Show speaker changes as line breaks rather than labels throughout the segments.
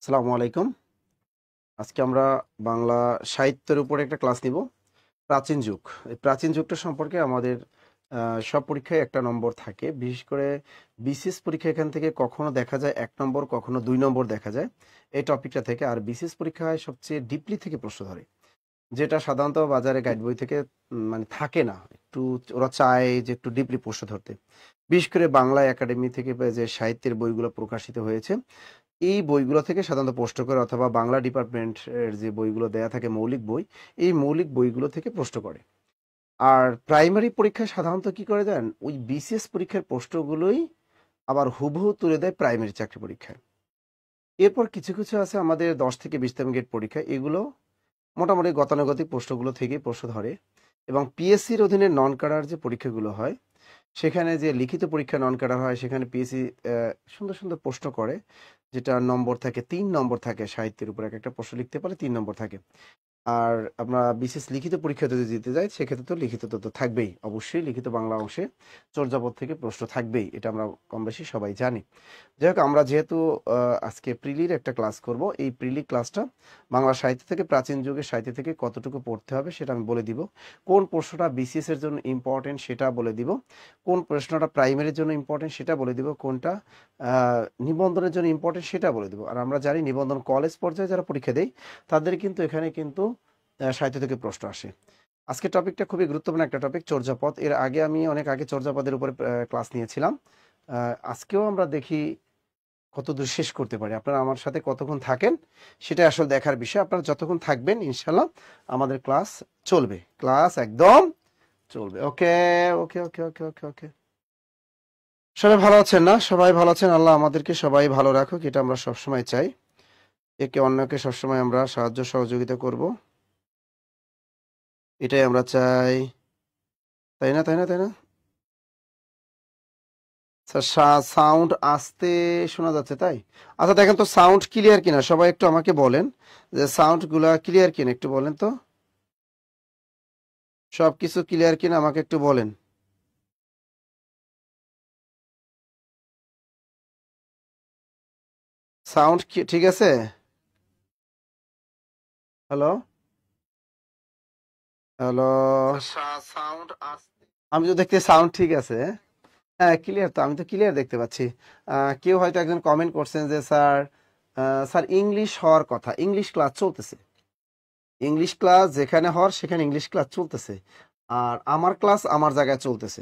আসসালামু আলাইকুম। আজকে আমরা বাংলা সাহিত্যের উপরে একটা ক্লাস নিব। প্রাচীন যুগ। এই প্রাচীন যুগটা সম্পর্কে আমাদের সব পরীক্ষায় একটা নম্বর থাকে। বিশেষ করে বিসিএস পরীক্ষা এখান থেকে কখনো দেখা যায় ১ নম্বর, কখনো ২ নম্বর দেখা যায় এই টপিকটা থেকে। আর বিসিএস পরীক্ষায় সবচেয়ে ডিপলি থেকে প্রশ্ন ধরে। যেটা সাধারণত বাজারে গাইড বই থেকে মানে থাকে না। একটু ওরা চায় যে একটু ডিপলি প্রশ্ন ধরতে। বিশেষ করে বাংলা একাডেমি থেকে যে সাহিত্যের বইগুলো প্রকাশিত হয়েছে এই বইগুলো থেকে সাধারণত প্রশ্ন করে, অথবা বাংলা ডিপার্টমেন্টের যে বইগুলো দেয়া থাকে মৌলিক বই, এই মৌলিক বইগুলো থেকে প্রশ্ন করে। আর প্রাইমারি পরীক্ষায় সাধারণত কি করে দেন, ওই বিসিএস পরীক্ষার প্রশ্নগুলোই আবার হুবহু তুলে দেয় প্রাইমারি চাকরি পরীক্ষায়। এরপর কিছু কিছু আছে আমাদের 10 থেকে 20তম গেট পরীক্ষা, এগুলো মোটামুটি গতানুগতিক প্রশ্নগুলো থেকেই প্রশ্ন ধরে। এবং পিএসসির অধীনে নন ক্যাডার যে পরীক্ষাগুলো হয়, সেখানে যে লিখিত পরীক্ষা নন ক্যাডার হয়, সেখানে পিএসসি সুন্দর সুন্দর প্রশ্ন করে, যেটা নম্বর থাকে ৩ নম্বর থাকে। সাহিত্যের উপর একটা প্রশ্ন লিখতে পারে, ৩ নম্বর থাকে। আর আমরা বিশেষ লিখিত পরীক্ষা যদি দিতে যাই, সেক্ষেত্রে তো লিখিত তো থাকবেই, অবশ্যই লিখিত বাংলা অংশে চর্যাপদ থেকে প্রশ্ন থাকবেই, এটা আমরা কম বেশি সবাই জানি। যাই হোক, আমরা যেহেতু আজকে প্রিলির একটা ক্লাস করব, এই প্রিলি ক্লাসটা বাংলা সাহিত্য থেকে, প্রাচীন যুগের সাহিত্য থেকে কতটুকু পড়তে হবে সেটা আমি বলে দিব। কোন প্রশ্নটা বিসিএস এর জন্য ইম্পর্টেন্ট সেটা বলে দিব, কোন প্রশ্নটা প্রাইমারির জন্য ইম্পর্টেন্ট সেটা বলে দিব, কোনটা নিবন্ধনের জন্য ইম্পর্টেন্ট সেটা বলে দিব। আর আমরা জানি নিবন্ধন কলেজ পর্যায়ে যারা পরীক্ষা দেয়, তাদের কিন্তু এখানে কিন্তু সাহিত্য থেকে প্রশ্ন আসে। আজকে টপিকটা খুবই গুরুত্বপূর্ণ একটা টপিক, চর্যাপদ। এর আগে আমি অনেক আগে চর্যাপদের উপরে ক্লাস নিয়েছিলাম। আজকেও আমরা দেখি কতদূর শেষ করতে পারি। আপনারা আমার সাথে কতক্ষণ থাকেন সেটা আসলে দেখার বিষয়। আপনারা যতক্ষণ থাকবেন ইনশাল্লাহ আমাদের ক্লাস চলবে, ক্লাস একদম চলবে। ওকে ওকে ওকে ওকে ওকে ওকে সবাই ভালো আছেন না? সবাই ভালো আছেন? আল্লাহ আমাদেরকে সবাই ভালো রাখুক, এটা আমরা সবসময় চাই। একে অন্যকে সবসময় আমরা সাহায্য সহযোগিতা করব, এটাই আমরা চাই। তাই না? তাই না? তাই না? সাউন্ড আসতে শোনা যাচ্ছে, তাই? আচ্ছা, দেখেন তো সাউন্ড ক্লিয়ার কিনা, সবাই একটু আমাকে বলেন যে সাউন্ড গুলা ক্লিয়ার কিনা, একটু বলেন তো। সবকিছু ক্লিয়ার কিনা আমাকে একটু বলেন। সাউন্ড ঠিক আছে? হ্যালো হ্যালো, সাউন্ড আসতে, আমি তো দেখতে সাউন্ড ঠিক আছে। হ্যাঁ, ক্লিয়ার তো, আমি তো ক্লিয়ার দেখতে পাচ্ছি। কেউ হয়তো একজন কমেন্ট করছেন যে স্যার, স্যার ইংলিশ হওয়ার কথা, ইংলিশ ক্লাস চলতেছে। ইংলিশ ক্লাস যেখানে হওয়ার সেখানে ইংলিশ ক্লাস চলতেছে, আর আমার ক্লাস আমার জায়গায় চলতেছে।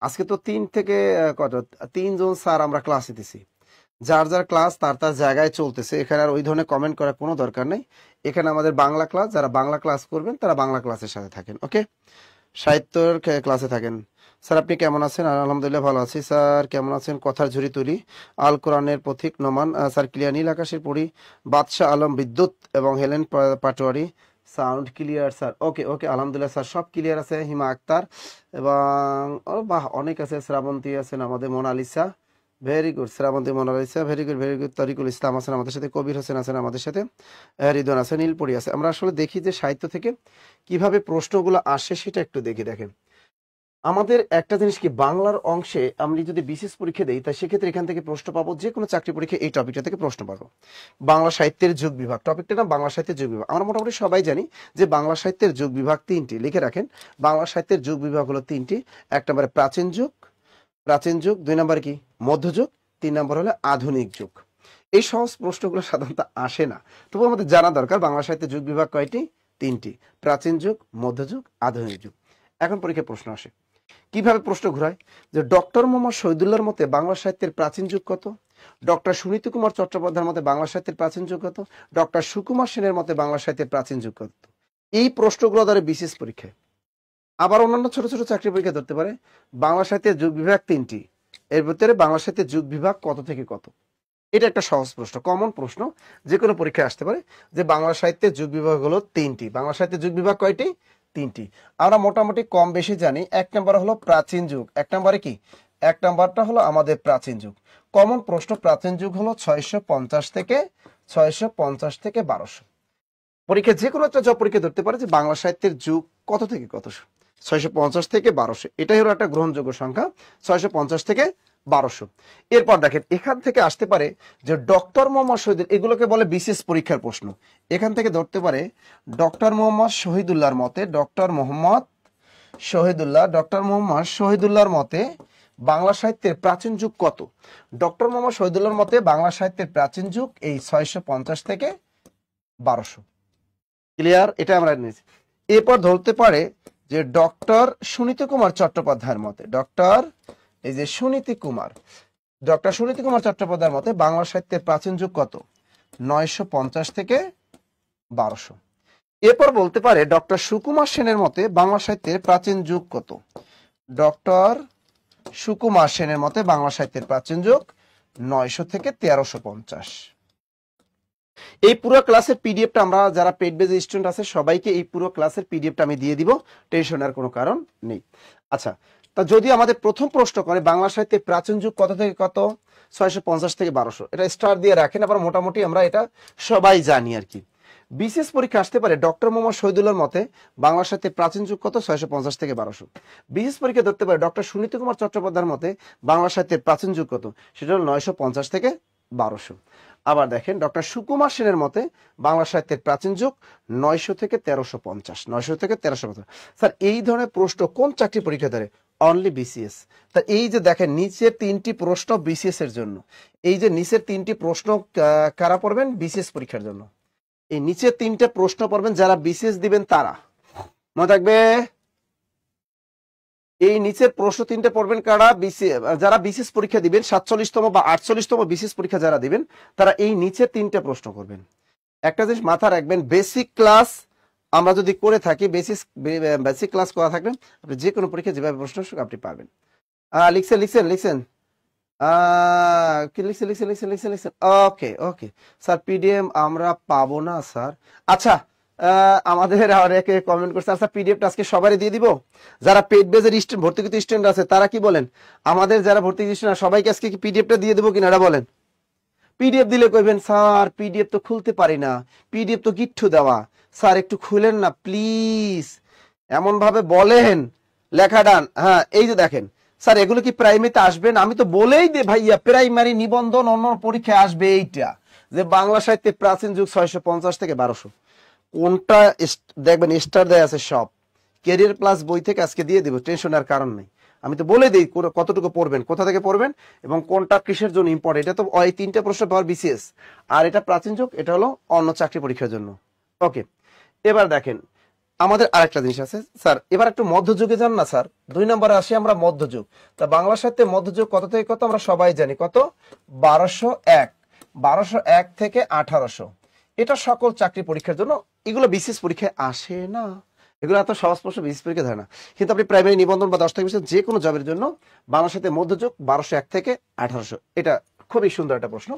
আজকে তো ৩ থেকে কত ৩ জন স্যার আমরা ক্লাস নিতেছি। যার যার ক্লাস তার তার জায়গায় চলতেছে, এখানে আর ওই ধরনের কমেন্ট করার কোনো দরকার নেই। এখানে আমাদের বাংলা ক্লাস, যারা বাংলা ক্লাস করবেন তারা বাংলা ক্লাসের সাথে থাকেন, ওকে? সাহিত্যর ক্লাসে থাকেন। স্যার আপনি কেমন আছেন? আলহামদুলিল্লাহ ভালো আছি। স্যার কেমন আছেন? কথার ঝুড়ি তুলি, আল কোরআনের পথিক নোমান, স্যার ক্লিয়ার, নীল আকাশের পড়ি, বাদশাহ আলম বিদ্যুৎ এবং Helen Patwari. Sound clear sir, okay okay, আলহামদুলিল্লাহ স্যার, সব ক্লিয়ার আছে। হিমা আক্তার এবং বাহ, অনেক আছে, শ্রাবন্তী আছেন, আমাদের Monalisa, very good. Shrabanti, Monalisa, very good very good. Tarikul Islam আছেন আমাদের সাথে, কবির হোসেন আছেন আমাদের সাথে, রিদওয়ান আছে, নীলপরি আছে। আমরা আসলে দেখি যে সাহিত্য থেকে কিভাবে প্রশ্নগুলো আসে সেটা একটু দেখি। দেখেন, আমাদের একটা জিনিস কি, বাংলার অংশে আমি যদি বিশেষ পরীক্ষা দেই, তাই সেক্ষেত্রে এখান থেকে প্রশ্ন পাবো, যে কোনো চাকরি পরীক্ষা এই টপিকটা থেকে প্রশ্ন পাবো। বাংলা সাহিত্যের যুগ বিভাগ, টপিকটা না বাংলা সাহিত্যের যুগ বিভাগ। আমরা মোটামুটি সবাই জানি যে বাংলা সাহিত্যের যুগ বিভাগ ৩টি, লিখে রাখেন। বাংলা সাহিত্যের যুগ বিভাগ হলো ৩টি। ১ নম্বরে প্রাচীন যুগ, প্রাচীন যুগ। ২ নম্বরে কি, মধ্যযুগ। ৩ নম্বর হলো আধুনিক যুগ। এই সহজ প্রশ্নগুলো সাধারণত আসে না, তবু আমাদের জানা দরকার বাংলা সাহিত্যের যুগ বিভাগ কয়টি? ৩টি, প্রাচীন যুগ, মধ্যযুগ, আধুনিক যুগ। এখন পরীক্ষায় প্রশ্ন আসে, কিভাবে প্রশ্ন ঘুরায়, যে ডক্টর মোহাম্মদ শহীদুল্লাহর মতে বাংলা সাহিত্যের প্রাচীন যুগ কত, ডক্টর সুনীতি কুমার চট্টোপাধ্যায়ের মতে বাংলা সাহিত্যের প্রাচীন যুগ কত, ডক্টর সুকুমার সেনের মতে বাংলা সাহিত্যের প্রাচীন যুগ কত। এই প্রশ্নগুলো ধরে বিশেষ পরীক্ষায়। আবার অন্যান্য ছোট ছোট চাকরি পরীক্ষা ধরতে পারে, বাংলা সাহিত্যের যুগ বিভাগ ৩টি, এর ভিতরে বাংলা সাহিত্যের যুগ বিভাগ কত থেকে কত। এটা একটা সহজ প্রশ্ন, কমন প্রশ্ন, যে কোনো পরীক্ষায় আসতে পারে, যে বাংলা সাহিত্যের যুগ বিভাগ হলো ৩টি। বাংলা সাহিত্যের যুগ বিভাগ কয়টি? ৩টি। আমরা মোটামুটি কম বেশি জানি। ১ নম্বর হলো প্রাচীন যুগ। ১ নম্বরে কি, ১ নম্বরটা হলো আমাদের প্রাচীন যুগ। কমন প্রশ্ন, প্রাচীন যুগ হলো ৬৫০ থেকে ১২০০। পরীক্ষা যে কোনো একটা জব পরীক্ষা ধরতে পারে যে বাংলা সাহিত্যের যুগ কত থেকে কত, ৬৫০ থেকে ১২০০। এটাই হলো একটা গ্রহণযোগ্য সংখ্যা, ৬৫০ থেকে 1200। এরপর দেখেন এখান থেকে আসতে পারে যে ডক্টর মোহাম্মদ শহীদুল, এগুলোকে বলে বিশেষ পরীক্ষার প্রশ্ন। এখান থেকে ধরতে পারে ডক্টর মোহাম্মদ শহীদুল্লাহর মতে, ডক্টর মোহাম্মদ শহীদুল্লাহর মতে বাংলা সাহিত্যের প্রাচীন যুগ কত? ডক্টর মোহাম্মদ শহীদুল্লাহর মতে বাংলা সাহিত্যের প্রাচীন যুগ এই 650 থেকে 1200। ক্লিয়ার? এটা আমরা নিয়েছি। এরপর ধরতে পারে যে ডক্টর সুনীতি কুমার চট্টোপাধ্যায়ের মতে, ডক্টর সুনীতি কুমার চট্টোপাধ্যায়ের মতে বাংলা সাহিত্যের প্রাচীন যুগ কত? 950 থেকে 1200। এরপর বলতে পারে ডক্টর সুকুমার সেনের মতে বাংলা সাহিত্যের প্রাচীন যুগ কত? ডক্টর সুকুমার সেনের মতে বাংলা সাহিত্যের প্রাচীন যুগ 900 থেকে 1350। এই পুরো ক্লাসের পিডিএফটা আমরা যারা পেড বেজ স্টুডেন্ট আছে সবাইকে এই পুরো ক্লাসের পিডিএফটা আমি দিয়ে দিব, টেনশনের কোনো কারণ নেই। আচ্ছা, তা যদি আমাদের প্রথম প্রশ্ন করে বাংলা সাহিত্যের প্রাচীন যুগ কত থেকে কত? 650 থেকে 1200, এটা স্টার দিয়ে রাখেন, আবার মোটামুটি আমরা এটা সবাই জানি আর কি। বিশেষ পরীক্ষা আসতে পারে ডক্টর মোহাম্মদ শহীদুল্লাহর মতে বাংলা সাহিত্যের প্রাচীন যুগ কত? 650 থেকে 1200। বিশেষ পরীক্ষা ধরতে পারে ডক্টর সুনীতি কুমার চট্টোপাধ্যায়ের মতে বাংলা সাহিত্যের প্রাচীন যুগ কত? সেটা হল 950 থেকে 1200। আবার দেখেন ডক্টর সুকুমার সেনের মতে বাংলা সাহিত্যের প্রাচীন যুগ 900 থেকে 1350, 900 থেকে 1350। স্যার এই ধরনের প্রশ্ন কোন চাকরি পরীক্ষা ধরে? Only BCS. তা এই যে দেখেন নিচের 3টি প্রশ্ন বিসিএস এর জন্য, এই যে নিচের 3টি প্রশ্ন কারা পড়বেন? বিসিএস পরীক্ষার জন্য। এই নিচের 3টে প্রশ্ন পড়বেন যারা বিসিএস দিবেন তারা, মনে থাকবে। এই নিচের প্রশ্ন 3টে পড়বেন কারা? যারা বিসিএস পরীক্ষা দিবেন, 47তম বা 48তম বিসিএস পরীক্ষা যারা দিবেন তারা এই নিচের 3টে প্রশ্ন করবেন। একটা জিনিস মাথা রাখবেন, বেসিক ক্লাস আমরা যদি করে থাকি, বেসিক ক্লাস করা থাকলে আপনি যে কোনো পরীক্ষা যেভাবে প্রশ্ন আপনি পারবেন। লিখছেন ওকে ওকে স্যার, পিডিএফ আমরা পাবো না স্যার। আচ্ছা, আমাদের অনেকে কমেন্ট করছে, আচ্ছা পিডিএফটা আজকে সবারই দিয়ে দিব। যারা পেড বেজের ভর্তিকৃত স্টুডেন্ট আছে তারা কি বলেন? আমাদের যারা ভর্তিকৃত স্টুডেন্ট সবাইকে আজকে কি পিডিএফটা দিয়ে দেবো কিনা, এটা বলেন। পিডিএফ দিলে কইবেন স্যার পিডিএফ তো খুলতে পারি না, পিডিএফ তো গিট্টু দেওয়া, স্যার একটু খুলেন না প্লিজ, এমন ভাবে বলেন লেখা ডান। হ্যাঁ, এই যে দেখেন স্যার এগুলো কি প্রাইমারিতে আসবেন? আমি তো বলেই দে ভাইয়া, প্রাইমারি নিবন্ধন অন্য পরীক্ষায় আসবে এইটা, যে বাংলা সাহিত্যে প্রাচীন যুগ 650 থেকে 1200। কোনটা দেখবেন স্টার দেয়া আছে সব, ক্যারিয়ার প্লাস বই থেকে আজকে দিয়ে দিব, টেনশন আর কারণ নেই। আমি তো বলে দিই কতটুকু পড়বেন, কোথা থেকে পড়বেন এবং কোনটা কিসের জন্য ইম্পর্টেন্ট। এটা তো ওই 3টে প্রশ্ন পাওয়ার বিসিএস, আর এটা প্রাচীন যুগ, এটা হলো অন্য চাকরি পরীক্ষার জন্য। ওকে, এবার দেখেন আমাদের আরেকটা জিনিস আছে স্যার, এবার একটু মধ্যযুগে যান না স্যার। 2 নম্বরে আসি আমরা মধ্যযুগ। তা বাংলা সাহিত্যে মধ্যযুগ কত থেকে কত আমরা সবাই জানি, কত? 1201 থেকে 1800। এটা সকল চাকরি পরীক্ষার জন্য, এগুলো বিশেষ পরীক্ষায় আসে না, এগুলো এত সহজ প্রশ্ন বিশেষ পরীক্ষা ধরে না। কিন্তু আপনি প্রাইমারি নিবন্ধন বা 10 থেকে 20 যে কোনো জবের জন্য বাংলা সাহিত্যে মধ্যযুগ 1201 থেকে 1800, এটা খুবই সুন্দর একটা প্রশ্ন।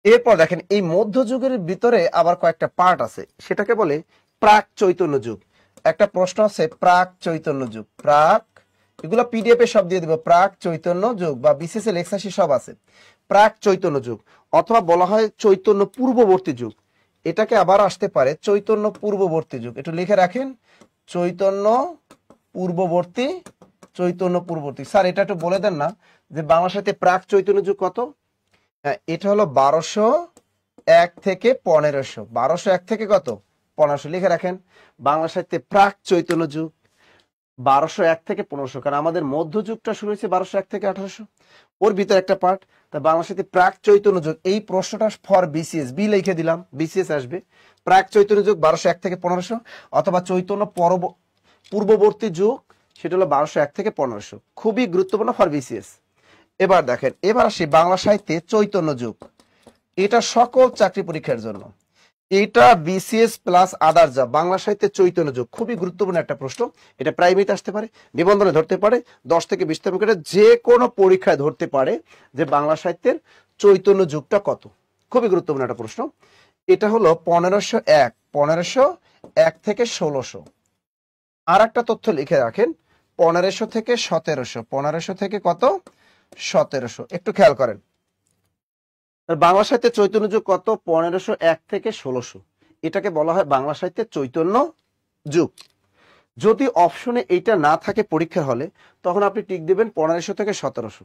এরপর দেখেন এই মধ্যযুগের ভিতরে আবার কয়েকটা পার্ট আছে, সেটাকে বলে প্রাক চৈতন্য যুগ। একটা প্রশ্ন আছে প্রাক চৈতন্য যুগ, প্রাক, এগুলো পিডিএফ এ সব দিয়ে দিব, প্রাক চৈতন্য যুগ বা বিসিএস এ লেকচারশিট সব আছে। প্রাক চৈতন্য যুগ অথবা বলা হয় চৈতন্য পূর্ববর্তী যুগ, এটাকে আবার আসতে পারে চৈতন্য পূর্ববর্তী যুগ। একটু লিখে রাখেন, চৈতন্য পূর্ববর্তী, চৈতন্য পূর্ববর্তী। স্যার এটা একটু বলে দেন না যে বাংলা সাহিত্যে প্রাক চৈতন্য যুগ কত? হ্যাঁ, এটা হলো 1201 থেকে 1500। 1201 থেকে কত? 1500 লিখে রাখেন। বাংলা সাহিত্যে প্রাক চৈতন্য যুগ 1201 থেকে 1500, কারণ আমাদের মধ্যযুগটা শুরু হয়েছে 1201 থেকে 1800, ওর ভিতরে একটা পার্ট। তা বাংলা সাহিত্যে প্রাক চৈতন্য যুগ, এই প্রশ্নটা ফর বিসিএস, বি লিখে দিলাম, বিসিএস আসবে। প্রাক চৈতন্য যুগ 1201 থেকে 1500, অথবা চৈতন্য পূর্ববর্তী যুগ, সেটা হলো 1201 থেকে 1500, খুবই গুরুত্বপূর্ণ ফর বিসিএস। এবার দেখেন, এবার আসি বাংলা সাহিত্যে চৈতন্য যুগ, এটা সকল চাকরি পরীক্ষার জন্য, এটা বিসিএস প্লাস আদার যা বাংলা সাহিত্যে চৈতন্য যুগ, খুবই গুরুত্বপূর্ণ একটা প্রশ্ন। এটা প্রাইমারিতে আসতে পারে, নিবন্ধনে ধরতে পারে, 10 থেকে 20 করে যে কোনো পরীক্ষায় ধরতে পারে যে বাংলা সাহিত্যের চৈতন্য যুগটা কত। খুবই গুরুত্বপূর্ণ একটা প্রশ্ন। এটা হলো 1501 থেকে 1600। আর একটা তথ্য লিখে রাখেন, 1500 থেকে 1700, 1500 থেকে কত? 1700। একটু খেয়াল করেন, বাংলা সাহিত্যের চৈতন্য যুগ কত? 1501 থেকে 1600, এটাকে বলা হয় বাংলা সাহিত্যের চৈতন্য যুগ। যদি অপশনে এইটা না থাকে পরীক্ষার হলে, তখন আপনি টিক দেবেন 1500 থেকে 1700।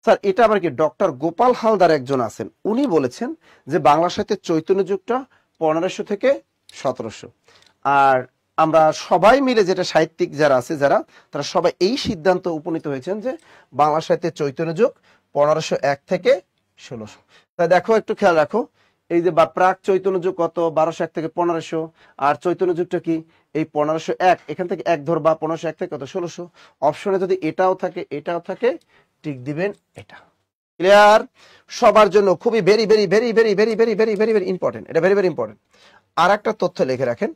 স্যার এটা আবার কি? ডক্টর গোপাল হালদার একজন আছেন, উনি বলেছেন যে বাংলা সাহিত্যের চৈতন্য যুগটা 1500 থেকে 1700। আর আমরা সবাই মিলে, যেটা সাহিত্যিক যারা আছে যারা, তারা সবাই এই সিদ্ধান্ত উপনীত হয়েছেন যে বাংলা সাহিত্যের চৈতন্য যুগ 1501 থেকে 1600। তাই দেখো, একটু খেয়াল রাখো, এই যে বা প্রাক চৈতন্য যুগ কত? 1201 থেকে 1500। আর চৈতন্য যুগটা কি? এই 1501, এখান থেকে এক ধরবা, 1501 থেকে কত? 1600। অপশনে যদি এটাও থাকে এটাও থাকে, টিক দিবেন এটা। ক্লিয়ার? সবার জন্য খুবই very very very very very very very very very important, এটা ভেরি ভেরি ইম্পর্টেন্ট। আর একটা তথ্য লিখে রাখেন,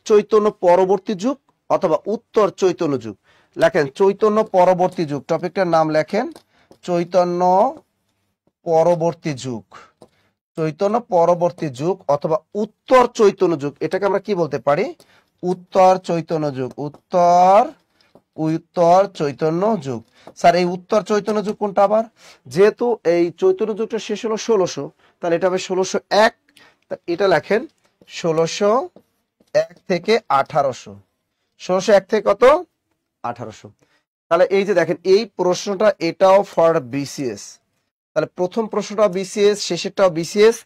চৈতন্য পরবর্তী যুগ অথবা উত্তর চৈতন্য যুগ। লেখেন চৈতন্য পরবর্তী যুগ, টপিকটার নাম লেখেন চৈতন্য পরবর্তী যুগ। চৈতন্য পরবর্তী যুগ অথবা উত্তর চৈতন্য যুগ, এটাকে আমরা কি বলতে পারি? উত্তর চৈতন্য যুগ। উত্তর চৈতন্য যুগ। স্যার এই উত্তর চৈতন্য যুগ কোনটা আবার? যেহেতু এই চৈতন্য যুগটা শেষ হলো 1600, তাহলে এটা হবে 1601। এটা লেখেন 1601 থেকে 1800। 1601 থেকে কত? 1800। তাহলে এই যে দেখেন, এই প্রশ্নটা এটাও ফর বিসিএস। তাহলে প্রথম প্রশ্নটা বিসিএস, শেষেরটাও বিসিএস।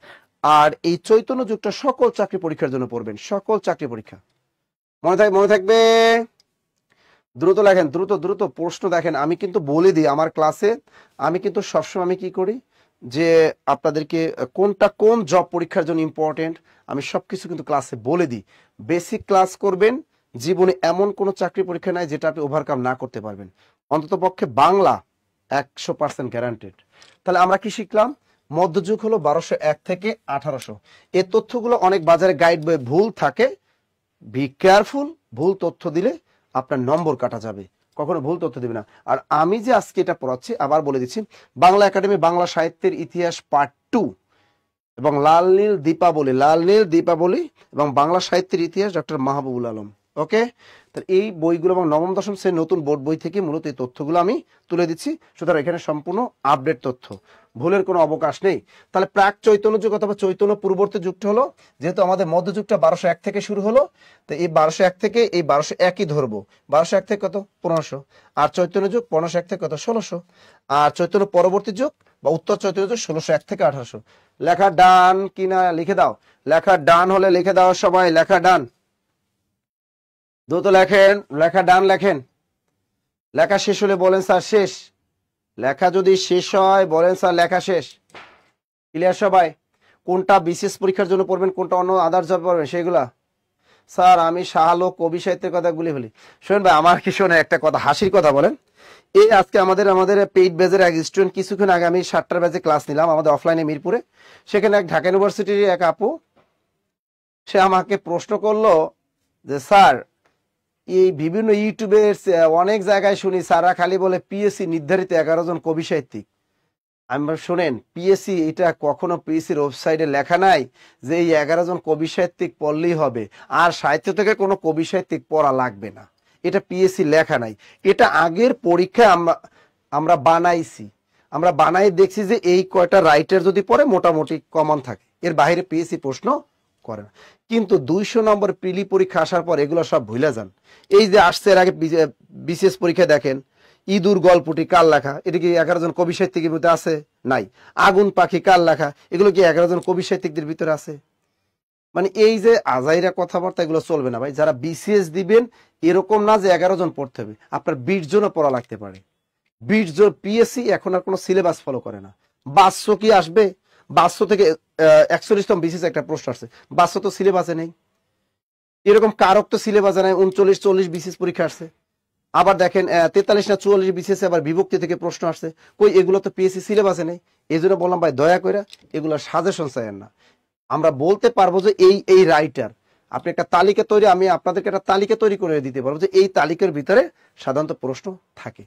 আর এই চৈতন্য যুগটা সকল চাকরি পরীক্ষার জন্য পড়বেন, সকল চাকরি পরীক্ষা। মনে থাকবে। দ্রুত লেখেন, দ্রুত দ্রুত প্রশ্ন দেখেন। আমি কিন্তু বলে দিই আমার ক্লাসে, আমি কিন্তু সবসময় আমি কি করি যে আপনাদেরকে কোনটা কোন জব পরীক্ষার জন্য ইম্পর্টেন্ট আমি সবকিছু কিন্তু ক্লাসে বলে দিই। বেসিক ক্লাস করবেন, জীবনে এমন কোনো চাকরি পরীক্ষা নাই যেটা আপনি ওভারকাম না করতে পারবেন। অন্তত পক্ষে বাংলা 100% গ্যারান্টেড। তাহলে আমরা কি শিখলাম? মধ্যযুগ হলো 1201 থেকে 1800। এই তথ্যগুলো অনেক বাজারে গাইড বইয়ে ভুল থাকে, বি কেয়ারফুল। ভুল তথ্য দিলে আপনার নম্বর কাটা যাবে, কখনো ভুল তথ্য দিবে না। আর আমি যে আজকে এটা পড়াচ্ছি, আবার বলে দিচ্ছি, বাংলা একাডেমি বাংলা সাহিত্যের ইতিহাস পার্ট 2 এবং লাল নীল দীপাবলি এবং বাংলা সাহিত্যের ইতিহাস ডক্টর মাহবুবুল আলম। ওকে, তাহলে এই বইগুলো এবং নবম দশম শ্রেণীর নতুন বোর্ড বই থেকে মূলত এই তথ্যগুলো আমি তুলে দিচ্ছি। সুতরাং এখানে সম্পূর্ণ আপডেট তথ্য, ভুলের কোনো অবকাশ নেই। তাহলে প্রাক চৈতন্য যুগ অথবা চৈতন্য পূর্ববর্তী যুগটা হলো, যেহেতু আমাদের মধ্যযুগটা 1201 থেকে শুরু হলো, তো এই 1201 থেকে এই 1201ই ধরবো। 1201 থেকে কত? 1500। আর চৈতন্য যুগ 1501 থেকে কত? 1600। আর চৈতন্য পরবর্তী যুগ বা উত্তর চৈতন্য যুগ 1601 থেকে 1800। লেখা ডান কিনা লিখে দাও। লেখা ডান হলে লিখে দাও সবাই, লেখা ডান। দ্রুত লেখেন, লেখা ডান লেখেন। লেখা শেষ হলে বলেন স্যার শেষ। লেখা যদি শেষ হয় বলেন স্যার লেখা শেষ। ক্লিয়ার সবাই? কোনটা বিশেষ পরীক্ষার জন্য পড়বেন, কোনটা অন্য আদার্স জব পড়বেন সেগুলা? স্যার আমি শাহালো কবি সাহিত্যের কথাগুলি বলি। শোনেন ভাই, আমার কি শোনে একটা কথা, হাসির কথা বলেন। এই আজকে আমাদের পেইড ব্যাচের এক স্টুডেন্ট, কিছুক্ষণ আগে আমি 7টার ব্যাচে ক্লাস নিলাম আমাদের অফলাইনে মিরপুরে। সেখানে এক ঢাকা ইউনিভার্সিটির এক আপু, সে আমাকে প্রশ্ন করলো যে স্যার, এই বিভিন্ন ইউটিউবের অনেক জায়গায় শুনি স্যাররা খালি বলে পিএসসি নির্ধারিত 11 জন কবি সাহিত্যিক। আমি শোনেন, পিএসসি এটা কখনো পিএসসির ওয়েবসাইটে লেখা নাই যে এই 11 জন কবি সাহিত্যিক পড়লেই হবে, আর সাহিত্য থেকে কোনো কবি সাহিত্যিক পড়া লাগবে না। এটা পিএসসি লেখা নাই। এটা আগের পরীক্ষায় আমরা বানাইছি, আমরা বানাই দেখছি যে এই কয়টা রাইটার যদি পড়ে মোটামুটি কমন থাকে, এর বাইরে পিএসসি প্রশ্ন করে না। কিন্তু 200 নম্বর প্রিলি পরীক্ষা আসার পর এগুলো সব ভুলে যান। এই যে আসছে এর আগে বিশেষ পরীক্ষা দেখেন, ইঁদুর গল্পটি কার লেখা? এটা কি 11 জন কবি সাহিত্যিকের ভিতরে আছে? নাই। আগুন পাখি কার লেখা? এগুলো কি 11 জন কবি সাহিত্যিকদের ভিতরে আছে? মানে এই যে আজাইরা কথাবার্তা, এগুলো চলবে না ভাই। যারা বিসিএস দিবেন এরকম না যে 11 জন পড়তে হবে, আপনার 20 জনও পড়া লাগতে পারে। 20 জন। পিএসসি এখন আর কোনো সিলেবাস ফলো করে না। 500 কি আসবে? 500 থেকে 41তম বিসিএস একটা প্রশ্ন আসছে, 500 তো সিলেবাসে নেই। এরকম কারক তো সিলেবাসে নেই। 39-40 বিসিএস পরীক্ষা আসছে। আবার দেখেন 43 না 44 বিসিএস আবার বিভক্তি থেকে প্রশ্ন আসছে। কই, এগুলো তো পিএসসি সিলেবাসে নেই। এই জন্য বললাম ভাই, দয়া করে এগুলো সাজেশন চাইেন না। আমরা বলতে পারবো যে এই রাইটার, আপনি একটা তালিকা তৈরি, আমি আপনাদেরকে একটা তালিকা তৈরি করে দিতে পারবো যে এই তালিকার ভিতরে সাধারণত প্রশ্ন থাকে।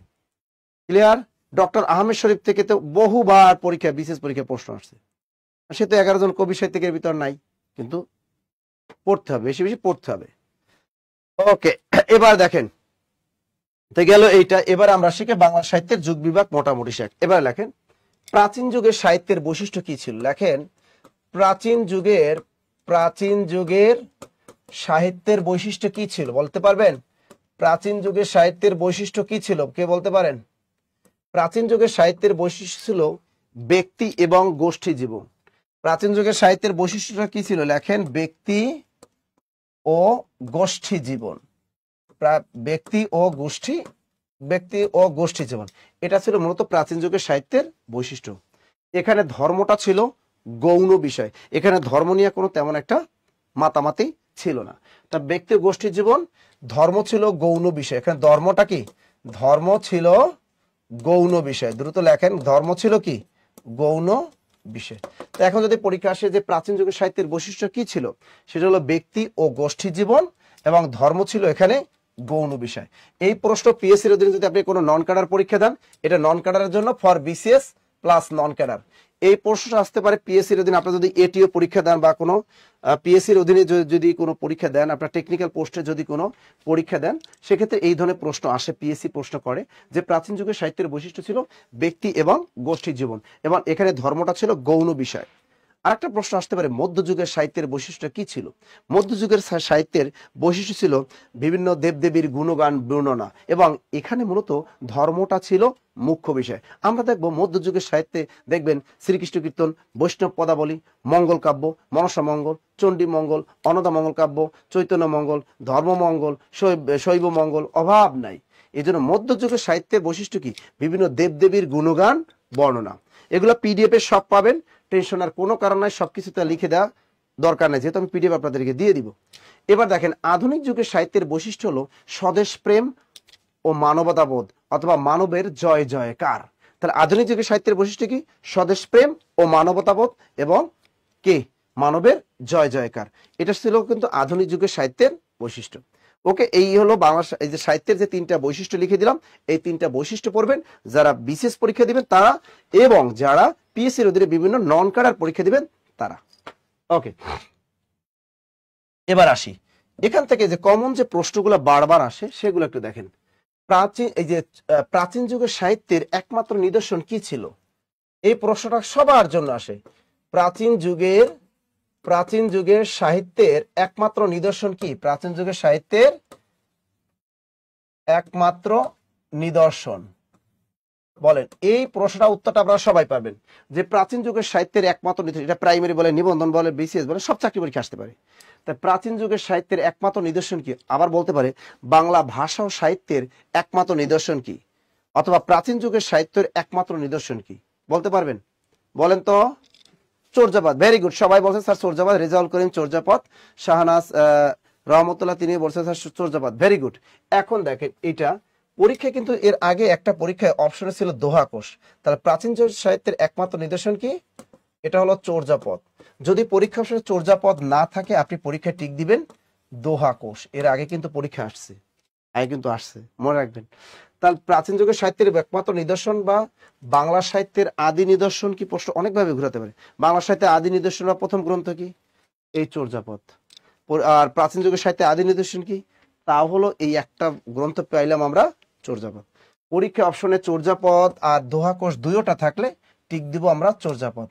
ক্লিয়ার? ডক্টর আহমেদ শরীফ থেকে তো বহুবার পরীক্ষা, বিশেষ পরীক্ষা প্রশ্ন আসছে। সে তো 11 জন কবি সাহিত্যিকের ভিতর নাই, কিন্তু পড়তে হবে, বেশি বেশি পড়তে হবে। ওকে, এবার দেখেন, তো গেল এইটা। এবার আমরা শিখে বাংলা সাহিত্যের যুগ বিভাগ মোটামুটি শেখ। এবার লেখেন প্রাচীন যুগের সাহিত্যের বৈশিষ্ট্য কি ছিল। লেখেন প্রাচীন যুগের সাহিত্যের বৈশিষ্ট্য কি ছিল, বলতে পারবেন? প্রাচীন যুগের সাহিত্যের বৈশিষ্ট্য কি ছিল, কে বলতে পারেন? প্রাচীন যুগের সাহিত্যের বৈশিষ্ট্য ছিল ব্যক্তি এবং গোষ্ঠী জীবন। প্রাচীন যুগের সাহিত্যের বৈশিষ্ট্যটা কি ছিল? লেখেন ব্যক্তি ও গোষ্ঠী জীবন। ব্যক্তি ও গোষ্ঠী জীবন, এটা ছিল মূলত প্রাচীন যুগের সাহিত্যের বৈশিষ্ট্য। এখানে ধর্মটা ছিল গৌণ বিষয়, এখানে ধর্ম নিয়ে কোনো তেমন একটা মাতামাতি ছিল না। তা ব্যক্তি গোষ্ঠী জীবন, ধর্ম ছিল গৌণ বিষয়। এখানে ধর্মটা কি? ধর্ম ছিল গৌণ বিষয়। দ্রুত লেখেন, ধর্ম ছিল কি? গৌণ বিষয়। তো এখন যদি পরীক্ষা আসে যে প্রাচীন যুগের সাহিত্যের বৈশিষ্ট্য কি ছিল, সেটা হলো ব্যক্তি ও গোষ্ঠী জীবন এবং ধর্ম ছিল এখানে গৌণ বিষয়। এই প্রশ্ন পিএসসির অধীনে যদি আপনি কোনো নন ক্যাডার পরীক্ষা দেন, এটা নন ক্যাডারের জন্য for BCS plus non cadre. এই প্রশ্নটা আসতে পারে পিএসসির অধীনে। আপনারা যদি এটিও পরীক্ষা দেন বা কোনো পিএসসির অধীনে যদি কোনো পরীক্ষা দেন, আপনার টেকনিক্যাল পোস্টে যদি কোনো পরীক্ষা দেন, সেক্ষেত্রে এই ধরনের প্রশ্ন আসে। পিএসসি প্রশ্ন করে যে প্রাচীন যুগের সাহিত্যের বৈশিষ্ট্য ছিল ব্যক্তি এবং গোষ্ঠী জীবন এবং এখানে ধর্মটা ছিল গৌণ বিষয়। আরেকটা প্রশ্ন আসতে পারে, মধ্যযুগের সাহিত্যের বৈশিষ্ট্য কি ছিল? মধ্যযুগের সাহিত্যের বৈশিষ্ট্য ছিল বিভিন্ন দেবদেবীর গুণগান বর্ণনা এবং এখানে মূলত ধর্মটা ছিল মুখ্য বিষয়। আমরা দেখব মধ্যযুগের সাহিত্যে দেখবেন শ্রীকৃষ্ণ কীর্তন, বৈষ্ণব পদাবলী, মঙ্গল কাব্য, মনসা মঙ্গল, চণ্ডী মঙ্গল, অনদা মঙ্গল কাব্য, চৈতন্য মঙ্গল, ধর্মমঙ্গল, শৈব মঙ্গল, অভাব নাই। এই জন্য মধ্যযুগের সাহিত্যের বৈশিষ্ট্য কি? বিভিন্ন দেবদেবীর গুণগান বর্ণনা। এগুলো পিডিএফ এ সব পাবেন, টেনশন আর কোনো কারণ নাই, সবকিছুতে লিখে দেওয়া দরকার নেই, যেহেতু আমি পিডিএফ আপনাদেরকে দিয়ে দিব। এবার দেখেন, আধুনিক যুগের সাহিত্যের বৈশিষ্ট্য হলো স্বদেশ প্রেম ও মানবতাবোধ অথবা মানবের জয় জয়কার। তাহলে আধুনিক যুগের সাহিত্যের বৈশিষ্ট্য কি? স্বদেশ প্রেম ও মানবতাবোধ এবং কে? মানবের জয় জয়কার। এটা ছিল কিন্তু আধুনিক যুগের সাহিত্যের বৈশিষ্ট্য। ওকে, এই হলো বাংলা এই যে সাহিত্যের যে তিনটা বৈশিষ্ট্য লিখে দিলাম, এই তিনটা বৈশিষ্ট্য পড়বেন যারা বিশেষ পরীক্ষা দিবেন তারা এবং যারা পিএসসির অধীনে বিভিন্ন নন ক্যাডার পরীক্ষা দিবেন তারা। ওকে, এবার আসি এখান থেকে যে কমন যে প্রশ্নগুলো বারবার আসে সেগুলো একটু দেখেন। প্রাচীন যুগের সাহিত্যের একমাত্র নিদর্শন কি ছিল? এই প্রশ্নটা সবার জন্য আসে। প্রাচীন যুগের সাহিত্যের একমাত্র নিদর্শন কি? প্রাচীন যুগের সাহিত্যের একমাত্র নিদর্শন বলেন। এই প্রশ্নটা উত্তরটা আপনারা সবাই পাবেন যে প্রাচীন যুগের সাহিত্যের একমাত্র নিদর্শন, এটা প্রাইমারি বলে, নিবন্ধন বলে, বিসিএস বলে, সব চাকরি পরীক্ষা আসতে পারে। তাই প্রাচীন যুগের সাহিত্যের একমাত্র নিদর্শন কি? আবার বলতে পারে বাংলা ভাষা ও সাহিত্যের একমাত্র নিদর্শন কি, অথবা প্রাচীন যুগের সাহিত্যের একমাত্র নিদর্শন কি বলতে পারবেন? বলেন তো। চর্যাপদ, ভেরি গুড, সবাই বলছেন স্যার চর্যাপদ। রেজাউল করিম চর্যাপদ, শাহনাজ রহমতুল্লাহ তিনি বলছেন স্যার চর্যাপদ, ভেরি গুড। এখন দেখেন, এটা পরীক্ষায় কিন্তু এর আগে একটা পরীক্ষায় অপশনে ছিল দোহা কোষ। তাহলে প্রাচীন সাহিত্যের একমাত্র নিদর্শন কি? এটা হলো চর্যাপদ। যদি পরীক্ষা অপশনে চর্যাপদ না থাকে, আপনি পরীক্ষায় টিক দিবেন দোহা কোষ। এর আগে কিন্তু পরীক্ষা আসছে, মনে রাখবেন। তাহলে প্রাচীন যুগের সাহিত্যের একমাত্র নিদর্শন বা বাংলা সাহিত্যের আদি নিদর্শন কি? প্রশ্ন অনেকভাবে ঘুরাতে পারে। বাংলা সাহিত্যের আদি নিদর্শন বা প্রথম গ্রন্থ কি? এই চর্যাপদ। আর প্রাচীন যুগের সাহিত্যের আদি নিদর্শন কি? তা হলো এই একটা গ্রন্থ পাইলাম আমরা, চর্যাপদ। পরীক্ষা অপশনে চর্যাপদ আর দোহা কোষ দুইটা থাকলে টিক দিব আমরা চর্যাপদ।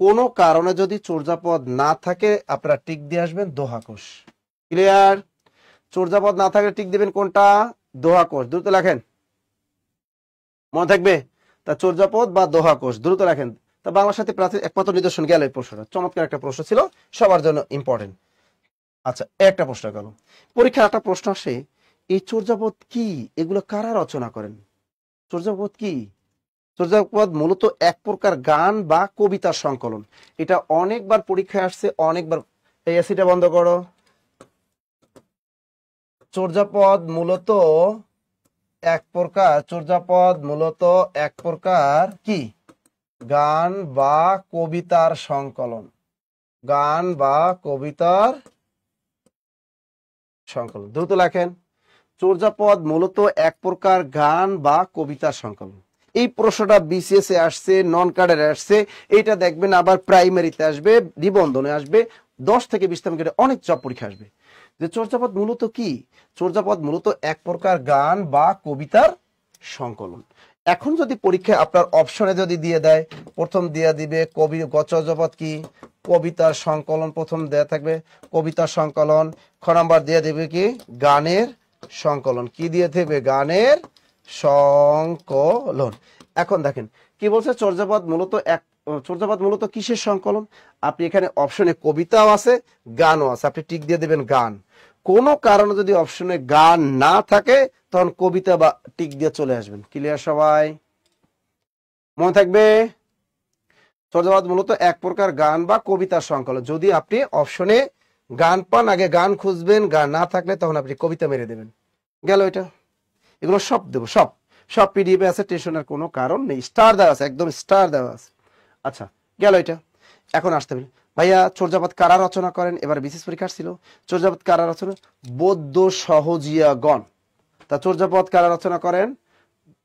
কোনো কারণে যদি চর্যাপদ না থাকে, আপনারা টিক দিয়ে আসবেন দোহা কোষ। ক্লিয়ার? চর্যাপদ না থাকলে টিক দিবেন কোনটা? দোহা কোষ। দ্রুত লেখেন, মনে থাকবে। তা চর্যাপদ বা দোহা কোষ, দ্রুত লেখেন। তা বাংলার সাথে প্রাচীন একমাত্র নিদর্শন গেল। এই প্রশ্নটা চমৎকার একটা প্রশ্ন ছিল, সবার জন্য ইম্পর্টেন্ট। আচ্ছা, একটা প্রশ্ন গেল। পরীক্ষার একটা প্রশ্ন আসে, এই চর্যাপদ কি? এগুলো কারা রচনা করেন? চর্যাপদ কি? চর্যাপদ মূলত এক প্রকার গান বা কবিতার সংকলন। এটা অনেকবার পরীক্ষায় আসছে, অনেকবার। এই এসিটা বন্ধ করো। চর্যাপদ মূলত এক প্রকার কি? গান বা কবিতার সংকলন। দ্রুত লেখেন, চর্যাপদ মূলত এক প্রকার গান বা কবিতার সংকলন। এই প্রশ্নটা বিসিএস এ আসছে, নন ক্যাডারে আসছে, এটা দেখবেন আবার প্রাইমারিতে আসবে, নিবন্ধনে আসবে, 10 থেকে 20 থেকে অনেক জব পরীক্ষা আসবে। যে চর্যাপদ মূলত কি? চর্যাপদ মূলত এক প্রকার গান বা কবিতার সংকলন। এখন যদি পরীক্ষায় আপনার অপশনে যদি দিয়ে দেয়, প্রথম দিয়ে দিবে চর্যাপদ কি? কবিতার সংকলন প্রথম দেয়া থাকবে, কবিতার সংকলন। খ নাম্বার দিয়ে দেবে কি? গানের সংকলন। কি দিয়ে দেবে? গানের সংকলন। এখন দেখেন কি বলছে, চর্যাপদ মূলত কিসের সংকলন? আপনি এখানে অপশনে কবিতাও আছে, গানও আছে, আপনি টিক দিয়ে দেবেন গান। কোনো কারণে যদি অপশনে গান না থাকে তখন কবিতা বা টিক দিয়ে চলে আসবেন। ক্লিয়ার সবাই? মনে থাকবে, চর্যাপদ মূলত এক প্রকার গান বা কবিতার সংকলন। যদি আপনি অপশনে গান পান, আগে গান খুঁজবেন, গান না থাকলে তখন আপনি কবিতা মেরে দেবেন। গেল এটা। এগুলো সব দেবো, সব সব পিডিএফ আছে, টেনশনের কোনো কারণ নেই। স্টার দেওয়া আছে, একদম স্টার দেওয়া আছে। আচ্ছা, গেল এটা। এখন আসতে হবে, ভাইয়া চর্যাপদ কারা রচনা করেন? এবার বিশেষ পরীক্ষা ছিল, চর্যাপদ কারা রচনা? বৌদ্ধ সহজিয়াগণ। তা চর্যাপদ কারা রচনা করেন?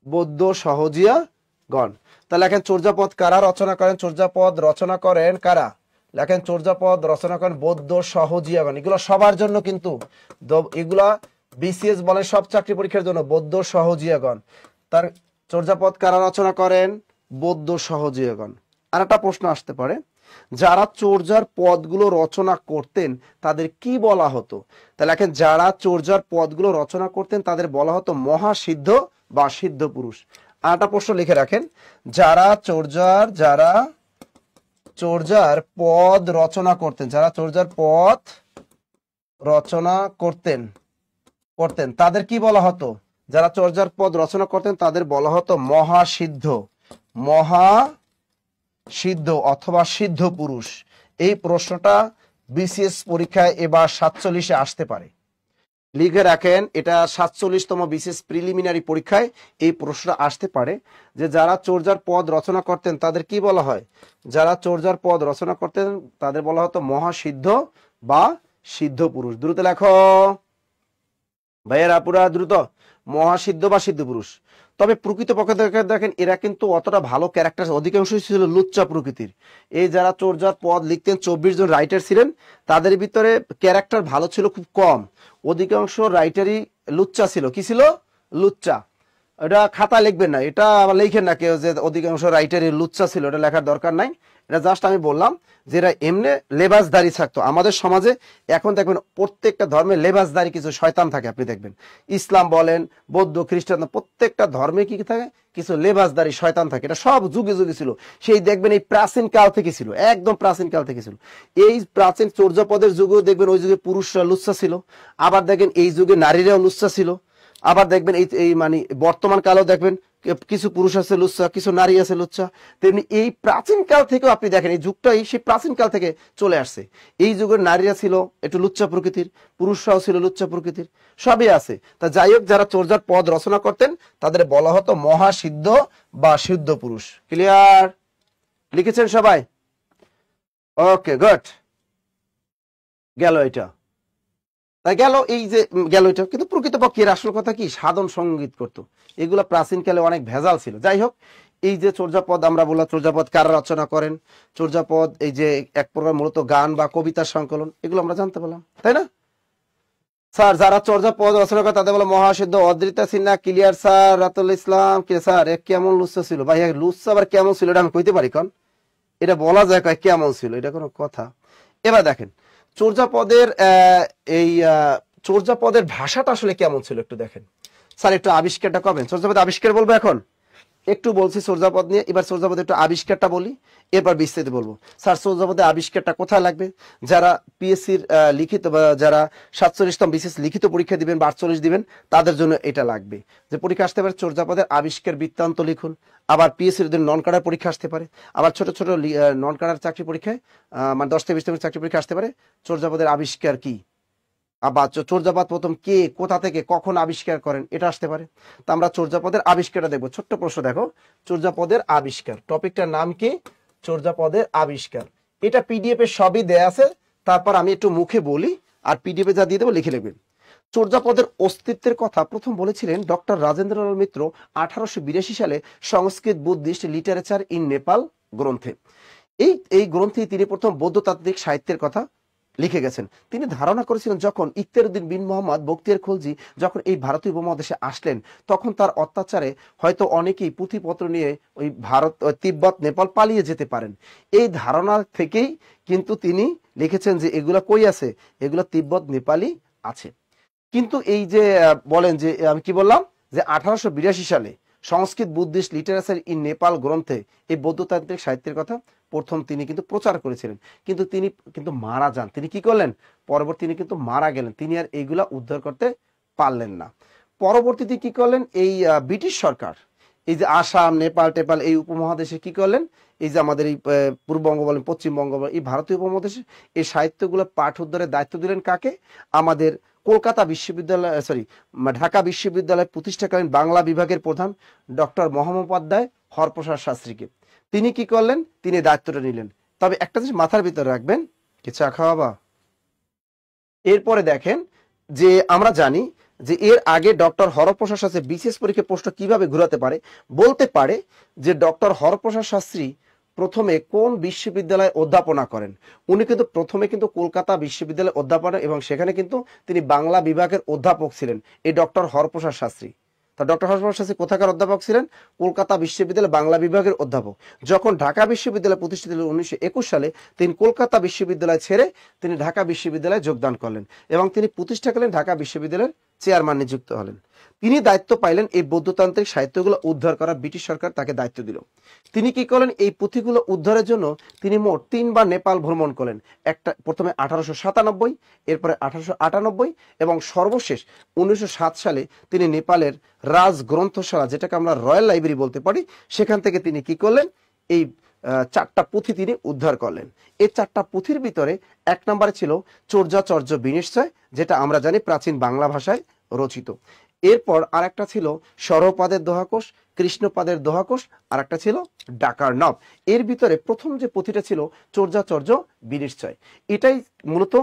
বৌদ্ধ সহজিয়াগণ। তাহলে লেখেন চর্যাপদ কারা রচনা করেন? চর্যাপদ রচনা করেন কারা? লেখেন চর্যাপদ রচনা করেন বৌদ্ধ সহজিয়াগণ। এগুলো সবার জন্য কিন্তু, এগুলা বিসিএস বলে সব চাকরি পরীক্ষার জন্য, বৌদ্ধ সহজিয়াগণ। তার চর্যাপদ কারা রচনা করেন? বৌদ্ধ সহজিয়াগণ। আর একটা প্রশ্ন আসতে পারে, যারা চর্যার পদগুলো রচনা করতেন তাদের কি বলা হতো? তাহলে লেখেন যারা চর্যার পদগুলো রচনা করতেন তাদের বলা হতো মহাসিদ্ধ বা সিদ্ধ পুরুষ। আর একটা প্রশ্ন লিখে রাখেন, যারা চর্যার পদ রচনা করতেন, যারা চর্যার পদ রচনা করতেন তাদের কি বলা হতো? যারা চর্যার পদ রচনা করতেন তাদের বলা হতো মহাসিদ্ধ অথবা সিদ্ধ পুরুষ। এই প্রশ্নটা বিসিএস পরীক্ষায় এবার 47-এ আসতে পারে। লিখে রাখেন, এটা 47তম বিসিএস প্রিলিমিনারি পরীক্ষায় এই প্রশ্নটা আসতে পারে, যে যারা চর্যার পদ রচনা করতেন তাদের কি বলা হয়? যারা চর্যার পদ রচনা করতেন তাদের বলা হতো মহাসিদ্ধ বা সিদ্ধ পুরুষ। দ্রুত লেখো ভাইয়েরা, পুরা দ্রুত। মহাসিদ্ধ বা সিদ্ধ পুরুষ। তবে প্রকৃতপক্ষে দেখেন এরা কিন্তু অতটা ভালো ক্যারেক্টার, অধিকাংশই ছিল লুচ্চা প্রকৃতির। এই যারা চর্যার পদ লিখতেন 24 জন রাইটার ছিলেন, তাদের ভিতরে ক্যারেক্টার ভালো ছিল খুব কম। অধিকাংশ রাইটারই লুচ্চা ছিল। কি ছিল? লুচ্চা। এটা খাতা লিখবেন না, এটা আবার লিখেন না কেউ যে অধিকাংশ রাইটারই লুচ্চা ছিল, এটা লেখার দরকার নাই। এটা জাস্ট আমি বললাম যে এরা এমনি লেবাসদারি থাকতো। আমাদের সমাজে এখন দেখবেন প্রত্যেকটা ধর্মে লেবাসদারি কিছু শয়তান থাকে। আপনি দেখবেন ইসলাম বলেন, বৌদ্ধ, খ্রিস্টান, প্রত্যেকটা ধর্মে কি থাকে? কিছু লেবাসদারি শয়তান থাকে। এটা সব যুগে যুগে ছিল। সেই দেখবেন এই প্রাচীন কাল থেকে ছিল, একদম প্রাচীন কাল থেকে ছিল। এই প্রাচীন চর্যাপদের যুগেও দেখবেন ওই যুগে পুরুষরা লুচ্চা ছিল, আবার দেখেন এই যুগে নারীরাও লুচ্চা ছিল। আবার দেখবেন এই মানে বর্তমান কালেও দেখবেন কিছু পুরুষ আছে লুচ্চা, কিছু নারী আছে লুচ্চা। তেমনি এই প্রাচীন কাল থেকেও আপনি দেখেন এই যুগটাই সেই প্রাচীন কাল থেকে চলে আসছে। এই যুগের নারীরা ছিল একটু লুচ্চা প্রকৃতির, পুরুষরাও ছিল লুচ্চা প্রকৃতির, সবই আছে। তা যাই হোক, যারা চর্যার পদ রচনা করতেন তাদের বলা হতো মহাসিদ্ধ বা সিদ্ধ পুরুষ। ক্লিয়ার? লিখেছেন সবাই? ওকে, গুড। গেল এটা। তাই গেল এই যে গেল এটা। কিন্তু প্রকৃতপক্ষে আসল কথা কি, সাধন সঙ্গীত করতো। এগুলো প্রাচীনকালে অনেক ভেজাল ছিল। যাই হোক, এই যে চর্যাপদ আমরা বললাম, চর্যাপদ কারা রচনা করেন? চর্যাপদ এই যে এক প্রকার মূলত গান বা কবিতার সংকলন, এগুলো আমরা জানতে পারলাম, তাই না স্যার? যারা চর্যাপদ রচনা করে তাদের বলে মহাসিদ্ধ। Adrita Sinha, clear sir. রাতুল ইসলাম, কে স্যার কেমন লুচ্চা ছিল? ভাই লুচ্চা আবার কেমন ছিল এটা আমি কইতে পারি? কারণ এটা বলা যায় কেমন ছিল, এটা কোনো কথা? এবার দেখেন চর্যাপদের চর্যাপদের ভাষাটা আসলে কেমন ছিল একটু দেখেন। স্যার একটু আবিষ্কারটা করবেন? চর্যাপদের আবিষ্কার বলবো এখন, একটু বলছি চর্যাপদ নিয়ে। এবার চর্যাপদের একটু আবিষ্কারটা বলি, এরপর বিস্তারিত বলবো। স্যার চর্যাপদের আবিষ্কারটা কোথায় লাগবে? যারা পিএসসির লিখিত বা যারা 47তম বিশেষ লিখিত পরীক্ষা দিবেন বা 48 দিবেন তাদের জন্য এটা লাগবে। যে পরীক্ষা আসতে পারে চর্যাপদের আবিষ্কার বৃত্তান্ত লিখুন। আবার পিএসসির নন কাডার পরীক্ষা আসতে পারে, আবার ছোট ছোট নন কাডার চাকরি পরীক্ষায় মানে 10 থেকে 20 চাকরি পরীক্ষা আসতে পারে। চর্যাপদের আবিষ্কার কি, আবার চর্যাপদ প্রথম কে, কোথা থেকে, কখন আবিষ্কার করেন, এটা আসতে পারে। তো আমরা চর্যাপদের আবিষ্কারটা দেখবো। ছোট্ট প্রশ্ন দেখো, চর্যাপদের আবিষ্কার টপিকটার নাম কি? চর্যাপদের আবিষ্কার। এটা পিডিএফ এ সবই দেয়া আছে, তারপর আমি একটু মুখে বলি আর পিডিএফ এ যা দিয়ে দেবো লিখে লিখবেন। চর্যাপদের অস্তিত্বের কথা প্রথম বলেছিলেন ডক্টর রাজেন্দ্রলাল মিত্র 1882 সালে সংস্কৃত বুদ্ধিস্ট লিটারেচার ইন নেপাল গ্রন্থে। এই গ্রন্থে তিনি প্রথম বৌদ্ধতাত্ত্বিক সাহিত্যের কথা লিখে গেছেন। তিনি ধারণা করেছিলেন যখন ইখতিয়ারউদ্দিন বিন মোহাম্মদ বখতিয়ার খলজি যখন এই ভারতীয় উপমহাদেশে আসলেন, তখন তার অত্যাচারে হয়তো অনেকেই পুঁথিপত্র নিয়ে ওই ভারত, তিব্বত, নেপাল পালিয়ে যেতে পারেন। এই ধারণা থেকেই কিন্তু তিনি লিখেছেন যে এগুলা কই আছে, এগুলা তিব্বত নেপালি আছে। কিন্তু এই যে বলেন যে আমি কি বললাম যে 1882 সালে সংস্কৃত বুদ্ধিস্ট লিটারেচার ইন নেপাল গ্রন্থে এই বৌদ্ধতান্ত্রিক সাহিত্যের কথা প্রথম তিনি কিন্তু প্রচার করেছিলেন, কিন্তু তিনি কিন্তু মারা যান। তিনি কি করলেন, পরবর্তী তিনি কিন্তু মারা গেলেন, তিনি আর এইগুলা উদ্ধার করতে পারলেন না। পরবর্তীতে কি করলেন, এই ব্রিটিশ সরকার এই যে আসাম নেপাল টেপাল এই উপমহাদেশে কি করলেন, এই যে আমাদের এই পূর্ববঙ্গ বলেন পশ্চিমবঙ্গ বলেন এই ভারতীয় উপমহাদেশে এই সাহিত্যগুলো পাঠ উদ্ধারের দায়িত্ব দিলেন কাকে, আমাদের কলকাতা বিশ্ববিদ্যালয় ঢাকা বিশ্ববিদ্যালয় প্রতিষ্ঠাকালীন বাংলা বিভাগের প্রধান ডক্টর মহামহোপাধ্যায় হরপ্রসাদ শাস্ত্রীকে। তিনি কি করলেন, তিনি দায়িত্বটা নিলেন। তবে একটা জিনিস মাথার ভিতরে রাখবেন, কি চা খাওয়াবা। এরপরে দেখেন যে আমরা জানি যে এর আগে ডক্টর হরপ্রসাদ শাস্ত্রী বিশেষ পরীক্ষা প্রশ্ন কিভাবে ঘুরাতে পারে, বলতে পারে যে ডক্টর হরপ্রসাদ শাস্ত্রী প্রথমে কোন বিশ্ববিদ্যালয়ে অধ্যাপনা করেন। উনি কিন্তু প্রথমে কিন্তু কলকাতা বিশ্ববিদ্যালয়ে অধ্যাপনা এবং সেখানে কিন্তু তিনি বাংলা বিভাগের অধ্যাপক ছিলেন এই ডক্টর হরপ্রসাদ শাস্ত্রী। তা ডক্টর হরপ্রসাদ শাস্ত্রী কোথাকার অধ্যাপক ছিলেন, কলকাতা বিশ্ববিদ্যালয় বাংলা বিভাগের অধ্যাপক। যখন ঢাকা বিশ্ববিদ্যালয় প্রতিষ্ঠিত হল 1921 সালে, তিনি কলকাতা বিশ্ববিদ্যালয় ছেড়ে তিনি ঢাকা বিশ্ববিদ্যালয়ে যোগদান করলেন এবং তিনি প্রতিষ্ঠাকালীন ঢাকা বিশ্ববিদ্যালয়ের চেয়ারম্যান নিযুক্ত হলেন। তিনি দায়িত্ব পাইলেন এই বৌদ্ধতান্ত্রিক সাহিত্যগুলো উদ্ধার করা, ব্রিটিশ সরকার তাকে দায়িত্ব দিল। তিনি কি করলেন, এই পুঁথিগুলো উদ্ধারের জন্য তিনি মোট 3 বার নেপাল ভ্রমণ করলেন। একটা প্রথমে 1897, এরপরে 1898 এবং সর্বশেষ 1907 সালে তিনি নেপালের রাজ গ্রন্থশালা, যেটাকে আমরা রয়্যাল লাইব্রেরি বলতে পারি, সেখান থেকে তিনি কি করলেন, এই 4টা পুঁথি তিনি উদ্ধার করলেন। এই 4টা পুঁথির ভিতরে 1 নম্বরে ছিল চর্যাচর্য বিনিশ্চয়, যেটা আমরা জানি প্রাচীন বাংলা ভাষায় রচিত। এরপর আর একটা ছিল সরপাদের দোহাকোষ, কৃষ্ণপাদের দোহাকোষ, আর একটা ছিল ডাকার নব। এর ভিতরে প্রথম যে পুঁথিটা ছিল চর্যাচর্য বিনিশ্চয়, এটাই মূলত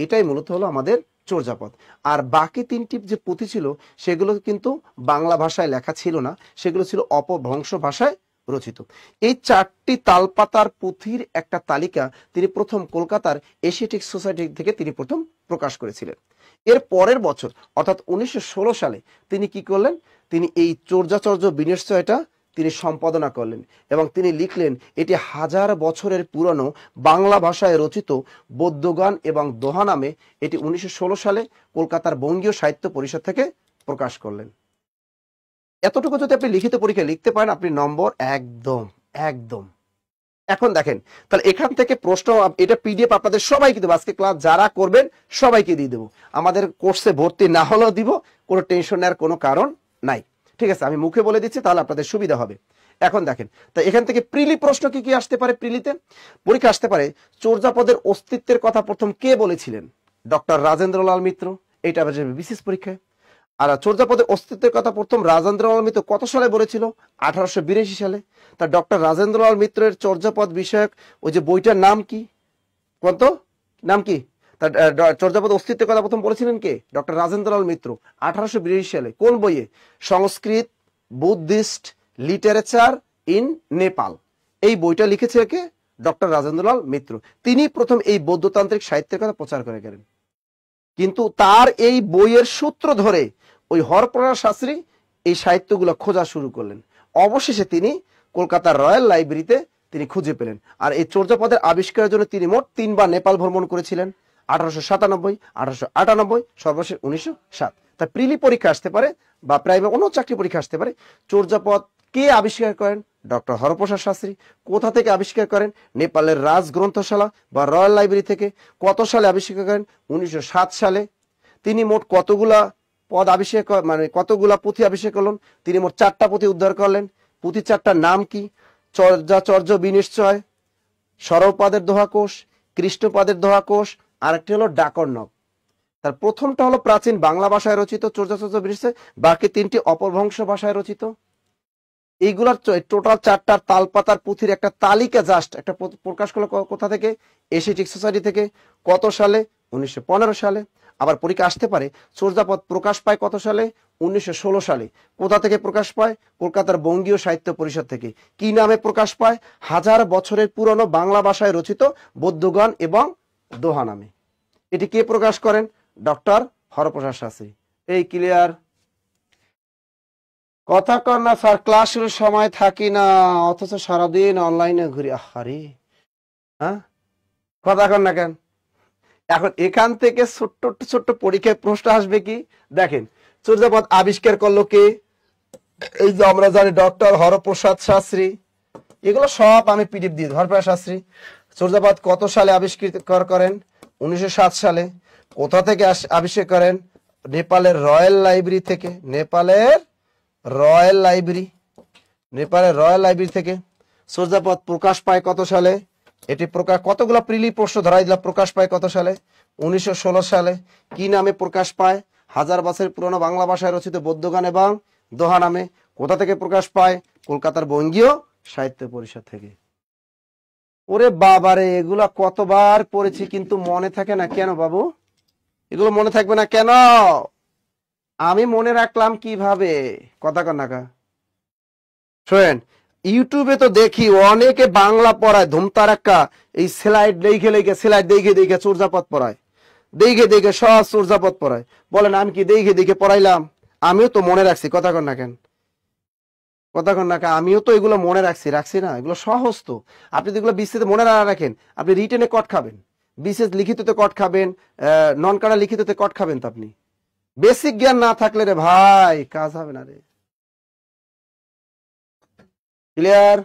এটাই মূলত হলো আমাদের চর্যাপদ। আর বাকি 3টি যে পুঁথি ছিল সেগুলো কিন্তু বাংলা ভাষায় লেখা ছিল না, সেগুলো ছিল অপভ্রংশ ভাষায় রচিত। এই 4টি তালপাতার পুঁথির একটা তালিকা তিনি প্রথম কলকাতার এশিয়াটিক সোসাইটি থেকে তিনি প্রথম প্রকাশ করেছিলেন। এর পরের বছর অর্থাৎ 1916 সালে তিনি কি করলেন, তিনি এই চর্যাচর্য বিনিশ্চয়টা তিনি সম্পাদনা করলেন এবং তিনি লিখলেন এটি 1000 বছরের পুরনো বাংলা ভাষায় রচিত বৌদ্ধগান এবং দোহা নামে। এটি 1916 সালে কলকাতার বঙ্গীয় সাহিত্য পরিষদ থেকে প্রকাশ করলেন। এতটুকু যদি আপনি লিখিত পরীক্ষায় লিখতে পারেন, আপনি নম্বর একদম একদম। এখন দেখেন, তাহলে এখান থেকে প্রশ্ন, এটা পিডিএফ আপনাদের সবাইকে দেবো, আজকে ক্লাস যারা করবেন সবাইকে দিয়ে দেবো। আমাদের কোর্সে ভর্তি না হলেও দিব, কোনো টেনশন নেওয়ার কোনো কারণ নাই। ঠিক আছে, আমি মুখে বলে দিচ্ছি, তাহলে আপনাদের সুবিধা হবে। এখন দেখেন, তো এখান থেকে প্রিলি প্রশ্ন কি কি আসতে পারে, প্রিলিতে পরীক্ষা আসতে পারে চর্যাপদের অস্তিত্বের কথা প্রথম কে বলেছিলেন, ডক্টর রাজেন্দ্রলাল মিত্র, এটা বিশেষ পরীক্ষায়। আর চর্যাপদের অস্তিত্বের কথা প্রথম রাজেন্দ্রলাল মিত্র কত সালে বলেছিল, 1882 সালে। তা ডক্টর রাজেন্দ্রলাল মিত্রের চর্যাপদ বিষয়ক ওই যে বইটার নাম কি, কত নাম কি, তার চর্যাপদ অস্তিত্বের কথা প্রথম বলেছিলেন কে, ডক্টর রাজেন্দ্রলাল মিত্র, 1882 সালে। কোন বইয়ে, সংস্কৃত বুদ্ধিস্ট লিটারেচার ইন নেপাল, এই বইটা লিখেছে কে, ডক্টর রাজেন্দ্রলাল মিত্র। তিনি প্রথম এই বৌদ্ধতান্ত্রিক সাহিত্যের কথা প্রচার করে গেলেন। কিন্তু তার এই বইয়ের সূত্র ধরে ওই হরপ্রসাদ শাস্ত্রী এই সাহিত্যগুলো খোঁজা শুরু করলেন। অবশেষে তিনি কলকাতার রয়্যাল লাইব্রেরিতে তিনি খুঁজে পেলেন। আর এই চর্যাপদের আবিষ্কারের জন্য তিনি মোট 3 বার নেপাল ভ্রমণ করেছিলেন, 1897, 1898, সর্বশেষ 1907। তা প্রিলি পরীক্ষা আসতে পারে বা প্রাইমারি অন্য চাকরি পরীক্ষা আসতে পারে। চর্যাপদ কে আবিষ্কার করেন, ডক্টর হরপ্রসাদ শাস্ত্রী। কোথা থেকে আবিষ্কার করেন, নেপালের রাজ গ্রন্থশালা বা রয়্যাল লাইব্রেরি থেকে। কত সালে আবিষ্কার করেন, 1907 সালে। তিনি মোট কতগুলা পদ আবিষ্কার, মানে কতগুলা পুঁথি আবিষ্কার করলেন, তিনি মোট 4টা পুঁথি উদ্ধার করলেন। পুঁথি 4টার নাম কি, চর্যাচর্য বিনিশ্চয়, সরপাদের দোহাকোষ, কৃষ্ণপাদের দোহাকোষ, আরেকটি হলো ডাকর্ণব। তার প্রথমটা হলো প্রাচীন বাংলা ভাষায় রচিত চর্যাচর্য বিনিশ্চয়, বাকি 3টি অপভ্রংশ ভাষায় রচিত। এইগুলার টোটাল 4টার তালপাতার পুঁথির একটা তালিকা জাস্ট একটা প্রকাশ করলো কোথা থেকে, এশিয়াটিক সোসাইটি থেকে। কত সালে, 1915 সালে। আবার পরীক্ষা আসতে পারে চর্যাপদ প্রকাশ পায় কত সালে, 1916 সালে। কোথা থেকে প্রকাশ পায়, কলকাতার বঙ্গীয় সাহিত্য পরিষদ থেকে। কি নামে প্রকাশ পায়, 1000 বছরের পুরনো বাংলা ভাষায় রচিত বৌদ্ধগান এবং দোহা নামে। এটি কে প্রকাশ করেন, ডক্টর হরপ্রসাদ শাস্ত্রী। এই ক্লিয়ার? কথা কর না স্যার, ক্লাস শুরুর সময় থাকি না, অথচ সারাদিন অনলাইনে ঘুরি। আরে হ্যাঁ, কথা কর না কেন? এখন এখান থেকে ছোট্ট ছোট্ট পরীক্ষায় প্রশ্ন আসবে কি, দেখেন চর্যাপদ আবিষ্কার করলো কে, এই যে আমরা জানি ডক্টর হরপ্রসাদ শাস্ত্রী, এগুলো সব আমি পিডিএফ দিয়ে দিই। হরপ্রসাদ শাস্ত্রী চর্যাপদ কত সালে আবিষ্কৃত করেন? 1907 সালে। কোথা থেকে আবিষ্কার করেন? নেপালের রয়্যাল লাইব্রেরি থেকে। নেপালের রয়্যাল লাইব্রেরি থেকে চর্যাপদ প্রকাশ পায় কত সালে? এটি প্রকাশ, কতগুলো প্রিলি প্রশ্ন ধরাই দিলাম। প্রকাশ পায় কত সালে? 1916 সালে। কি নামে প্রকাশ পায়? 1000 বছরের পুরনো বাংলা ভাষায় রচিত বৌদ্ধগান এবং দোহা নামে। কোথা থেকে প্রকাশ পায়? কলকাতার বঙ্গীয় সাহিত্য পরিষদ থেকে। ওরে বাবারে, এগুলা কতবার পড়েছি কিন্তু মনে থাকে না কেন বাবু? এগুলো মনে থাকবে না কেন? আমি মনে রাখলাম কিভাবে? কথা কন নাকা শোনেন, ইউটিউবে তো দেখি অনেকে বাংলা পড়ায় ধুমতারাক্কা, এই স্লাইড দেখে চর্যাপদ পড়ায়, দেখে সব চর্যাপদ পড়ায়। বলেন আমি কি দেখে পড়াইলাম? আমিও তো মনে রাখছি। কথা কন না কেন? আমিও তো এগুলো মনে রাখছি না? এগুলো সহজ তো। আপনি যেগুলো বিসিএস মনে না রাখেন, আপনি রিটেনে কট খাবেন, বিসিএস লিখিততে কট খাবেন, নন কাড়া লিখিততে কট খাবেন। তো আপনি বেসিক জ্ঞান না থাকলে রে ভাই কাজ হবে না রে। ক্লিয়ার?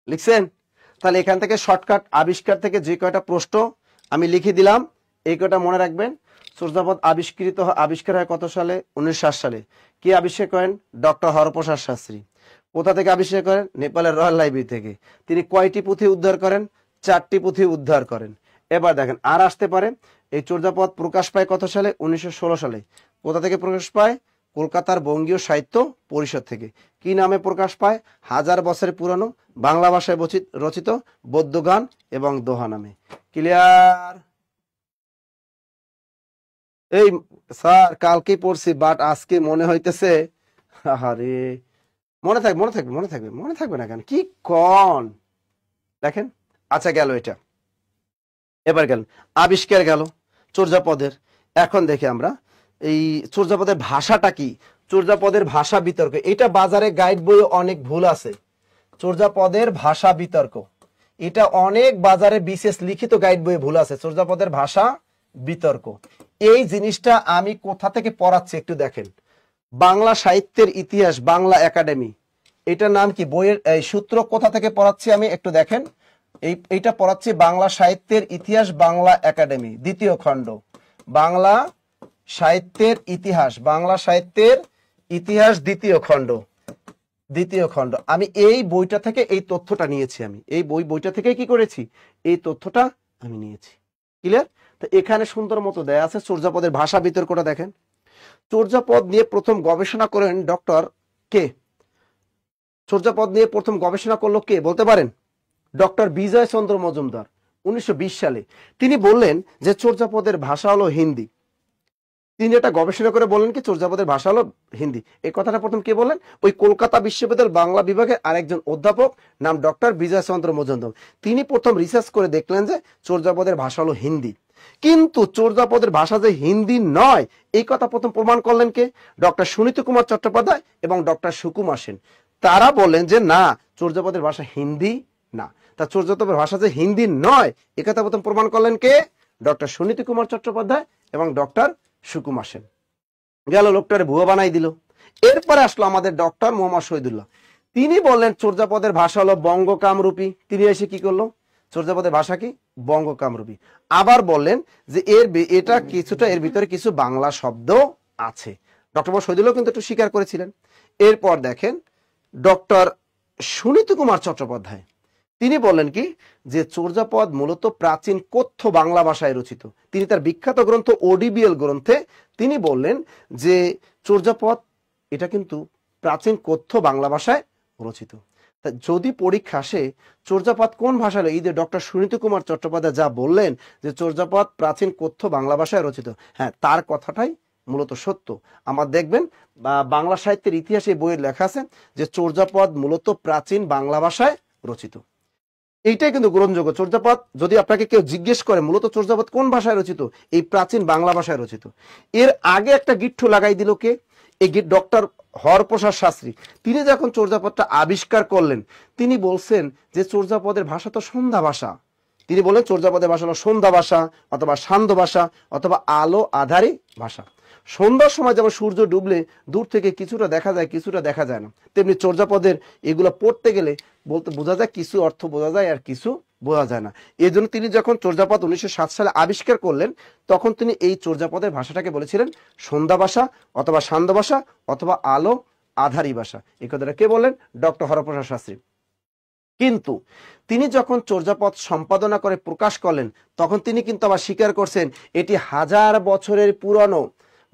লিখছেন? তাহলে এখান থেকে শর্টকাট আবিষ্কার থেকে যে কয়টা প্রশ্ন আমি লিখে দিলাম, এই কয়টা মনে রাখবেন। চর্যাপদ আবিষ্কার হয় কত সালে? 1907 সালে। কে আবিষ্কার করেন? ডক্টর হরপ্রসাদ শাস্ত্রী। কোথা থেকে আবিষ্কার করেন? নেপালের রয়্যাল লাইব্রেরি থেকে। তিনি কয়টি পুঁথি উদ্ধার করেন? 4টি পুঁথি উদ্ধার করেন। এবার দেখেন আর আসতে পারে। এই চর্যাপদ প্রকাশ পায় কত সালে? 1916 সালে। কোথা থেকে প্রকাশ পায়? কলকাতার বঙ্গীয় সাহিত্য পরিষদ থেকে। কি নামে প্রকাশ পায়? 1000 বছরের পুরানো বাংলা ভাষায় রচিত বৌদ্ধগান এবং দোহা নামে। ক্লিয়ার? এই স্যার কালকে পড়ছি, বাট আজকে মনে হইতেছে। আরে মনে থাকবে না কেন? কি কন দেখেন। আচ্ছা গেল এটা। এবার গেল আবিষ্কার, গেল চর্যাপদের। এখন দেখি আমরা এই চর্যাপদের ভাষাটা কি। চর্যাপদের ভাষা বিতর্ক, এটা বাজারে গাইড বইয়ে অনেক ভুল আছে। চর্যাপদের ভাষা বিতর্ক, এটা অনেক বাজারে বিশেষ লিখিত গাইড বইয়ে ভুল আছে। চর্যাপদের ভাষা বিতর্ক, এই জিনিসটা আমি কোথা থেকে পড়াচ্ছি একটু দেখেন। বাংলা সাহিত্যের ইতিহাস, বাংলা একাডেমি, এটার নাম কি? বইয়ের এই সূত্র কোথা থেকে পড়াচ্ছি আমি একটু দেখেন। এইটা পড়াচ্ছি বাংলা সাহিত্যের ইতিহাস, বাংলা একাডেমি, 2য় খণ্ড। বাংলা সাহিত্যের ইতিহাস, 2য় খণ্ড। আমি এই বইটা থেকে এই তথ্যটা নিয়েছি। আমি এই বইটা থেকে কি করেছি? এই তথ্যটা আমি নিয়েছি। ক্লিয়ার? তো এখানে সুন্দর মতো দেয়া আছে চর্যাপদের ভাষা বিতর্কটা দেখেন। চর্যাপদ নিয়ে প্রথম গবেষণা করেন ডক্টর কে? চর্যাপদ নিয়ে প্রথম গবেষণা করলো কে বলতে পারেন? ডক্টর বিজয় চন্দ্র মজুমদার 1920 সালে। তিনি বললেন যে চর্যাপদের ভাষা হলো হিন্দি। তিনি এটা গবেষণা করে বললেন কি চর্যাপদের ভাষা হলো হিন্দি। এই কথাটা প্রথম কে বললেন? ওই কলকাতা বিশ্ববিদ্যালয় বাংলা বিভাগের আরেকজন অধ্যাপক নাম ডক্টর বিজয় চন্দ্র মজুমদার। তিনি প্রথম রিসার্চ করে দেখলেন যে চর্যাপদের ভাষা হলো হিন্দি। কিন্তু চর্যাপদের ভাষা যে হিন্দি নয়, এই কথা প্রথম প্রমাণ করলেন কে? ডক্টর সুনীত কুমার চট্টোপাধ্যায় এবং ডক্টর সুকুমার সেন। তারা বললেন যে না, চর্যাপদের ভাষা হিন্দি না। তা চর্যাপদের ভাষা যে হিন্দি নয়, এ কথা প্রথম প্রমাণ করলেন কে? ডক্টর সুনীত কুমার চট্টোপাধ্যায় এবং ডক্টর সুকুমার সেন। গেল, লোকটারে ভুয়া বানাই দিল। এরপরে আসলো আমাদের ডক্টর মোহাম্মদ শহীদুল্লাহ। তিনি বললেন চর্যাপদের ভাষা হলো বঙ্গকামরূপী। তিনি এসে কি করলো? চর্যাপদের ভাষা কি? বঙ্গকামরূপী। আবার বললেন যে এটা কিছুটা, এর ভিতরে কিছু বাংলা শব্দ আছে। ডক্টর মোহাম্মদ শহীদুল্লাহ কিন্তু একটু স্বীকার করেছিলেন। এরপর দেখেন ডক্টর সুনীত কুমার চট্টোপাধ্যায়, তিনি বললেন কি যে চর্যাপদ মূলত প্রাচীন কথ্য বাংলা ভাষায় রচিত। তিনি তার বিখ্যাত গ্রন্থ ওডিবিএল গ্রন্থে তিনি বললেন যে চর্যাপদ এটা কিন্তু প্রাচীন কথ্য বাংলা ভাষায় রচিত। তা যদি পরীক্ষা আসে চর্যাপদ কোন ভাষায়, এই যে ডক্টর সুনীত কুমার চট্টোপাধ্যায় যা বললেন যে চর্যাপদ প্রাচীন কথ্য বাংলা ভাষায় রচিত, হ্যাঁ তার কথাটাই মূলত সত্য। আমার দেখবেন বাংলা সাহিত্যের ইতিহাসে বইয়ে লেখা আছে যে চর্যাপদ মূলত প্রাচীন বাংলা ভাষায় রচিত। এইটাই কিন্তু গ্রহণযোগ্য। চর্যাপদ যদি আপনাকে কেউ জিজ্ঞেস করে মূলত চর্যাপদ কোন ভাষায় রচিত, এই প্রাচীন বাংলা ভাষায় রচিত। এর আগে একটা গিট্টু লাগাই দিল কে? এই ডক্টর হরপ্রসাদ শাস্ত্রী। তিনি যখন চর্যাপদটা আবিষ্কার করলেন, তিনি বলছেন যে চর্যাপদের ভাষা তো সন্ধ্যা ভাষা। তিনি বলেন চর্যাপদের ভাষা হলো সন্ধ্যা ভাষা অথবা সান্ধ্য ভাষা অথবা আলো আধারী ভাষা। সন্ধ্যার সময় যেমন সূর্য ডুবলে দূর থেকে কিছুটা দেখা যায় কিছুটা দেখা যায় না, তেমনি চর্যাপদের এগুলো পড়তে গেলে বলতে বোঝা যায় কিছু অর্থ বোঝা যায় আর কিছু বোঝা যায় না। এই জন্য তিনি যখন চর্যাপদ 1907 সালে আবিষ্কার করলেন তখন তিনি এই চর্যাপদের ভাষাটাকে বলেছিলেন সন্ধ্যা ভাষা অথবা সান্ধ্য ভাষা অথবা আলো আধারী ভাষা। এই কথাটা কে বললেন? ডক্টর হরপ্রসাদ শাস্ত্রী। কিন্তু তিনি যখন চর্যাপদ সম্পাদনা করে প্রকাশ করলেন তখন তিনি কিন্তু আবার স্বীকার করছেন এটি 1000 বছরের পুরানো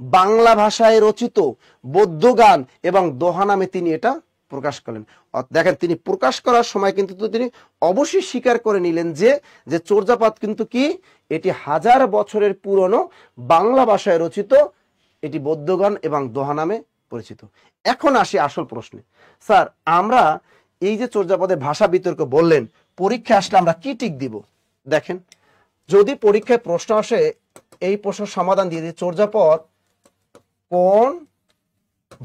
বাংলা ভাষায় রচিত বৌদ্ধ গান এবং দোহা নামে তিনি এটা প্রকাশ করলেন। দেখেন তিনি প্রকাশ করার সময় কিন্তু তিনি অবশ্যই স্বীকার করে নিলেন যে চর্যাপদ কিন্তু কি এটি 1000 বছরের পুরনো বাংলা ভাষায় রচিত, এটি বৌদ্ধ গান এবং দোহা নামে পরিচিত। এখন আসি আসল প্রশ্নে, স্যার আমরা এই যে চর্যাপদের ভাষা বিতর্ক বললেন, পরীক্ষা আসলে আমরা কি টিক দিব? দেখেন যদি পরীক্ষায় প্রশ্ন আসে এই প্রশ্নের সমাধান দিয়ে দিই চর্যাপদ কোন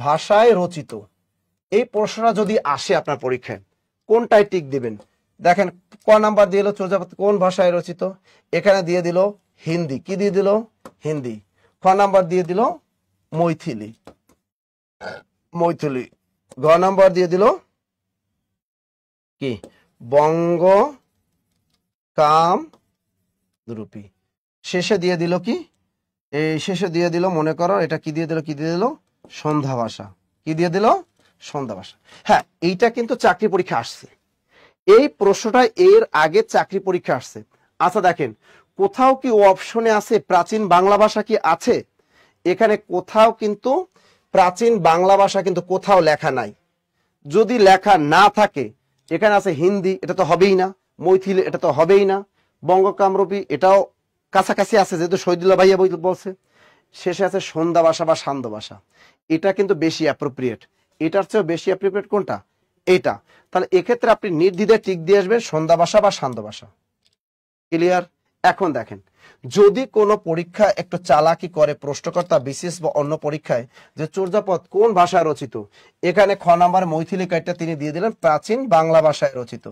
ভাষায় রচিত, এই প্রশ্নটা যদি আসে আপনার পরীক্ষায় কোনটায় টিক দিবেন? দেখেন ক নাম্বার দিয়ে দিল চর্যাপদ কোন ভাষায় রচিত, এখানে দিয়ে দিল হিন্দি, কি দিয়ে দিল? হিন্দি। খ নাম্বার দিয়ে দিল মৈথিলি, মৈথিলি। গ নাম্বার দিয়ে দিল কি বঙ্গ কামরূপী। শেষে দিয়ে দিল কি, এই শেষে দিয়ে দিল মনে করো এটা কি দিয়ে দিল, কি দিয়ে দিল? সন্ধ্যা ভাষা। কি দিয়ে দিল? সন্ধ্যা ভাষা। হ্যাঁ এইটা কিন্তু চাকরি পরীক্ষা আসছে, এই প্রশ্নটা এর আগে চাকরি পরীক্ষা আসছে। আচ্ছা দেখেন কোথাও কি অপশনে আছে প্রাচীন বাংলা ভাষা কি আছে? এখানে কোথাও কিন্তু প্রাচীন বাংলা ভাষা কিন্তু কোথাও লেখা নাই। যদি লেখা না থাকে এখানে আছে হিন্দি, এটা তো হবেই না, মৈথিলি এটা তো হবেই না, বঙ্গ কামরূপী এটাও কাছাকাছি আছে যেহেতু শহীদুল্লাহ ভাইয়া বলছে, শেষে আছে সন্ধ্যা ভাষা বা সান্ধ্য ভাষা, এটা কিন্তু বেশি অ্যাপ্রোপ্রিয়েট। এটার চেয়ে বেশি অ্যাপ্রোপ্রিয়েট কোনটা? এইটা। তাহলে এক্ষেত্রে আপনি নির্দ্বিধায় টিক দিয়ে আসবেন সন্ধ্যা ভাষা বা সান্ধ্য ভাষা। ক্লিয়ার? এখন দেখেন যদি কোনো পরীক্ষা একটু চালাকি করে প্রশ্নকর্তা বিশেষ বা অন্য পরীক্ষায় যে চর্যাপদ কোন ভাষায় রচিত, এখানে খ নাম্বার মৈথিলি কাইটটা তিনি দিয়ে দিলেন প্রাচীন বাংলা ভাষায় রচিত,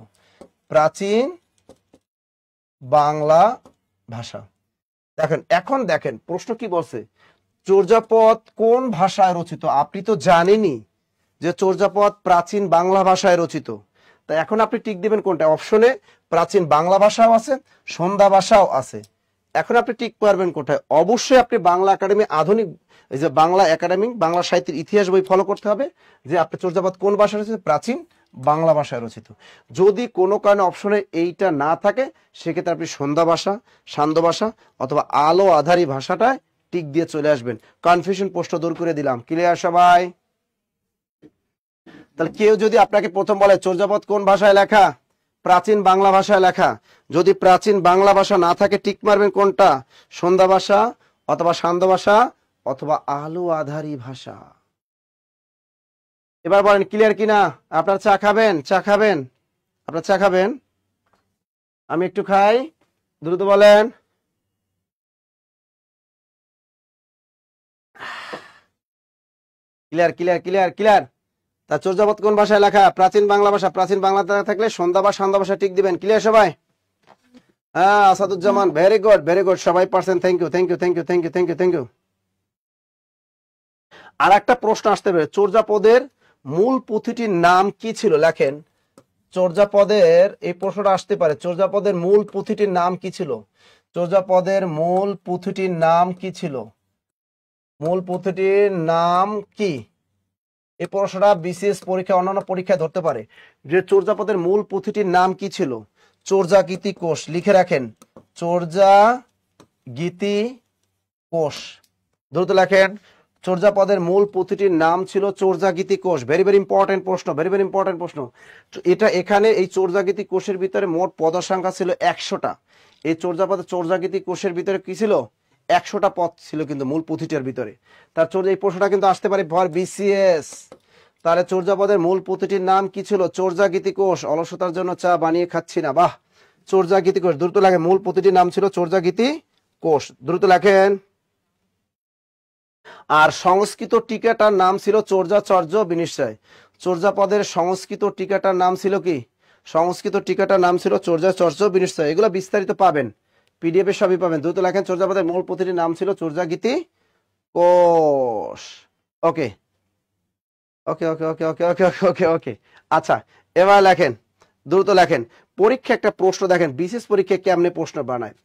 প্রাচীন বাংলা ভাষা। দেখেন এখন দেখেন প্রশ্ন কি বলছে, চর্যাপদ কোন ভাষায় রচিত। আপনি তো জানেনই যে চর্যাপদ প্রাচীন বাংলা ভাষায় রচিত, তা এখন আপনি টিক দিবেন কোনটা? অপশনে প্রাচীন বাংলা ভাষাও আছে, সন্ধ্যা ভাষাও আছে। এখন আপনি টিক পারবেন কোথায়? অবশ্যই আপনি বাংলা একাডেমি আধুনিক এই যে বাংলা একাডেমি বাংলা সাহিত্যের ইতিহাস বই ফলো করতে হবে যে আপনি চর্যাপদ কোন ভাষায় রচিত, প্রাচীন বাংলা ভাষায় রচিত। যদি কোনো কারণে অপশনে এইটা না থাকে সেক্ষেত্রে আপনি সন্ধ্যা ভাষা, সান্ধ্য ভাষা অথবা আলো আধারী ভাষাটায় টিক দিয়ে চলে আসবেন। কনফিউশন প্রশ্ন দূর করে দিলাম। ক্লিয়ার সবাই? তাহলে কেউ যদি আপনাকে প্রথম বলে চর্যাপদ কোন ভাষায় লেখা, প্রাচীন বাংলা ভাষায় লেখা, যদি প্রাচীন বাংলা ভাষা না থাকে টিক মারবেন কোনটা? সন্ধ্যা ভাষা অথবা সান্ধ্য ভাষা অথবা আলো আধারী ভাষা। এবার বলেন ক্লিয়ার কিনা? আপনার চা খাবেন? চা খাবেন? আপনার চা খাবেন? আমি একটু খাই, দ্রুত বলেন। Clear clear clear clear. তা চর্যাপদ কোন ভাষায় লেখা? প্রাচীন বাংলা ভাষা। প্রাচীন বাংলা থাকলে সন্ধ্যা বা সান্ধ্য ভাষা টিক দিবেন। ক্লিয়ার সবাই? হ্যাঁ Asaduzzaman very good very good, সবাই পারছেন। Thank you thank you thank you thank you thank you thank you. আর একটা প্রশ্ন আসতে পারে, চর্যাপদের মূল পুঁথিটির নাম কি ছিল? লেখেন চর্যাপদের, এই প্রশ্নটা আসতে পারে, চর্যাপদের মূল পুঁথিটির নাম কি ছিল? চর্যাপদের মূল পুঁথিটির নাম কি ছিল? মূল পুঁথিটির নাম কি? এই প্রশ্নটা বিশেষ পরীক্ষা অন্যান্য পরীক্ষায় ধরতে পারে যে চর্যাপদের মূল পুঁথিটির নাম কি ছিল। চর্যাগীতি কোষ লিখে রাখেন, চর্যাগীতি কোষ। দ্রুত লেখেন চর্যাপদের মূল পুঁথিটির নাম ছিল চর্যাগীতি কোষ। ভেরি ভেরি ইম্পর্টেন্ট প্রশ্ন, ভেরি ভেরি ইম্পর্টেন্ট প্রশ্ন। এটা এখানে এই চর্যাগীতি কোষের ভিতরে মোট পদ সংখ্যা ছিল 100টা। এই চর্যাগীতি কোষের ভিতরে কি ছিল? 100টা পদ ছিল কিন্তু মূল পুঁথিটার ভিতরে। তার এই প্রশ্নটা কিন্তু আসতে পারে ফর বিসিএস। তাহলে চর্যাপদের মূল পুঁথিটির নাম কি ছিল? চর্যাগীতি কোষ। অলসতার জন্য চা বানিয়ে খাচ্ছি না, বাহ। চর্যাগীতি কোষ, দ্রুত লেখেন মূল পুঁথিটির নাম ছিল চর্যাগীতি কোষ, দ্রুত লেখেন। আর সংস্কৃত টিকাটার নাম ছিল চর্যাচর্য বিনিশ্চয়। চর্যাপদের সংস্কৃত টিকাটার নাম ছিল কি? সংস্কৃত টিকাটার নাম ছিল চর্যাচর্য বিনিশ্চয়। এগুলো বিস্তারিত পাবেন পিডিএফ এ, সবই পাবেন। দ্রুত লেখেন চর্যাপদের মূল পুঁথিটির নাম ছিল চর্যাগীতি কোষ। ওকে ওকে ওকে ওকে ওকে ওকে ওকে ওকে ওকে আচ্ছা, এবার লেখেন, দ্রুত লেখেন। পরীক্ষা একটা প্রশ্ন দেখেন, বিশেষ পরীক্ষা কেমনে প্রশ্ন বানায়।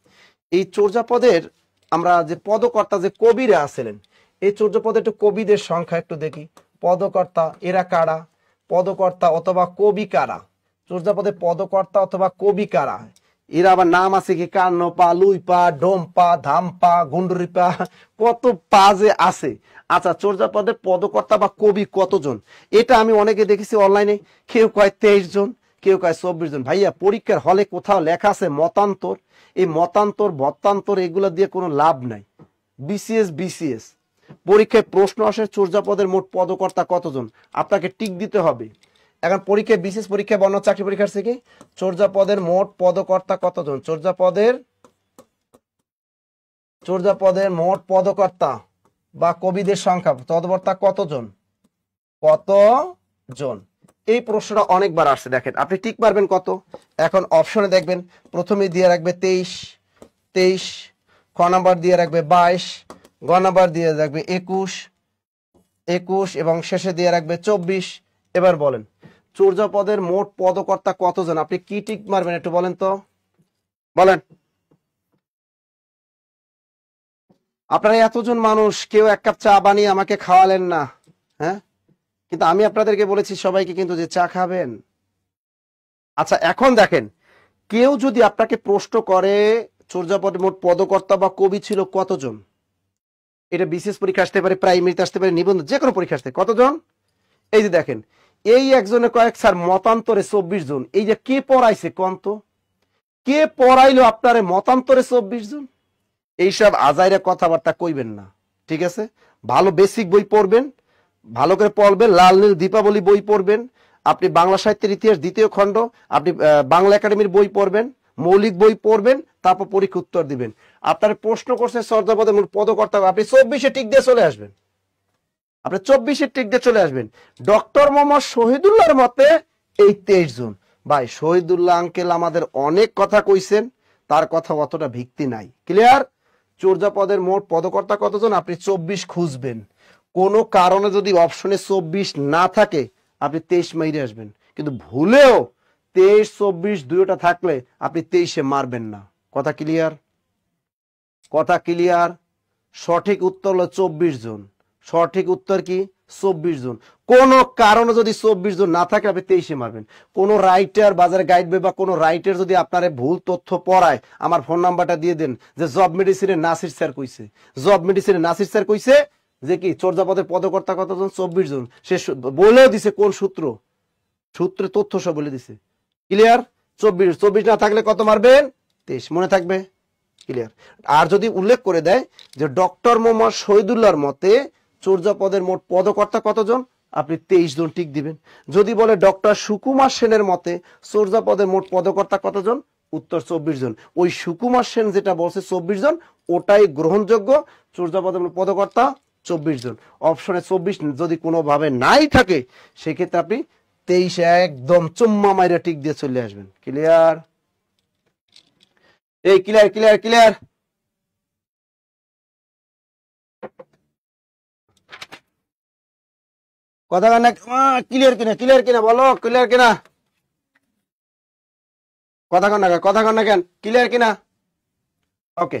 এই চর্যাপদের আমরা যে পদকর্তা যে কবিরা আছিলেন, এই চর্যাপদে একটু কবিদের সংখ্যা একটু দেখি। পদকর্তা এরা কারা? পদকর্তা অথবা কবি কারা? চর্যাপদে পদকর্তা অথবা কবি কারা? এরা আবার নাম আছে কি? কান্ন পা, লুই পা, ডোম পা, ধাম পা, গুন্ডুরি পা, কত পা যে আছে। আচ্ছা, চর্যাপদের পদকর্তা বা কবি কতজন? এটা আমি অনেকে দেখেছি অনলাইনে, কেউ কয় 23 জন, কেউ কয় 24 জন। ভাইয়া, পরীক্ষার হলে কোথাও লেখা আছে মতান্তর? এই মতান্তর ভত্তান্তর এগুলো দিয়ে কোনো লাভ নাই। বিসিএস পরীক্ষায় প্রশ্ন আসে চর্যাপদের মোট পদকর্তা কতজন, আপনাকে টিক দিতে হবে। এখন পরীক্ষায় বিশেষ পরীক্ষায় বর্ণ চাকরি পরীক্ষার থেকে চর্যাপদের মোট পদকর্তা কতজন? চর্যাপদের মোট পদকর্তা বা কবিদের সংখ্যা, পদকর্তা কতজন? কতজন? এই প্রশ্নটা অনেকবার আসছে। দেখেন, আপনি টিক মারবেন কত? এখন অপশনে দেখবেন, প্রথমে দিয়ে রাখবে 23, খ নাম্বার দিয়ে রাখবে 22, গ নাম্বার দিয়ে রাখবে 21 এবং শেষে দিয়ে রাখবে 24। এবার বলেন, চর্যাপদের মোট পদকর্তা কতজন? আপনি কি টিক মারবেন একটু বলেন তো, বলেন। আপনারা এতজন মানুষ, কেউ এক কাপ চা বানিয়ে আমাকে খাওয়ালেন না, হ্যাঁ? কিন্তু আমি আপনাদেরকে বলেছি সবাইকে কিন্তু যে চা খাবেন। আচ্ছা, এখন দেখেন, কেউ যদি আপনাকে প্রশ্ন করে চর্যাপদের মোট পদকর্তা বা কবি ছিল কতজন, এটা বিশেষ পরীক্ষা আসতে পারে, প্রাইমারিতে আসতে পারে, নিবন্ধ, যে কোনো পরীক্ষা আসতে কতজন? এই যে দেখেন, এই একজনে কয়েক স্যার মতান্তরে 24 জন। এই যে কে পড়াইছে কন্ত? কে পড়াইলো আপনারে মতান্তরে 24 জন? এইসব আজাইরা কথাবার্তা কইবেন না, ঠিক আছে? ভালো বেসিক বই পড়বেন, ভালো করে পড়বেন, লাল নীল দীপাবলি বই পড়বেন, আপনি বাংলা সাহিত্যের ইতিহাস দ্বিতীয় খণ্ড, আপনি বাংলা একাডেমির বই পড়বেন, মৌলিক বই পড়বেন, তারপর পরীক্ষা উত্তর দিবেন। আপনার প্রশ্ন করছে চর্যাপদের মোট পদকর্তা, আপনি 24-এ টিক দিয়ে চলে আসবেন। আপনি 24-এ টিক দিয়ে চলে আসবেন। ডক্টর মোহাম্মদ শহীদুল্লাহর মতে এই 23 জন। ভাই, শহীদুল্লাহ আঙ্কেল আমাদের অনেক কথা কইছেন, তার কথা অতটা ভিত্তি নাই। ক্লিয়ার? চর্যাপদের মোট পদকর্তা কতজন? আপনি 24 খুঁজবেন। কোনো কারণে যদি অপশনে 24 না থাকে, আপনি 23 মাইরে আসবেন। কিন্তু ভুলেও 23-24 দুইটা থাকলে আপনি 23-এ মারবেন না। কথা ক্লিয়ার? কথা ক্লিয়ার? সঠিক উত্তর হলো 24 জন। সঠিক উত্তর কি? 24 জন। কোন কারণে যদি 24 জন না থাকে, আপনি 23-এ মারবেন। কোন রাইটার, বাজারে গাইড বই বা কোন রাইটার যদি আপনার ভুল তথ্য পড়ায়, আমার ফোন নাম্বারটা দিয়ে দেন, যে জব মেডিসিনে নাসির স্যার কইছে, জব মেডিসিনে নাসির স্যার কইছে যে কি চর্যাপদের পদকর্তা কতজন? 24 জন। সে বলেও দিছে কোন সূত্রে তথ্য সব বলে দিছে। ক্লিয়ার? 24 না থাকলে কত মারবেন? 23। মনে থাকবে? ক্লিয়ার? আর যদি উল্লেখ করে দেয় যে ডক্টর মোহাম্মদ শহীদুল্লাহর মতে চর্যাপদের মোট পদকর্তা কতজন, আপনি 23 জন টিক দিবেন। যদি বলে ডক্টর সুকুমার সেনের মতে চর্যাপদের মোট পদকর্তা কতজন, উত্তর 24 জন। ওই সুকুমার সেন যেটা বলছে 24 জন, ওটাই গ্রহণযোগ্য। চর্যাপদের মোট পদকর্তা 24 জন। অপশনে 24 যদি কোনোভাবে নাই থাকে, সেক্ষেত্রে আপনি 23 একদম চুম্মা মাইরা টিক দিয়ে চলে আসবেন। ক্লিয়ার? এই ক্লিয়ার ক্লিয়ার ক্লিয়ার? কথা না ক্লিয়ার কিনা? ক্লিয়ার কিনা বলো, ক্লিয়ার কিনা? কথা কন না কেন? ক্লিয়ার কিনা? ওকে,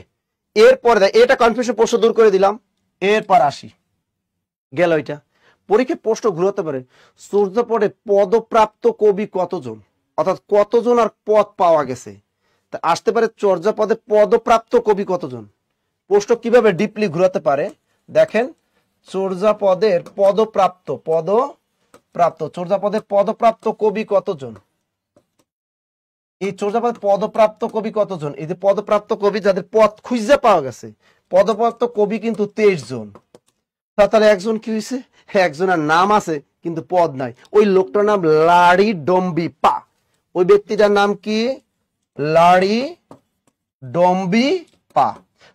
এরপর এটা কনফিউশন প্রশ্ন দূর করে দিলাম। এরপর আসি, গেল এটা। পরীক্ষায় প্রশ্ন ঘুরাতে পারে চর্যাপদে পদপ্রাপ্ত কবি কতজন, অর্থাৎ কতজন আর পদ পাওয়া গেছে। তা আসতে পারে চর্যাপদে পদপ্রাপ্ত কবি কতজন। প্রশ্ন কিভাবে ডিপলি ঘুরাতে পারে দেখেন। চর্যাপদের চর্যাপদের পদপ্রাপ্ত কবি কতজন? এই চর্যাপদের পদপ্রাপ্ত কবি কতজন? এই যে পদপ্রাপ্ত কবি যাদের পদ খুঁজে পাওয়া গেছে, পদপ্রাপ্ত কবি কিন্তু 23 জন। তাহলে একজন কি হয়েছে? একজনের নাম আছে কিন্তু পদ নাই। ওই লোকটার নাম লাড়ি ডম্বি পা। ওই ব্যক্তিটার নাম কি? লাড়ি ডম্বি পা।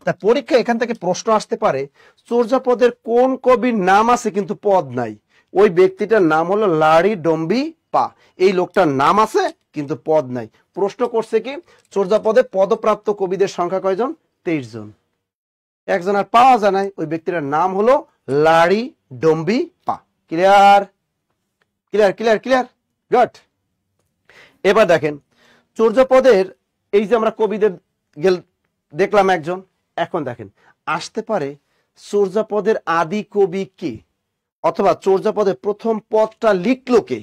তা পরীক্ষা এখান থেকে প্রশ্ন আসতে পারে চর্যাপদের কোন কবির নাম আছে কিন্তু পদ নাই। ওই ব্যক্তিটার নাম হলো লাড়ি ডম্বি পা। এই লোকটার নাম আছে কিন্তু পদ নাই। প্রশ্ন করছে কি চর্যাপদে পদপ্রাপ্ত কবিদের সংখ্যা কয়জন? 23 জন। একজন আর পাওয়া যায় নাই, ওই ব্যক্তিটার নাম হলো লাড়ি ডম্বি পা। Clear clear clear clear, good. এবার দেখেন চর্যাপদের এই যে আমরা কবিদের দেখলাম একজন, এখন দেখেন আসতে পারে চর্যাপদের আদি কবি কে, অথবা চর্যাপদের প্রথম পদটা লিখলো কে।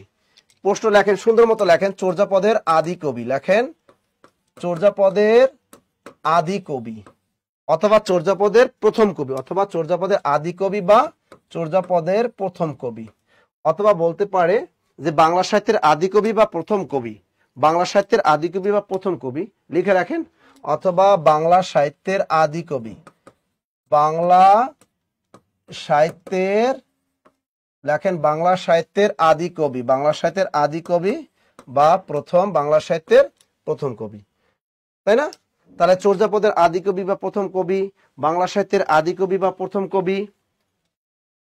প্রশ্ন লেখেন, সুন্দর মতো লেখেন, চর্যাপদের আদি কবি লেখেন, চর্যাপদের আদি কবি, অথবা চর্যাপদের প্রথম কবি, অথবা চর্যাপদের আদি কবি বা চর্যাপদের প্রথম কবি, অথবা বলতে পারে যে বাংলা সাহিত্যের আদি কবি বা প্রথম কবি, বাংলা সাহিত্যের আদি কবি বা প্রথম কবি লিখে রাখেন, অথবা বাংলা সাহিত্যের আদি কবি, বাংলা সাহিত্যের লেখেন বাংলা সাহিত্যের আদি কবি, বাংলা সাহিত্যের আদি কবি বা প্রথম, বাংলা সাহিত্যের প্রথম কবি, তাই না? তাহলে চর্যাপদের আদি কবি বা প্রথম কবি, বাংলা সাহিত্যের আদি কবি বা প্রথম কবি,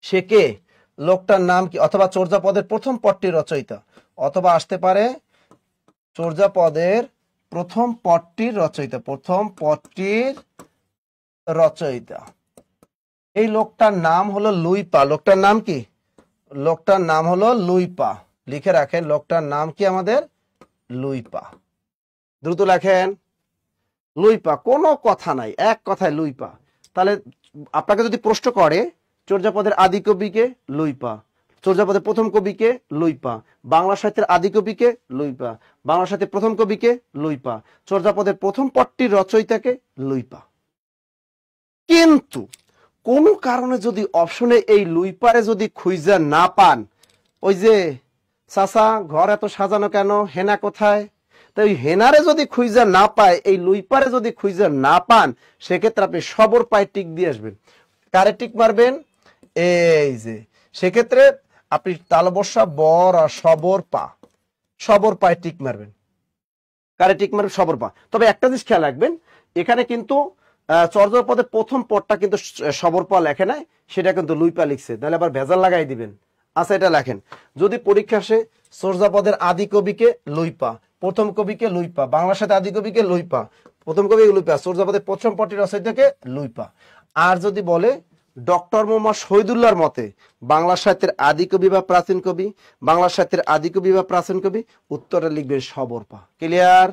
সে কে, লোকটার নাম কি, অথবা চর্যাপদের প্রথম পদটির রচয়িতা, অথবা আসতে পারে চর্যাপদের প্রথম পদটির রচয়িতা, প্রথম পদটির রচয়িতা। এই লোকটার নাম হলো লুইপা। লোকটার নাম কি? লোকটার নাম হলো লুইপা। লিখে রাখেন, লোকটার নাম কি আমাদের? লুইপা। দ্রুত লেখেন, লুইপা, কোনো কথা নাই, এক কথায় লুইপা। তাহলে আপনাকে যদি প্রশ্ন করে চর্যাপদের আদি কবিকে, লুইপা। চর্যাপদের প্রথম কবিকে, লুইপা। বাংলা সাহিত্যের আদি কবিকে, লুইপা। বাংলা সাহিত্যের প্রথম কবিকে, লুইপা। চর্যাপদের প্রথম পদটির রচয়িতাকে, লুইপা। কিন্তু কোন কারণে যদি অপশনে এই লুইপারে যদি খুঁজে না পান, ওই যে চাচা ঘর এত সাজানো কেন, হেনা কোথায়, তাই হেনারে যদি খুঁজে না পায়, এই লুইপারে যদি খুঁজে না পান, সেক্ষেত্রে আপনি সবর পায়ে টিক দিয়ে আসবেন। কারে টিক মারবেন? এই যে, সেক্ষেত্রে আপনি তালবস্যা বর আর সবর পা, সবর পায়ে টিক মারবেন। কারে টিক মারবেন? সবর পা। তবে একটা জিনিস খেয়াল রাখবেন, এখানে কিন্তু চর্যাপদের প্রথম পদটা কিন্তু সবর পা লেখে নাই, সেটা কিন্তু লুইপা লিখছে, তাহলে আবার ভেজাল লাগাই দিবেন। আচ্ছা, এটা লেখেন, যদি পরীক্ষা আসে চর্যাপদের আদি কবিকে লুইপা, প্রথম কবিকে লুইপা, বাংলা সাথে আদি কবিকে লুইপা, প্রথম কবি লুইপা, চর্যাপদের প্রথম পদটির রচয়িতাকে লুইপা। আর যদি বলে ডক্টর মোহাম্মদ শহীদুল্লাহর মতে বাংলা সাহিত্যের আদি কবি বা প্রাচীন কবি, বাংলা সাহিত্যের আদি কবি বা প্রাচীন কবি, উত্তরে লিখবেন সবর পা। ক্লিয়ার?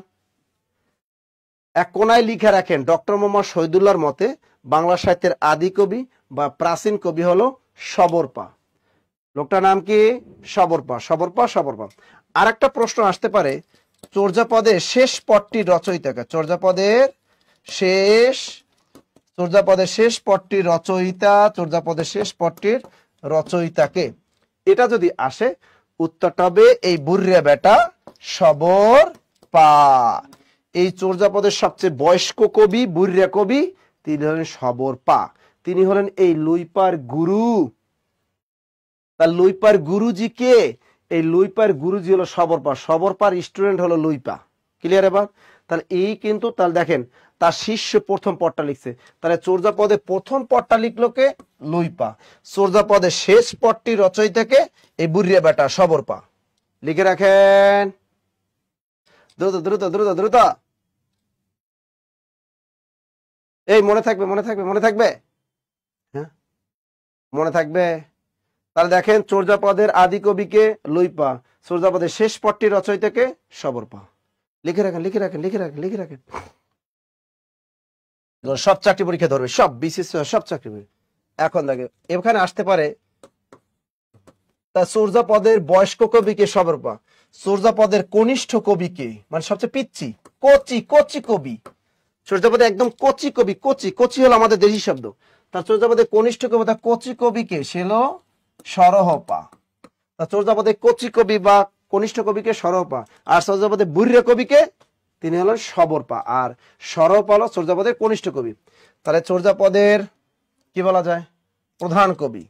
এক কোনায় লিখে রাখেন, ডক্টর মোহাম্মদ শহীদুল্লাহর মতে বাংলা সাহিত্যের আদি কবি বা প্রাচীন কবি হলো সবর পা। লোকটার নাম কি? সবর পা, সবর পা, সবর পা। আর একটা প্রশ্ন আসতে পারে, চর্যাপদের শেষ পদটির রচয়িতাকে, চর্যাপদের শেষ পদটির রচয়িতা, চর্যাপদের শেষ পদটির রচয়িতাকে। এটা যদি আসে, উত্তরটা হবে এই বুর্রে বেটা সবর পা। এই চর্যাপদের সবচেয়ে বয়স্ক কবি, বুর্রে কবি, তিনি হলেন সবর পা। তিনি হলেন এই লুইপার গুরু। তার লুইপার গুরুজি কে? এই লুইপার গুরুজি হলো সবর পা, সবর পার স্টুডেন্ট হলো লুইপা। ক্লিয়ার? এবার তাহলে এই কিন্তু, তাহলে দেখেন তার শিষ্য প্রথম পদটা লিখছে, তাহলে চর্যাপদে প্রথম পদটা লিখলো কে? লুইপা। চর্যাপদের শেষ পদটি রচয়িতাকে এই বুড়িয়া বেটা সবর পা। লিখে রাখেন, দ্রুত দ্রুত দ্রুত দ্রুত। এই মনে থাকবে, মনে থাকবে, মনে থাকবে, হ্যাঁ মনে থাকবে। তাহলে দেখেন, চর্যাপদের আদি কবিকে লুইপা, চর্যাপদের শেষ পদটি রচয়িতাকে সবর পা। লিখে রাখেন, লিখে রাখেন, লিখে রাখেন, লিখে রাখেন। সব চাকরি পরীক্ষা ধরবে, সব বিশেষ সব চাকরি পরীক্ষা। এখন দেখে এখানে আসতে পারে, তা চর্যাপদের বয়স্ক কবিকে সবর পা, চর্যাপদের কনিষ্ঠ কবিকে, মানে সবচেয়ে পিচ্ছি কচি কচি কবি, চর্যাপদে একদম কচি কবি, কচি কচি হলো আমাদের দেশি শব্দ, তার চর্যাপদের কনিষ্ঠ কবি তার কচি কবিকে সে হলো সরহপা। তার চর্যাপদের কচি কবি বা কনিষ্ঠ কবিকে সরহপা, আর চর্যাপদের বুড়িয়া কবিকে তিনি হলেন সবর পা, আর সরহপা হলো চর্যাপদের কনিষ্ঠ কবি। তাহলে চর্যাপদের কি বলা যায়? প্রধান কবি।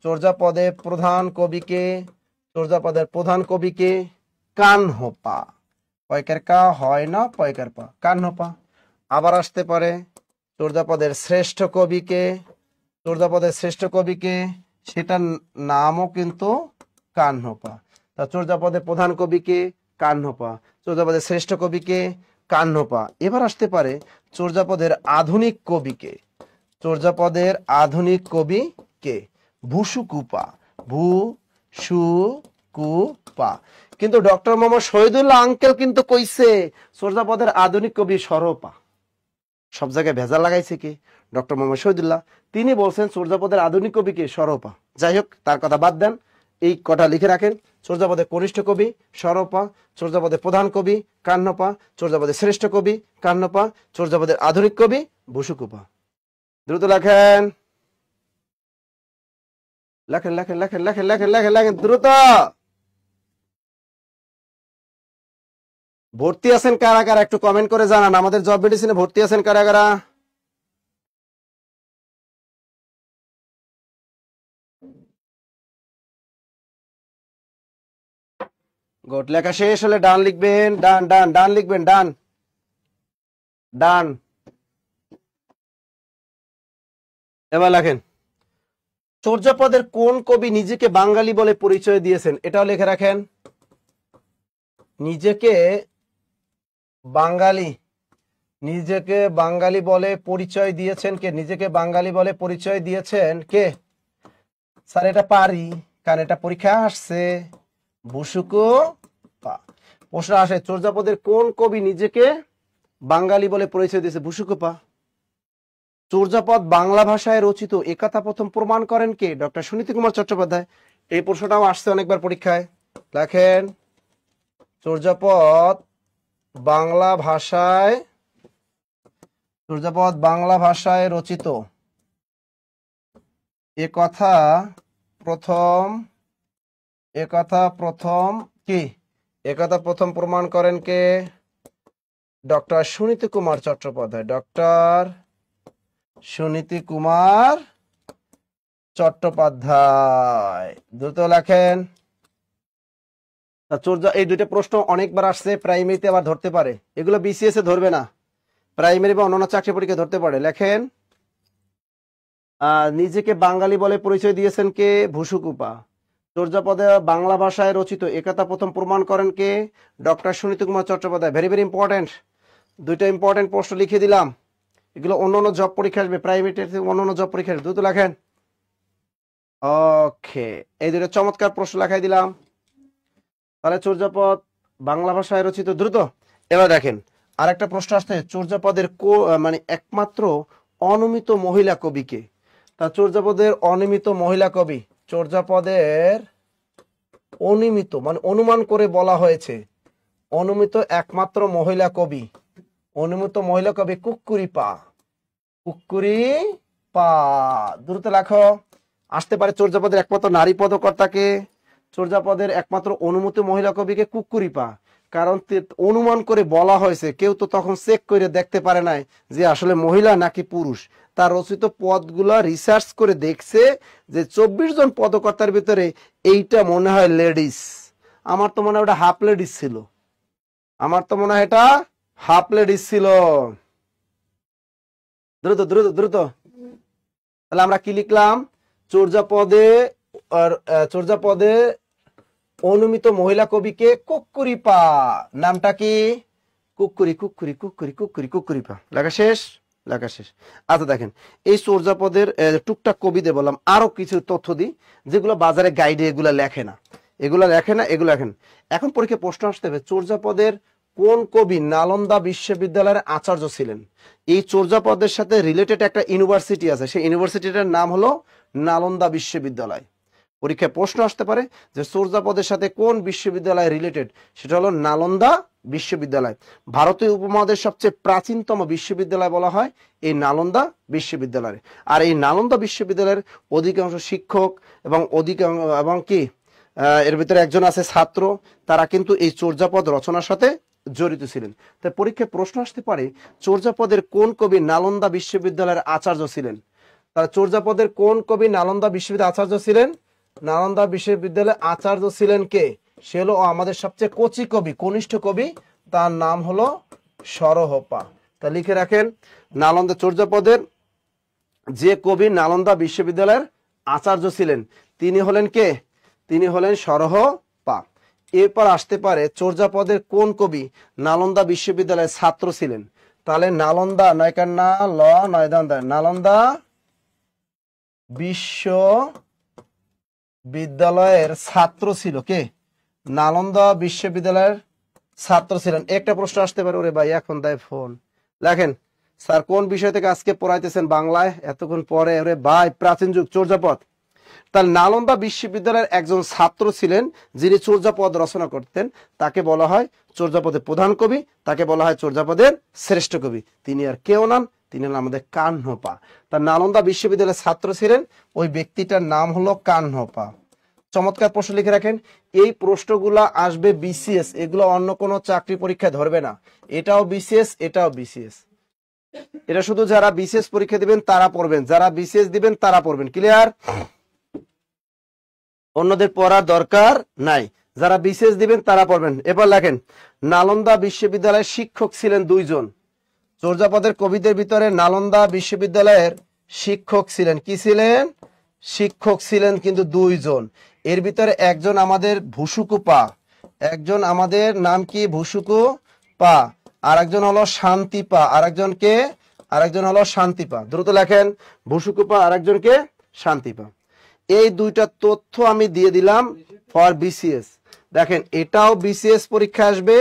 চর্যাপদের প্রধান কবিকে, চর্যাপদের প্রধান কবিকে কানহপা। পয়কার কা হয় না, পয়কার পা, কানহপা। আবার আসতে পারে চর্যাপদের শ্রেষ্ঠ কবিকে, চর্যাপদের শ্রেষ্ঠ কবিকে, সেটার নামও কিন্তু কানহপা। তা চর্যাপদের প্রধান কবিকে কানহপা, চর্যাপদের শ্রেষ্ঠ কবিকে কানহপা। এবার আসতে পারে চর্যাপদের আধুনিক কবিকে, চর্যাপদের আধুনিক কবি কে? ভুসুকুপা, ভুসুকুপা। কিন্তু ডক্টর মোহাম্মদ শহীদুল্লাহ আঙ্কেল কিন্তু কইছে চর্যাপদের আধুনিক কবি সরপা। সব জায়গায় ভেজাল লাগাইছে কি? ডক্টর মোহাম্মদ শহীদুল্লাহ। তিনি বলছেন চর্যাপদের আধুনিক কবি কে? সরপা। যাই হোক, তার কথা বাদ দেন, এই কটা লিখে রাখেন। চর্যাপদের কনিষ্ঠ কবি সরপা, চর্যাপদের প্রধান কবি কান্নপা, চর্যাপদের শ্রেষ্ঠ কবি কান্নপা, চর্যাপদের আধুনিক কবি ভুসুকুপা। দ্রুত লেখেন, লেখেন লেখেন লেখেন লেখেন লেখেন লেখেন লেখেন দ্রুত। ভর্তি আছেন কারা কারা একটু কমেন্ট করে জানান। আমাদের জব মেডিসিনে ভর্তি আছেন কারা কারা? গুড। লেখা শেষ হলে ডান লিখবেন, ডান ডান ডান লিখবেন, ডান ডান। এবার লেখেন, চর্যাপদের কোন কবি নিজেকে বাঙালি বলে পরিচয় দিয়েছেন? এটাও লিখে রাখেন। নিজেকে বাঙালি, নিজেকে বাঙালি বলে পরিচয় দিয়েছেন কে? নিজেকে বাঙালি বলে পরিচয় দিয়েছেন কে? স্যার এটা পারি, কারণ এটা পরীক্ষা আসছে। ভুসুকুপা। প্রশ্ন আসে, চর্যাপদের কোন কবি নিজেকে বাঙালি বলে পরিচয় দিয়েছে? ভুসুকুপা। চর্যাপদ বাংলা ভাষায় রচিত একথা প্রথম প্রমাণ করেন কে? ডক্টর সুনীতি কুমার চট্টোপাধ্যায়। এই প্রশ্নটাও আসছে অনেকবার পরীক্ষায়। লেখেন, চর্যাপদ বাংলা ভাষায়, চর্যাপদ বাংলা ভাষায় রচিত একথা প্রথম কি? একথা প্রথম প্রমাণ করেন কে? ডক্টর সুনীতি কুমার চট্টোপাধ্যায়। ডক্টর সুনীতি কুমার চট্টোপাধ্যায়। দ্রুত লেখেন। এই দুইটা প্রশ্ন অনেকবার আসছে, প্রাইমারিতে আবার ধরতে পারে। এগুলো বিসিএস এ ধরবে না, প্রাইমারি বা অন্যান্য চাকরি পরীক্ষা ধরতে পারে। লেখেন, নিজেকে বাঙালি বলে পরিচয় দিয়েছেন কে? ভুসুকুপা। চর্যাপদে বাংলা ভাষায় রচিত একথা প্রথম প্রমাণ করেন কে? Doctor Suniti Kumar Chattopadhyay. Very very important, দুইটা ইম্পর্টেন্ট প্রশ্ন লিখে দিলাম। এগুলো অন্যান্য জব পরীক্ষা আসবে, প্রাইভেট অন্যান্য জব পরীক্ষা আসবে। দ্রুত লেখেন। ওকে, এই দুটো চমৎকার প্রশ্ন লেখাই দিলাম। তাহলে চর্যাপদ বাংলা ভাষায় রচিত। দ্রুত এবার দেখেন, আর একটা প্রশ্ন আসছে, চর্যাপদের মানে একমাত্র অনিয়মিত মহিলা কবিকে? তা চর্যাপদের অনিয়মিত মহিলা কবি, চর্যাপদের অনিয়মিত মানে অনুমান করে বলা হয়েছে অনিয়মিত একমাত্র মহিলা কবি, অনিয়মিত মহিলা কবি কুক্কুরিপা। কুক্কুরিপা। দ্রুত লেখো। আসতে পারে চর্যাপদের একমাত্র নারী পদকর্তাকে? চর্যাপদের একমাত্র অনুমতি মহিলা কবিকে কুক্কুরিপা। কারণ অনুমান করে বলা হয়েছে, কেউ তো তখন চেক করে দেখতে পারে নাই যে আসলে মহিলা নাকি পুরুষ। তার রচিত পদগুলা রিসার্চ করে দেখছে যে 24 জন পদকর্তার ভিতরে এইটা মনে হয় লেডিস। আমার তো মনে হয় ওটা হাফ লেডিস ছিল, আমার তো মনে হয় এটা হাফ লেডিস ছিল। দ্রুত দ্রুত দ্রুত। তাহলে আমরা কি লিখলাম? চর্যাপদে অনুমিত মহিলা কবিকে কুক্কুরিপা। নামটা কি? কুক্কুরি কুক্কুরি কুক্কুরি কুক্কুরি কুক্কুরিপা। লেখা শেষ, লেখা শেষ। আচ্ছা দেখেন, এই চর্যাপদের টুকটাক কবিদের বললাম, আরো কিছু তথ্য দিই যেগুলো বাজারে গাইডে এগুলো লেখে না, এগুলো লেখেন। এখন পরীক্ষায় প্রশ্ন আসতে হবে, চর্যাপদের কোন কবি নালন্দা বিশ্ববিদ্যালয়ের আচার্য ছিলেন? এই চর্যাপদের সাথে রিলেটেড একটা ইউনিভার্সিটি আছে, সেই ইউনিভার্সিটিটার নাম হলো নালন্দা বিশ্ববিদ্যালয়। পরীক্ষায় প্রশ্ন আসতে পারে যে চর্যাপদের সাথে কোন বিশ্ববিদ্যালয় রিলেটেড, সেটা হলো নালন্দা বিশ্ববিদ্যালয়। ভারতীয় উপমহাদেশের সবচেয়ে প্রাচীনতম বিশ্ববিদ্যালয় বলা হয় এই নালন্দা বিশ্ববিদ্যালয়। আর এই নালন্দা বিশ্ববিদ্যালয়ের অধিকাংশ শিক্ষক এবং কি এর ভিতরে একজন আছে ছাত্র, তারা কিন্তু এই চর্যাপদ রচনার সাথে জড়িত ছিলেন। তাই পরীক্ষায় প্রশ্ন আসতে পারে চর্যাপদের কোন কবি নালন্দা বিশ্ববিদ্যালয়ের আচার্য ছিলেন? তারা চর্যাপদের কোন কবি নালন্দা বিশ্ববিদ্যালয়ের আচার্য ছিলেন? নালন্দা বিশ্ববিদ্যালয়ের আচার্য ছিলেন কে? সে হলো আমাদের সবচেয়ে কচি কবি, কনিষ্ঠ কবি, তার নাম হলো সরহপা। তা লিখে রাখেন, নালন্দা চর্যাপদের যে কবি নালন্দা বিশ্ববিদ্যালয়ের আচার্য ছিলেন তিনি হলেন কে? তিনি হলেন সরহপা। এরপর আসতে পারে চর্যাপদের কোন কবি নালন্দা বিশ্ববিদ্যালয়ের ছাত্র ছিলেন? তাহলে নালন্দা নয়কার না ল নয়দান, নালন্দা বিশ্ববিদ্যালয়ের ছাত্র ছিল কে? নালন্দা বিশ্ববিদ্যালয়ের ছাত্র ছিলেন। একটা প্রশ্ন আসতে পারে, ওরে ভাই এখন দেয় ফোন। লেখেন স্যার কোন বিষয় থেকে আজকে পড়াইতেছেন বাংলায় এতক্ষণ পরে? ওরে ভাই প্রাচীন যুগ, চর্যাপদ। তার নালন্দা বিশ্ববিদ্যালয়ের একজন ছাত্র ছিলেন যিনি চর্যাপদ রচনা করতেন। তাকে বলা হয় চর্যাপদের প্রধান কবি, তাকে বলা হয় চর্যাপদের শ্রেষ্ঠ কবি। তিনি আর কেউ নন, তিনি হলেন আমাদের কাহ্নপা। তার নালন্দা বিশ্ববিদ্যালয়ের ছাত্র ছিলেন, ওই ব্যক্তিটার নাম হলো কাহ্নপা। চমৎকার প্রশ্ন লিখে রাখেন। এই প্রশ্নগুলা আসবে বিসিএস, এগুলো অন্য কোনো চাকরি পরীক্ষায় ধরবে না। এটাও বিসিএস, এটাও বিসিএস। এটা শুধু যারা বিসিএস পরীক্ষা দিবেন তারা পড়বেন, যারা বিসিএস দিবেন তারা পড়বেন। ক্লিয়ার? অন্যদের পড়ার দরকার নাই, যারা বিসিএস দিবেন তারা পড়বেন। এবার লেখেন নালন্দা বিশ্ববিদ্যালয়ের শিক্ষক ছিলেন দুইজন। চর্যাপদের কবিদের ভিতরে নালন্দা বিশ্ববিদ্যালয়ের শিক্ষক ছিলেন, কি ছিলেন? শিক্ষক ছিলেন কিন্তু দুইজন। এর ভিতরে একজন আমাদের ভুসুকুপা, একজন আমাদের নাম কি? ভুসুকুপা। আর একজন হলো শান্তিপা। আরেকজনকে? আরেকজন হলো শান্তিপা। দ্রুত লেখেন ভুসুকুপা, আরেকজনকে শান্তিপা। এই দুইটা তথ্য আমি দিয়ে দিলাম ফর বিসিএস। দেখেন এটাও বিসিএস পরীক্ষা আসবে,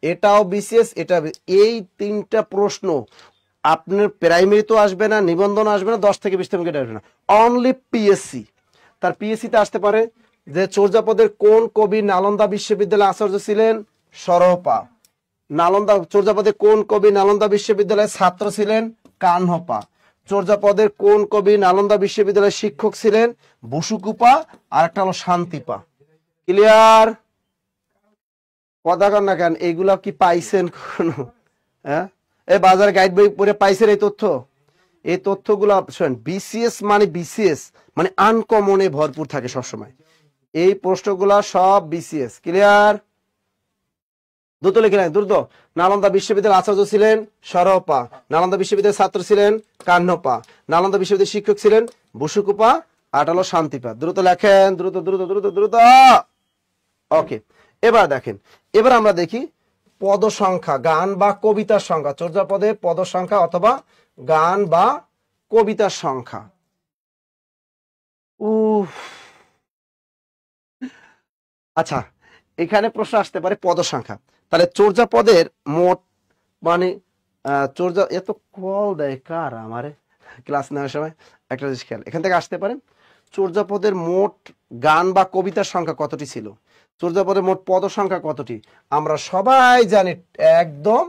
এটাও বিসিএস, এটা। এই তিনটা প্রশ্ন আপনার প্রাইমারি তো আসবে না, নিবন্ধন আসবে না, 10 থেকে 20 থেকে আসবে না, অনলি পিএসসি। তার পিএসসিতে আসতে পারে যে চর্যাপদের কোন কবি নালন্দা বিশ্ববিদ্যালয়ের আচার্য ছিলেন? সরহপা। নালন্দা চর্যাপদের কোন কবি নালন্দা বিশ্ববিদ্যালয়ের ছাত্র ছিলেন? কাহ্নপা। চর্যাপদের কোন কবি নালন্দা বিশ্ববিদ্যালয়ের শিক্ষক ছিলেন? বসুকুপা। আর একটা হলো শান্তিপা। ক্লিয়ার? কথা কন না কেন? এইগুলা কি পাইছেন কখনো? হ্যাঁ, এই বাজার গাইড বই পড়ে পাইছেন এই তথ্য? এই তথ্যগুলো শোনেন, বিসিএস মানে বিসিএস মানে আনকমনে ভরপুর থাকে সবসময়। এই প্রশ্নগুলা সব বিসিএস। ক্লিয়ার? দ্রুত লিখে নেন, দ্রুত। নালন্দা বিশ্ববিদ্যালয়ের আচার্য ছিলেন সরহপা, নালন্দা বিশ্ববিদ্যালয়ের ছাত্র ছিলেন কাহ্নপা, নালন্দা বিশ্ববিদ্যালয়ের শিক্ষক ছিলেন বসুকুপা, আর হলো শান্তিপা। দ্রুত লেখেন, দ্রুত দ্রুত দ্রুত দ্রুত। ওকে, এবার দেখেন, এবার আমরা দেখি পদ সংখ্যা, গান বা কবিতার সংখ্যা। চর্যাপদে পদ সংখ্যা অথবা গান বা কবিতার সংখ্যা। আচ্ছা, এখানে প্রশ্ন আসতে পারে পদ সংখ্যা। তাহলে চর্যাপদের মোট মানে চর্যা এত কল দেয় কার আমারে ক্লাস নেওয়ার সময়? একটা জিনিস খেয়াল, এখান থেকে আসতে পারে চর্যাপদের মোট গান বা কবিতার সংখ্যা কতটি ছিল? চর্যাপদের মোট পদ সংখ্যা কতটি? আমরা সবাই জানি একদম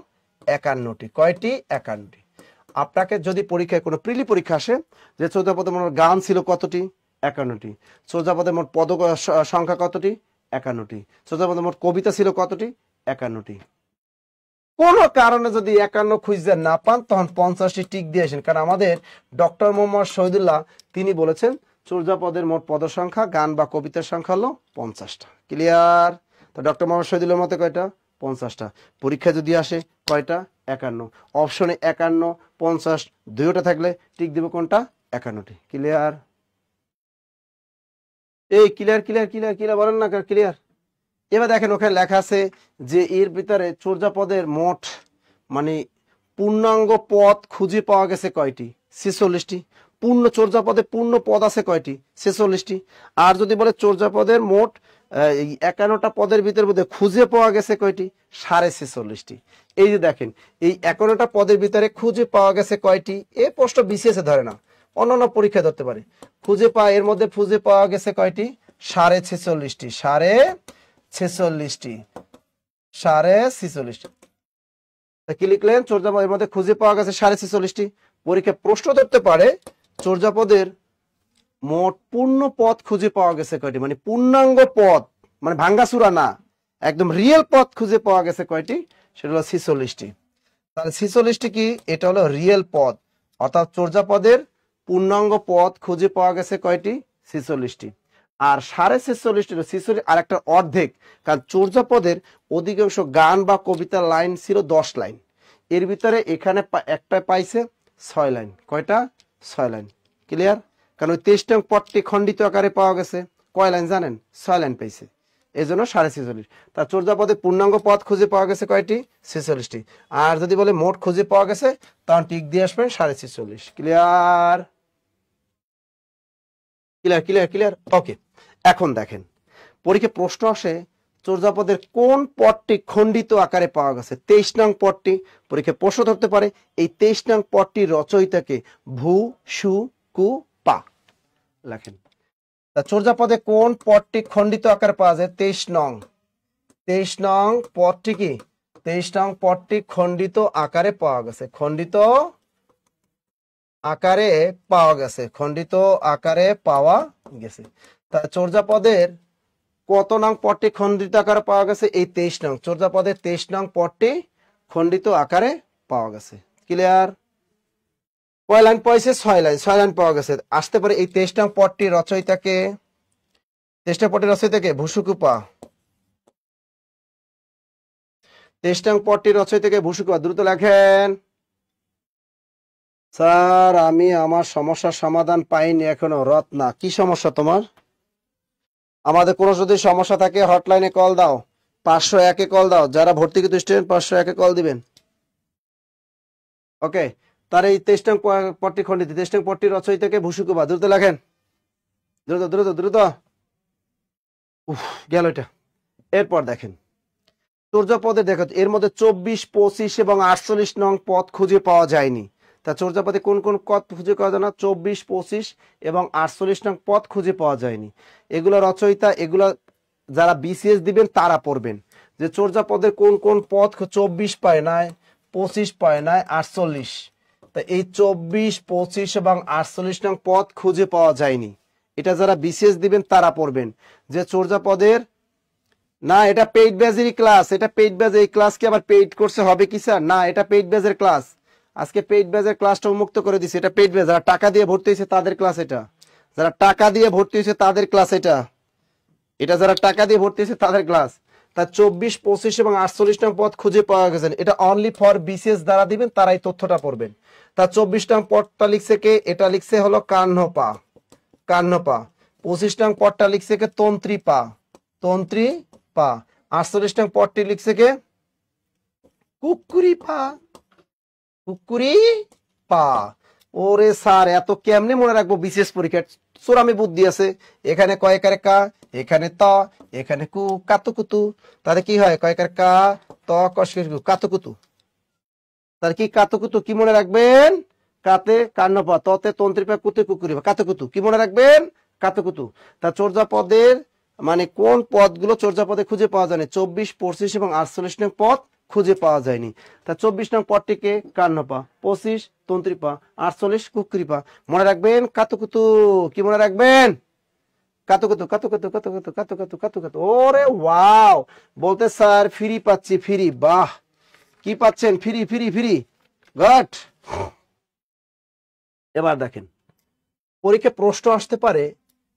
51টি। কয়টি? 51টি। আপনাকে যদি পরীক্ষায় কোনো প্রিলি পরীক্ষা আসে যে চর্যাপদের মোট গান ছিল কতটি? 51টি। চর্যাপদের মোট পদ সংখ্যা কতটি? 51টি। চর্যাপদের মোট কবিতা ছিল কতটি? 51টি। কোন কারণে যদি 51 খুঁজতে না পান তখন 50টি টিক দিয়ে আসেন, কারণ আমাদের ডক্টর মোহাম্মদ শহীদুল্লাহ তিনি বলেছেন চর্যাপদের মোট পদ সংখ্যা গান বা কবিতার সংখ্যা হলো 50টা। ক্লিয়ার? তো ডক্টর মোহাম্মদ শহীদুল্লাহর মতে কয়টা? 50টা। পরীক্ষা যদি আসে কয়টা? 51। অপশনে 51 50 দুইটা থাকলে টিক দিব কোনটা? 51টি। ক্লিয়ার? এই ক্লিয়ার ক্লিয়ার ক্লিয়ার ক্লিয়ার বলেন না ক্লিয়ার? এবার দেখেন ওখানে লেখা আছে যে এর ভিতরে চর্যাপদের মোট মানে পূর্ণাঙ্গ পদ খুঁজে পাওয়া গেছে কয়টি? 46টি। পূর্ণ চর্যাপদে পূর্ণ পদ আছে কয়টি? 46টি। আর যদি বলে চর্যাপদের মোট 51টা পদের ভিতর মধ্যে খুঁজে পাওয়া গেছে কয়টি? 46.5টি। এই যে দেখেন এই 51টা পদের ভিতরে খুঁজে পাওয়া গেছে কয়টি? এই প্রশ্ন বিসিএস এ ধরে না, অন্যান্য পরীক্ষা ধরতে পারে। খুঁজে পাওয়া, এর মধ্যে খুঁজে পাওয়া গেছে কয়টি? 46.5টি। 46.5টি। 46.5টি। কি লিখলেন? চর্যাপদের মধ্যে খুঁজে পাওয়া গেছে 46.5টি। পরীক্ষা প্রশ্ন ধরতে পারে চর্যাপদের মোট পূর্ণ পদ খুঁজে পাওয়া গেছে কয়টি, মানে পূর্ণাঙ্গ পদ, মানে ভাঙ্গাচুরা না, একদম রিয়েল পদ খুঁজে পাওয়া গেছে কয়টি? সেটা হলো 46টি। তাহলে 46টি কি? এটা হলো রিয়েল পদ, অর্থাৎ চর্যাপদের পূর্ণাঙ্গ পদ খুঁজে পাওয়া গেছে কয়টি? 46টি। আর 46.5টি 46 আর একটা অর্ধেক, কারণ চর্যাপদের অধিকাংশ গান বা কবিতার লাইন ছিল 10 লাইন। এর ভিতরে এখানে একটা পাইছে 6 লাইন। কয়টা? 6 লাইন। ক্লিয়ার? কারণ ওই 23 নং পদটি খণ্ডিত আকারে পাওয়া গেছে। কয় লাইন জানেন? 6 লাইন পাইছে, এই জন্য 46.5। তার চর্যাপদে পূর্ণাঙ্গ পদ খুঁজে পাওয়া গেছে কয়টি? 46টি। আর যদি বলে মোট খুঁজে পাওয়া গেছে তখন টিক দিয়ে আসবেন 46.5। Clear? Clear clear clear okay. এখন দেখেন পরীক্ষায় প্রশ্ন আসে চর্যাপদের কোন পদটি খণ্ডিত আকারে পাওয়া গেছে। 23 নং পদটি পরীক্ষায় প্রশ্ন ধরতে পারে। এই 23 নং পদটির রচয়িতাকে ভূ সু কু পা লেখেন। তা চর্যাপদে কোন পদটি খণ্ডিত আকারে পাওয়া যায়? 23 নং পদটি কি? 23 নং পদটি খণ্ডিত আকারে পাওয়া গেছে। খণ্ডিত আকারে পাওয়া গেছে। খণ্ডিত আকারে পাওয়া গেছে। তা চর্যাপদের কত নং পদটি খণ্ডিত আকারে পাওয়া গেছে? এই 23 নং। চর্যাপদের 23 নং পদটি খণ্ডিত আকারে পাওয়া গেছে। ক্লিয়ার? কয় লাইন পাইছে? 6 লাইন। 6 লাইন পাওয়া গেছে। আসতে পারে এই 23 নং পদটি রচয়িতাকে, 23 নং পদটির রচয়িতাকে ভূসুকুপা। 23 নং পদটির রচয়িতাকে ভূসুকুপা। দ্রুত লেখেন। স্যার আমি আমার সমস্যার সমাধান পাইনি এখনো। রত্না, কি সমস্যা তোমার? আমাদের কোনো যদি সমস্যা থাকে হটলাইনে কল দাও, 501-এ কল দাও। যারা ভর্তিকৃত স্টুডেন্ট 501-এ কল দিবেন। ওকে, তার এই 23 নং পদটি খণ্ডিত। 23 নং পদটি রচয়িতাকে ভূসুকুপা। দ্রুত লেখেন, দ্রুত দ্রুত দ্রুত। গেল এটা। এরপর দেখেন চর্যাপদে দেখো এর মধ্যে 24, 25 এবং 48 নং পদ খুঁজে পাওয়া যায়নি। তা চর্যাপদে কোন কোন পদ খুঁজে পাওয়া যায় না? 24, 25 এবং 48 নং পদ খুঁজে পাওয়া যায়নি। এগুলো রচয়িতা, এগুলো যারা বিসিএস দিবেন তারা পড়বেন যে চর্যাপদের কোন কোন পদ 24 পায় নাই, 25 পায় নাই, 48। তা এই 24, 25 এবং 48 নং পদ খুঁজে পাওয়া যায়নি। এটা যারা বিসিএস দিবেন তারা পড়বেন যে চর্যাপদের না। এটা পেইড ব্যাচেরই ক্লাস। এটা পেইড ব্যাচ। এই ক্লাস কি আবার পেইড কোর্সে হবে কি স্যার? না, এটা পেইড ব্যাচের ক্লাস। আজকে পেইড ব্যাচের ক্লাসটা উন্মুক্ত করে দিছি। এটা পেইড ব্যাচ। যারা টাকা দিয়ে ভর্তি হয়েছে তাদের ক্লাস এটা। যারা টাকা দিয়ে ভর্তি হয়েছে তাদের ক্লাস এটা। এটা যারা টাকা দিয়ে ভর্তি হয়েছে তাদের ক্লাস। তা 24, 25 এবং 48 নং পদ খুঁজে পাওয়া গেছে। এটা অনলি ফর বিসিএস দ্বারা দিবেন তারাই তথ্যটা পড়বেন। তা 24 নং পদটা লিখছে কে? এটা লিখছে হলো কাহ্নপা। কাহ্নপা। 25 নং পদটা লিখছে কে? তন্ত্রীপা। তন্ত্রীপা। 48 নং পদটি লিখছে কে? কুকুরিপা। কুকুরিপা। ওরে স্যার এত কেমনে মনে রাখবো বিশেষ পরীক্ষা? চোরামি বুদ্ধি আছে। এখানে কয়েকারে কা, এখানে ত, এখানে কু, কাতুকুতু। তাহলে কি হয়? কয়েকারে কা, ত, কষকে কাতুকুতু। তাহলে কি কাতুকুতু কি মনে রাখবেন? কাতে কান্নপা, ততে তন্ত্রীপা, কুতে কুকুরিপা, কাতুকুতু কি মনে রাখবেন? কাতুকুতু। তা চর্যাপদের মানে কোন পদগুলো চর্যাপদে খুঁজে পাওয়া যায়নি? 24, 25 এবং 48 নং পদ খুঁজে পাওয়া যায়নি। তা 24 নং পদটিকে কান্নপা, 25 তন্ত্রীপা, 48 কুকুরিপা। মনে রাখবেন কাতুকুতু। কি মনে রাখবেন? কাতুকুতু কাতুকুতু কাতুকুতু কাতুকুতু কাতুকুতু। ওরে ওয়াও, বলতে স্যার ফ্রি পাচ্ছি। ফ্রি? বাহ, কি পাচ্ছেন? Free free free. গুড। এবার দেখেন পরীক্ষায় প্রশ্ন আসতে পারে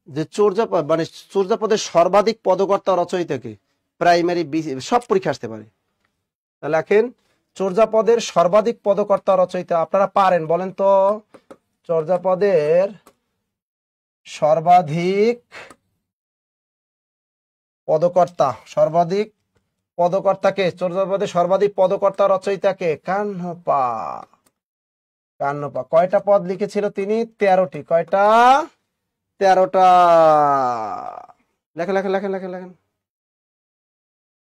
যে চর্যাপদ মানে চর্যাপদের সর্বাধিক পদকর্তা রচয়িতাকে। প্রাইমারি সব পরীক্ষা আসতে পারে। তাহলে লেখেন চর্যাপদের সর্বাধিক পদকর্তা রচয়িতা। আপনারা পারেন বলেন তো? চর্যাপদের সর্বাধিক পদকর্তা, সর্বাধিক পদকর্তাকে, চর্যাপদের সর্বাধিক পদকর্তা রচয়িতাকে? কাহ্নপা। কাহ্নপা। কয়টা পদ লিখেছিল তিনি? 13টি। কয়টা? 13টা। লেখেন লেখেন লেখেন লেখেন লেখেন।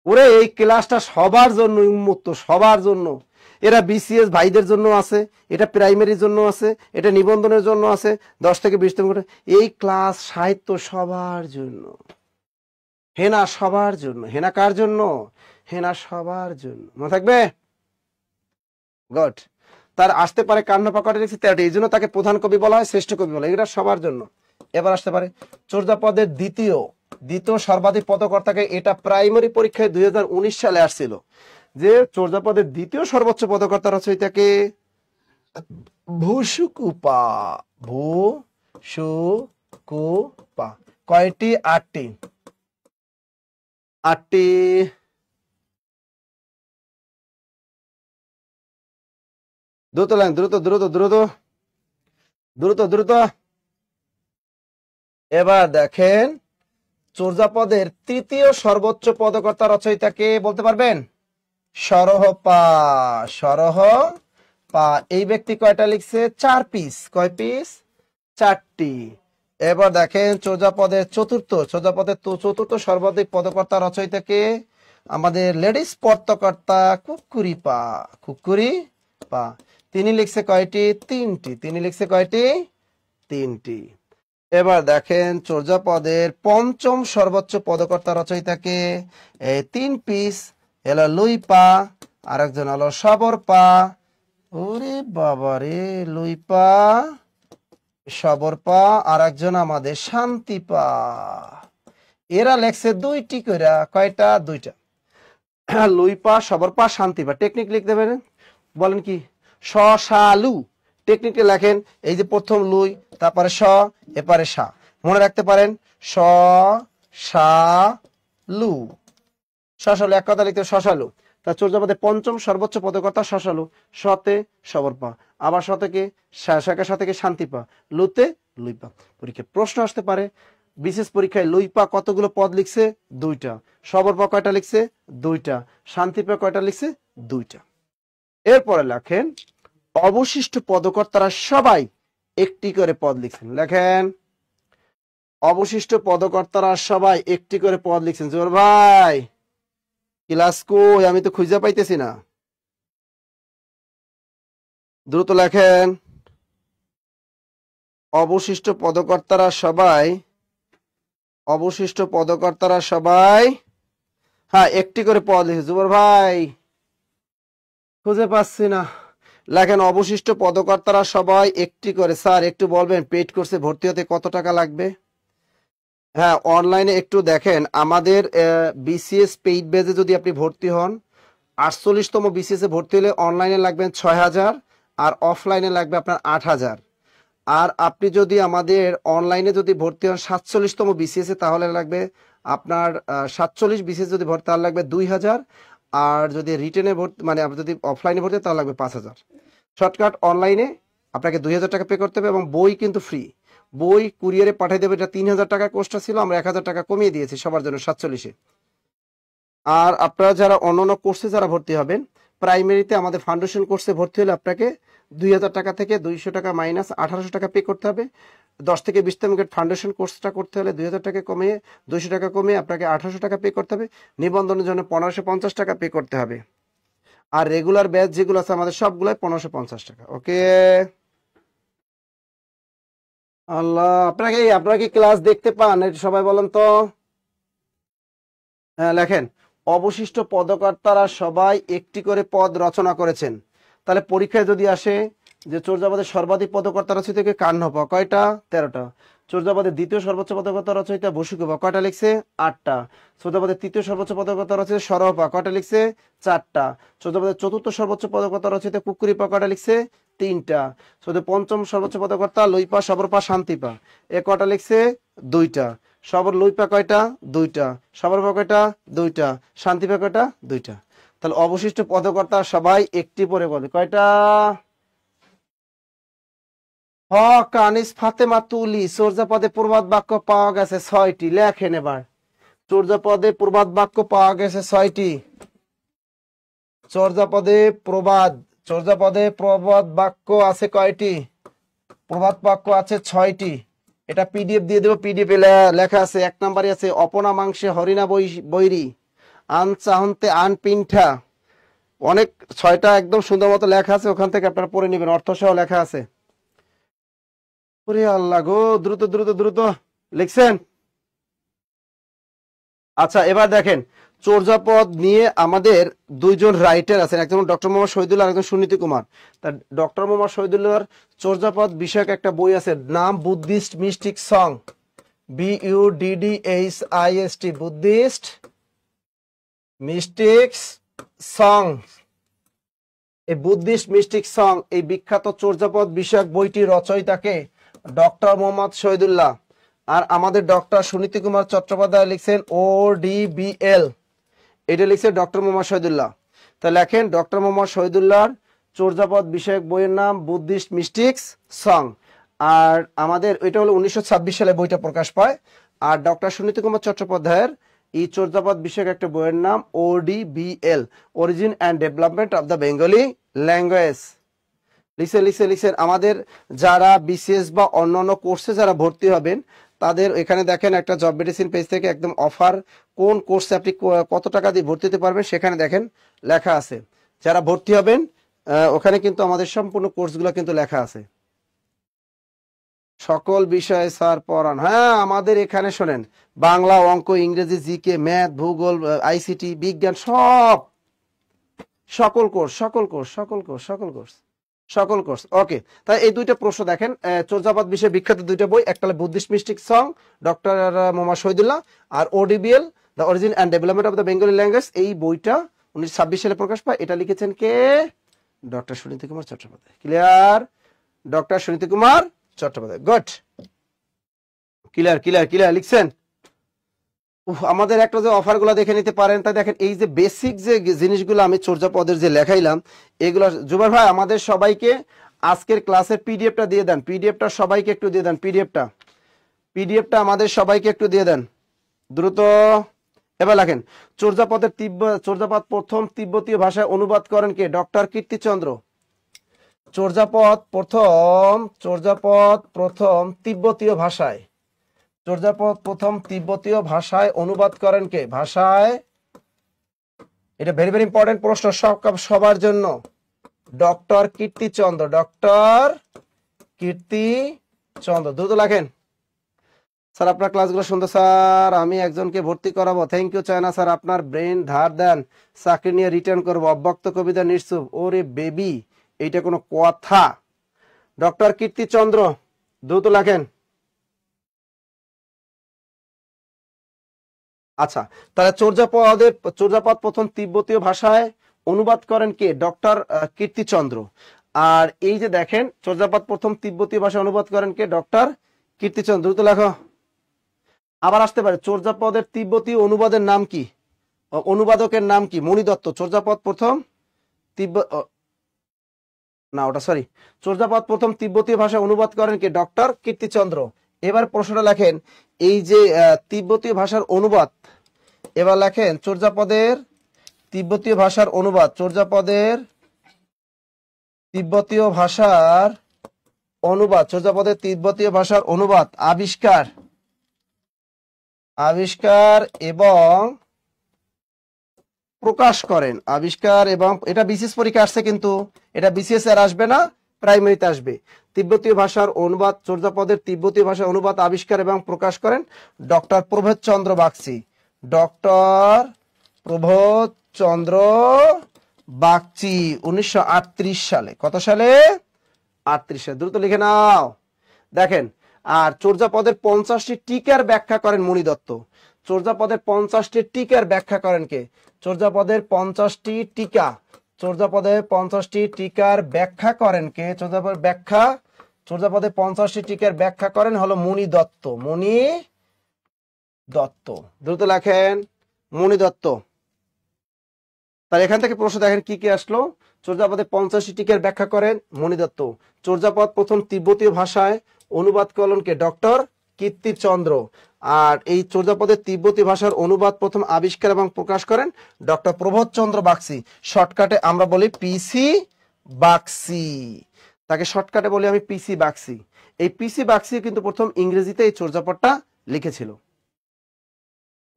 ওরে এই ক্লাসটা সবার জন্য উন্মুক্ত, সবার জন্য। এরা বিসিএস ভাইদের জন্য আছে, এটা প্রাইমারির জন্য আছে, এটা নিবন্ধনের জন্য আছে। 10 থেকে 20তম করে এই ক্লাস সাহিত্য সবার জন্য। হেনা সবার জন্য। হেনা কার জন্য? হেনা সবার জন্য। মনে থাকবে? গুড। তার আসতে পারে কাহ্নপা কয়টা লিখছে? 13টি। এই জন্য তাকে প্রধান কবি বলা হয়, শ্রেষ্ঠ কবি বলা হয়। এটা সবার জন্য। এবার আসতে পারে চর্যাপদের দ্বিতীয় সর্বাধিক পদকর্তাকে। এটা প্রাইমারি পরীক্ষায় 2019 সালে আসছিল যে চর্যাপদের দ্বিতীয় সর্বোচ্চ পদকর্তা রচয়িতাকে ভূসুকুপা। ভূসুকুপা। কয়টি? 8টি। 8টি। দ্রুত লাইন, দ্রুত দ্রুত দ্রুত দ্রুত দ্রুত। এবার দেখেন চর্যাপদের তৃতীয় সর্বোচ্চ পদকর্তা রচয়িতাকে বলতে পারবেন? সরহপা। সরহপা। এই ব্যক্তি কয়টা লিখছে? 4 পিস। কয় পিস? 4টি। এবার দেখেন চর্যাপদের চতুর্থ সর্বাধিক পদকর্তা রচয়িতাকে আমাদের লেডিস পদকর্তা কুক্কুরি পা। তিনি লিখছে কয়টি? তিনটি। এবার দেখেন চর্যাপদের পঞ্চম সর্বোচ্চ পদকর্তা রচয়িতাকে, এই 3 পিস হলো লুই পা, আরেকজন হলো সবর পা। ওরে বাবা রে, লুই পা, সবর পা, আর একজন আমাদের শান্তি পা। এরা লেখছে 2টি করে। কয়টা? 2টা। লুই পা, সবর পা, শান্তি পা। টেকনিক লিখতে পারেন, বলেন কি? স সা লু। টেকনিকে লেখেন, এই যে প্রথম লুই, তারপরে স, এপারে সা। মনে রাখতে পারেন স সা লু। শশালু, এক কথা লিখতে শশালু। তা চর্যাপদের পঞ্চম সর্বোচ্চ পদকর্তা শশালু। সতে সবর পা, আবার শতকে শতকে শান্তি পা, লুতে লুই পা। পরীক্ষায় প্রশ্ন আসতে পারে, বিশেষ পরীক্ষায় লুই পা কতগুলো পদ লিখছে? 2টা। সবর পা কয়টা লিখছে? 2টা। শান্তি পা কয়টা লিখছে? 2টা। এরপরে লেখেন অবশিষ্ট পদকর্তারা সবাই একটি করে পদ লিখছেন। লেখেন অবশিষ্ট পদকর্তারা সবাই একটি করে পদ লিখছেন। জোর ভাই, ক্লাস কই? আমি তো খুঁজে পাইতেছি না। দ্রুত লেখেন অবশিষ্ট পদকর্তারা সবাই হ্যাঁ একটি করে পদ লিখছে। জুবর ভাই, খুঁজে পাচ্ছি না। লেখেন অবশিষ্ট পদকর্তারা সবাই একটি করে। স্যার একটু বলবেন পেইড কোর্সে ভর্তি হতে কত টাকা লাগবে? হ্যাঁ, অনলাইনে একটু দেখেন, আমাদের বিসিএস পেইড বেজে যদি আপনি ভর্তি হন, 48তম বিসিএস এ ভর্তি হলে অনলাইনে লাগবেন 6000, আর অফলাইনে লাগবে আপনার 8000। আর আপনি যদি আমাদের অনলাইনে যদি ভর্তি হন 47তম বিসিএস এ, তাহলে লাগবে আপনার 47 বিসিএস যদি ভর্তি, তাহলে লাগবে 2000। আর যদি রিটেনে ভর্তি, মানে আপনি যদি অফলাইনে ভর্তি, তাহলে লাগবে 5000। শর্টকাট, অনলাইনে আপনাকে 2000 টাকা পে করতে হবে, এবং বই কিন্তু ফ্রি। বই কুরিয়ারে পাঠিয়ে দেবে। এটা 3000 টাকা কোর্সটা ছিল, আমরা 1000 টাকা কমিয়ে দিয়েছি সবার জন্য 47-এ। আর আপনারা যারা অন্যান্য কোর্সে যারা ভর্তি হবেন, প্রাইমারিতে আমাদের ফাউন্ডেশন কোর্সে ভর্তি হলে আপনাকে 2000 টাকা থেকে 200 টাকা মাইনাস 1800 টাকা পে করতে হবে। 10 থেকে 20তম গ্রেড ফাউন্ডেশন কোর্সটা করতে হলে 2000 টাকা কমিয়ে 200 টাকা কমিয়ে আপনাকে 1800 টাকা পে করতে হবে। নিবন্ধনের জন্য 1550 টাকা পে করতে হবে। আর রেগুলার ব্যাচ যেগুলো আছে আমাদের সবগুলোই 1550 টাকা। ওকে আল্লাহ, আপনারা কি ক্লাস দেখতে পান? সবাই বলেন তো। হ্যাঁ, লেখেন অবশিষ্ট পদকর্তারা সবাই একটি করে পদ রচনা করেছেন। তাহলে পরীক্ষায় যদি আসে যে চর্যাপদের সর্বাধিক পদকর্তা রচয়িতাকে কান্নপা, কয়টা? 13টা। চর্যাপদের দ্বিতীয় সর্বোচ্চ পদকর্তা রচয়িতা বসুকপা, কয়টা লিখছে? 8টা। চর্যাপদের তৃতীয় সর্বোচ্চ পদকর্তা রচয়িতা সরহপা, কয়টা লিখছে? 4টা। চর্যাপদের চতুর্থ সর্বোচ্চ পদকর্তা রচয়িতা কুকুরিপা, কয়টা লিখছে? 3টা। চর্যাপদের পঞ্চম সর্বোচ্চ পদকর্তা লুইপা, সবরপা, শান্তিপা, এ কয়টা লিখছে? 2টা। সবর লুইপা কয়টা? 2টা। সবরপা কয়টা? 2টা। শান্তিপা কয়টা? 2টা। তাহলে অবশিষ্ট পদকর্তা সবাই একটি পরে বলে। কয়টা? কানিস ফাতেমা তুলি। চর্যাপদে প্রবাদ বাক্য পাওয়া গেছে 6টি। লেখেন এবার চর্যাপদে প্রবাদ বাক্য পাওয়া গেছে 6টি। চর্যাপদে প্রবাদ বাক্য আছে কয়টি? প্রবাদ বাক্য আছে 6টি। এটা পিডিএফ দিয়ে দেবো। পিডিএফ লেখা আছে, 1 নম্বরে আছে অপনা মাংসে হরিণা বৈরি, আন চাহন্তে আন পিন্ঠা। অনেক 6টা একদম সুন্দর মতো লেখা আছে, ওখান থেকে আপনারা পড়ে নেবেন, অর্থ সহ লেখা আছে। ওরে আল্লাহ গো, দ্রুত দ্রুত দ্রুত লিখছেন? আচ্ছা, এবার দেখেন চর্যাপদ নিয়ে আমাদের 2জন রাইটার আছেন, একজন ডক্টর মোহাম্মদ শহীদুল্লাহ, একজন সুনীতি কুমার। তা ডক্টর মোহাম্মদ শহীদুল্লাহর চর্যাপদ বিষয়ক একটা বই আছে, নাম Buddhist mystic song, BUDDHIST, Buddhist mystics song. এই বুদ্ধিস্ট মিস্টিক সং, এই বিখ্যাত চর্যাপদ বিষয়ক বইটি রচয়িতাকে ডক্টর মোহাম্মদ শহীদুল্লাহ। আর আমাদের ডক্টর সুনীতি কুমার চট্টোপাধ্যায় লিখছেন ODBL, এটা লিখছে ডক্টর মোহাম্মদ শহীদুল্লাহ। তা লেখেন ডক্টর মোহাম্মদ শহীদুল্লাহর চর্যাপদ বিষয়ক বইয়ের নাম বুদ্ধিস্ট মিস্টিক্স সং। আর আমাদের এটা হলো 1926 সালে বইটা প্রকাশ পায়। আর ডক্টর সুনীতি কুমার চট্টোপাধ্যায়ের এই চর্যাপদ বিষয়ক একটা বইয়ের নাম ODBL, origin and development of the Bengali language. লিখছেন আমাদের যারা বিসিএস বা অন্যান্য কোর্সে যারা ভর্তি হবেন তাদের এখানে দেখেন একটা জব মেডিসিন পেজ থেকে একদম অফার কোন কোর্সে আপনি কত টাকা দিয়ে ভর্তি হতে পারবেন সেখানে দেখেন লেখা আছে। যারা ভর্তি হবেন ওখানে কিন্তু আমাদের সম্পূর্ণ কোর্সগুলো কিন্তু লেখা আছে। সকল বিষয়ে স্যার পড়ান, হ্যাঁ আমাদের এখানে শোনেন বাংলা, অঙ্ক, ইংরেজি, জিকে, ম্যাথ, ভূগোল, আইসিটি, বিজ্ঞান, সকল কোর্স। ওকে, তাই এই দুইটা প্রশ্ন দেখেন। চর্যাপদ বিষয়ে বিখ্যাত দুইটা বই, একটা হলো Buddhist mystic song doctor Muhammad Shahidullah, আর ODBL the origin and development of the Bengali language. এই বইটা 1926 সালে প্রকাশ পায়। এটা লিখেছেন কে? Doctor Suniti Kumar Chattopadhyay. Clear? Doctor Suniti Kumar Chattopadhyay. Good, clear লিখছেন। আমাদের একটা যে অফার গুলা দেখে নিতে পারেন। তাই দেখেন এই যে বেসিক যে জিনিসগুলো আমি চর্যাপদের যে লেখাইলাম এগুলো, জুবাইর ভাই আমাদের সবাইকে আজকের ক্লাসের পিডিএফটা দিয়ে দেন। পিডিএফটা সবাইকে একটু দিয়ে দেন। পিডিএফটা আমাদের সবাইকে একটু দিয়ে দেন দ্রুত। এবার লেখেন চর্যাপদ প্রথম তিব্বতীয় ভাষায় অনুবাদ করেন কে? ডক্টর কীর্তিচন্দ্র। চর্যাপদ প্রথম তিব্বতীয় ভাষায় অনুবাদ করেন কে? এটা ভেরি ভেরি ইম্পর্টেন্ট প্রশ্ন সবার জন্য। ডক্টর কীর্তিচন্দ্র। দ্রুত লেখেন। স্যার আপনার ক্লাসগুলো সুন্দর স্যার, আমি একজনকে ভর্তি করাবো। থ্যাংক ইউ চায়না স্যার, আপনার ব্রেন ধার দেন, চাকরি নিয়ে রিটার্ন করবো। অব্যক্ত কবিতা নিশ্চুপ। ওরে বেবি, এইটা কোনো কথা? ডক্টর কীর্তিচন্দ্র, দ্রুত লেখেন। আচ্ছা, তাহলে চর্যাপদ প্রথম তিব্বতীয় ভাষায় অনুবাদ করেন কে? ডক্টর কীর্তিচন্দ্র। আর এই যে দেখেন চর্যাপদ প্রথম তিব্বতীয় ভাষায় অনুবাদ করেন কে? ডক্টর কীর্তিচন্দ্র। দ্রুত লেখো। আবার আসতে পারে চর্যাপদের তিব্বতীয় অনুবাদের নাম কি? অনুবাদকের নাম কি? মণি দত্ত। চর্যাপদ প্রথম তিব্বতীয় ভাষায় অনুবাদ করেন কে? ডক্টর কীর্তিচন্দ্র। এবার প্রশ্নটা লেখেন, এই যে তিব্বতীয় ভাষার অনুবাদ, এবার লেখেন চর্যাপদের তিব্বতীয় ভাষার অনুবাদ আবিষ্কার এবং প্রকাশ করেন। এটা বিসিএস পরীক্ষা আসছে, কিন্তু এটা বিসিএস এর আসবে না, প্রাইমারিতে আসবে। তিব্বতীয় ভাষার অনুবাদ, চর্যাপদের তিব্বতীয় ভাষার অনুবাদ আবিষ্কার এবং প্রকাশ করেন ডক্টর প্রবোধচন্দ্র বাগচি। 1938 সালে। কত সালে? 38 সালে। দ্রুত লিখে নাও। দেখেন, আর চর্যাপদের 50টি টিকার ব্যাখ্যা করেন মণি দত্ত। চর্যাপদের 50টি টিকার ব্যাখ্যা করেন কে? চর্যাপদের 50টি টিকার ব্যাখ্যা করেন কে? চর্যাপদের 50টি টিকার ব্যাখ্যা করেন হলো মণি দত্ত। দ্রুত লেখেন মণি দত্ত। তাহলে এখান থেকে প্রশ্ন দেখেন কি আসলো। চর্যাপদের 50টি টিকার ব্যাখ্যা করেন মণি দত্ত। চর্যাপদ প্রথম তিব্বতীয় ভাষায় অনুবাদ করলেন কে? ডক্টর কীর্তিচন্দ্র। আর এই চর্যাপদের তিব্বতী ভাষার অনুবাদ প্রথম আবিষ্কার এবং প্রকাশ করেন ডক্টর প্রবোধচন্দ্র বাগচি। শর্টকাটে আমরা বলি পিসি বাগচি। তাকে শর্টকাটে বলি আমি পিসি বাগচি। এই পিসি বাগচি কিন্তু প্রথম ইংরেজিতে এই চর্যাপদটা লিখেছিল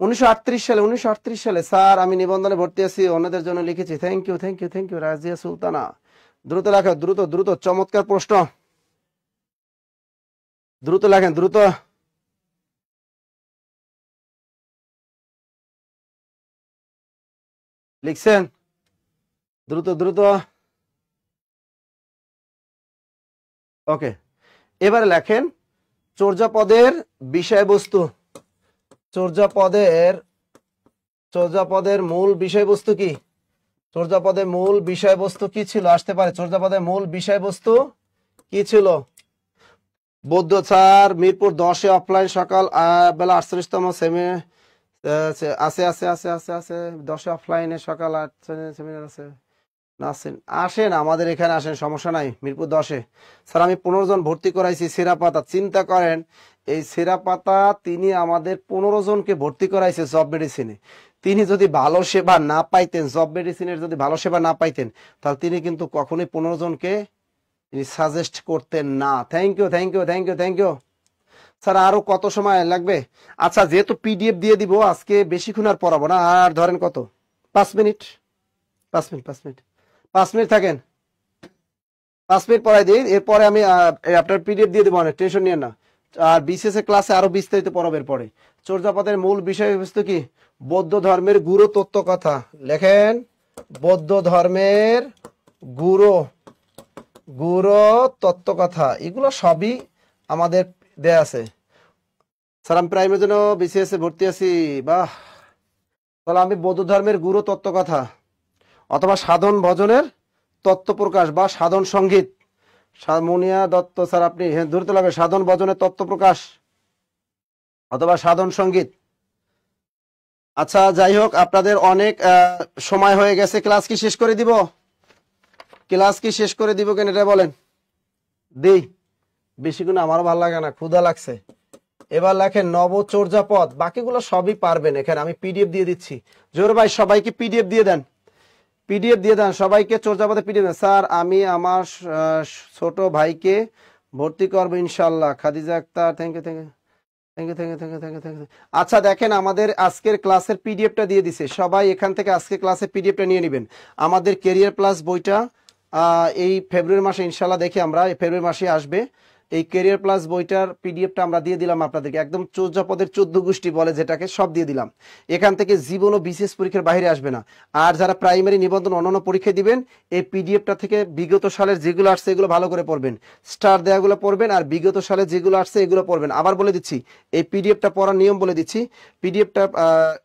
1938 সালে। স্যার আমি নিবন্ধনে ভর্তি আছি, অন্যদের জন্য লিখেছি। Thank you Razia Sultana. দ্রুত লেখো, দ্রুত। চমৎকার প্রশ্ন, দ্রুত লেখেন, দ্রুত। লিখছেন? দ্রুত। ওকে, এবারে লেখেন চর্যাপদের বিষয়বস্তু। চর্যাপদের মূল বিষয়বস্তু কি? চর্যাপদের মূল বিষয়বস্তু কি ছিল? আসতে পারে চর্যাপদের মূল বিষয়বস্তু কি ছিল? বৌদ্ধ স্যার মিরপুর 10-এ অফলাইন সকাল বেলা 48তম সেমে আছে 10-এ অফলাইনে সকাল 8 সেমিনার আছে। আসেন আমাদের এখানে আসেন, সমস্যা নাই। মিরপুর 10-এ স্যার আমি 15 জন ভর্তি করাইছি সেরাপাতা। চিন্তা করেন এই সেরাপাতা তিনি আমাদের 15 জনকে ভর্তি করাইছে জব মেডিসিনে। তিনি যদি ভালো সেবা না পাইতেন, জব মেডিসিনের যদি ভালো সেবা না পাইতেন, তাহলে তিনি কিন্তু কখনোই 15 জনকে তিনি সাজেস্ট করতেন না। Thank you, thank you, thank you, thank you. Sir আরো কত সময় লাগবে? আচ্ছা, যেহেতু পিডিএফ দিয়ে দিব আজকে, বেশিক্ষণ আর পড়াবো না। আর ধরেন কত, 5 মিনিট, 5 মিনিট, 5 মিনিট, 5 মিনিট থাকেন, 5 মিনিট পড়াই দিই, এরপরে আমি আপনার পিডিএফ দিয়ে দেবো, অনেক টেনশন নিয়ে না। আর বিসিএস এর ক্লাসে আরো বিস্তারিত পড়াবো এরপরে। চর্যাপদের মূল বিষয়বস্তু কি? বৌদ্ধ ধর্মের গুরু তত্ত্ব কথা। লেখেন, বৌদ্ধ ধর্মের গুরু গুরু তত্ত্ব কথা, এগুলো সবই আমাদের দেয়া আছে। স্যার আমি প্রাইমের জন্য বিসিএস এ ভর্তি আছি। বাহ, তাহলে আমি বৌদ্ধ ধর্মের গুরু তত্ত্ব কথা অথবা সাধন ভজনের তত্ত্ব প্রকাশ বা সাধন সঙ্গীত, মুনিয়া দত্ত স্যার আপনি, হ্যাঁ ধরতে লাগবে, সাধন ভজনের তত্ত্ব প্রকাশ অথবা সাধন সঙ্গীত। আচ্ছা যাই হোক, আপনাদের অনেক সময় হয়ে গেছে, ক্লাস কি শেষ করে দিব? ক্লাস কি শেষ করে দিব কেন এটা বলেন? দেই, বেশিক্ষণ আমারও ভালো লাগে না, ক্ষুধা লাগছে। এবার লেখেন নবচর্যাপদ, বাকিগুলো সবই পারবেন। এখানে আমি পিডিএফ দিয়ে দিচ্ছি। জোর ভাই সবাইকে পিডিএফ দিয়ে দেন, পিডিএফ দিয়ে দেন সবাইকে, চর্যাপদে পিডিএফ দেন। স্যার আমি আমার ছোট ভাইকে ভর্তি করবো ইনশাল্লাহ। Khadija Akter, thank you, thank you, thank you, thank you, thank you, thank you, thank you. আচ্ছা দেখেন, আমাদের আজকের ক্লাসের পিডিএফটা দিয়ে দিছে, সবাই এখান থেকে আজকের ক্লাসের পিডিএফটা নিয়ে নেবেন। আমাদের কেরিয়ার প্লাস বইটা এই ফেব্রুয়ারি মাসে ইনশাল্লাহ, দেখি আমরা এই ফেব্রুয়ারি মাসে আসবে। এই ক্যারিয়ার প্লাস বইটার পিডিএফটা আমরা দিয়ে দিলাম আপনাদেরকে, একদম চর্যাপদের 14 গোষ্ঠী বলে যেটাকে, সব দিয়ে দিলাম। এখান থেকে জীবনও বিশেষ পরীক্ষার বাইরে আসবে না। আর যারা প্রাইমারি নিবন্ধন অন্যান্য পরীক্ষা দিবেন, এই পিডিএফটা থেকে বিগত সালের যেগুলো আসছে এগুলো ভালো করে পড়বেন, স্টার দেওয়াগুলো পড়বেন, আর বিগত সালে যেগুলো আসছে এগুলো পড়বেন। আবার বলে দিচ্ছি, এই পিডিএফটা পড়ার নিয়ম বলে দিচ্ছি। পিডিএফটা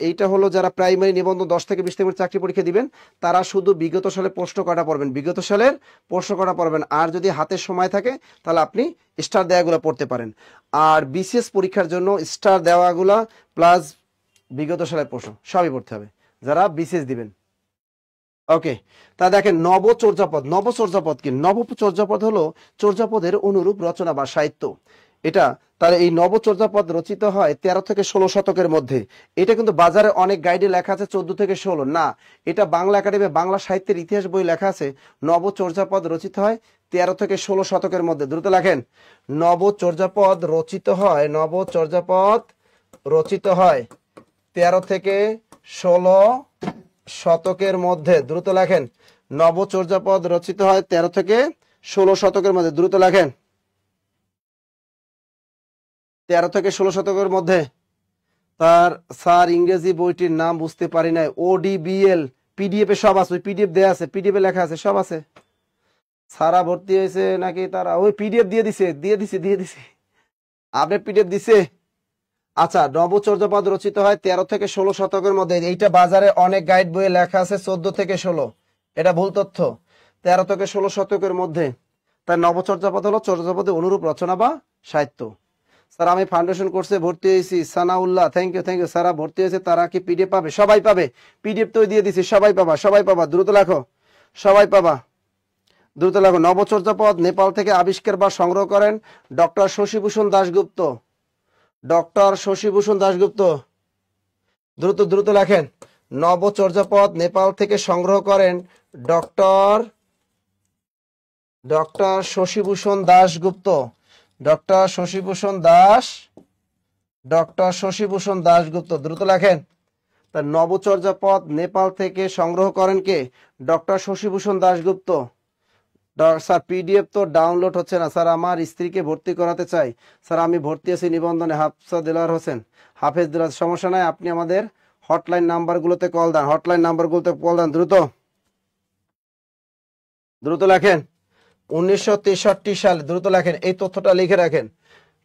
এইটা হলো, যারা প্রাইমারি নিবন্ধন 10 থেকে 20 থেকে চাকরি পরীক্ষা দিবেন, তারা শুধু বিগত সালের প্রশ্ন কটা পড়বেন, বিগত সালের প্রশ্ন কটা পড়বেন। আর যদি হাতে সময় থাকে তাহলে আপনি স্টার দেওয়াগুলো পড়তে পারেন। আর বিসিএস পরীক্ষার জন্য স্টার দেওয়াগুলা প্লাস বিগত সালের প্রশ্ন সবই পড়তে হবে যারা বিসিএস দিবেন। ওকে, তা দেখেন নবচর্যাপদ। নবচর্যাপদ কি? নবচর্যাপদ হলো চর্যাপদের অনুরূপ রচনা বা সাহিত্য। এটা তার এই নবচর্যাপদ রচিত হয় 13 থেকে 16 শতকের মধ্যে। এটা কিন্তু বাজারে অনেক গাইডে লেখা আছে 14 থেকে 16, না, এটা বাংলা একাডেমি বাংলা সাহিত্যের ইতিহাস বই লেখা আছে নবচর্যাপদ রচিত হয় 13 থেকে 16 শতকের মধ্যে। দ্রুত লেখেন, নবচর্যাপদ রচিত হয়, নবচর্যাপদ রচিত হয় 13 থেকে 16 শতকের মধ্যে। দ্রুত লেখেন, নবচর্যাপদ রচিত হয় 13 থেকে 16 শতকের মধ্যে। দ্রুত লেখেন, 13 থেকে 16 শতকের মধ্যে। তার স্যার ইংরেজি বইটির নাম বুঝতে পারি নাই। ODBL পিডিএফ এ সব আছে, ওই পিডিএফ দেয়া আছে, পিডিএফ এ লেখা আছে, সব আছে। সারা ভর্তি হয়েছে নাকি তারা? ওই পিডিএফ দিয়ে দিছে, দিয়ে দিছে আপনি পিডিএফ দিছে। আচ্ছা, নবচর্যাপদ রচিত হয় 13 থেকে 16 শতকের মধ্যে। এইটা বাজারে অনেক গাইড বইয়ে লেখা আছে 14 থেকে 16, এটা ভুল তথ্য। 13 থেকে 16 শতকের মধ্যে। তাই নবচর্যাপদ হলো চর্যাপদের অনুরূপ রচনা বা সাহিত্য। স্যার আমি ফাউন্ডেশন কোর্সে ভর্তি হয়েছি, Sanaullah, thank you, thank you. সারা ভর্তি হয়েছে, তারা কি পিডিএফ পাবে? সবাই পাবে, পিডিএফ তো দিয়ে দিছি, সবাই পাবা, সবাই পাবা। দ্রুত লেখো, সবাই পাবা, দ্রুত লেখো। নবচর্যাপদ নেপাল থেকে আবিষ্কার বা সংগ্রহ করেন ডক্টর শশীভূষণ দাশগুপ্ত। ডক্টর শশীভূষণ দাশগুপ্ত, দ্রুত দ্রুত লেখেন। নবচর্যাপদ নেপাল থেকে সংগ্রহ করেন ডক্টর শশীভূষণ দাশগুপ্ত। ডক্টর শশীভূষণ দাশগুপ্ত, দ্রুত লেখেন। তার নবচর্যাপদ নেপাল থেকে সংগ্রহ করেন কে? Doctor Shashibhushan Dasgupta. Sir PDF তো ডাউনলোড হচ্ছে না স্যার, আমার স্ত্রীকে ভর্তি করাতে চাই। স্যার আমি ভর্তি আছি নিবন্ধনে, হাফসা দেলার হোসেন, হাফেজ দেলার। সমস্যা নাই, আপনি আমাদের হটলাইন নাম্বারগুলোতে কল দেন, হটলাইন নাম্বারগুলোতে কল দেন। দ্রুত দ্রুত লেখেন, 1963 সালে। দ্রুত লেখেন, এই তথ্যটা লিখে রাখেন।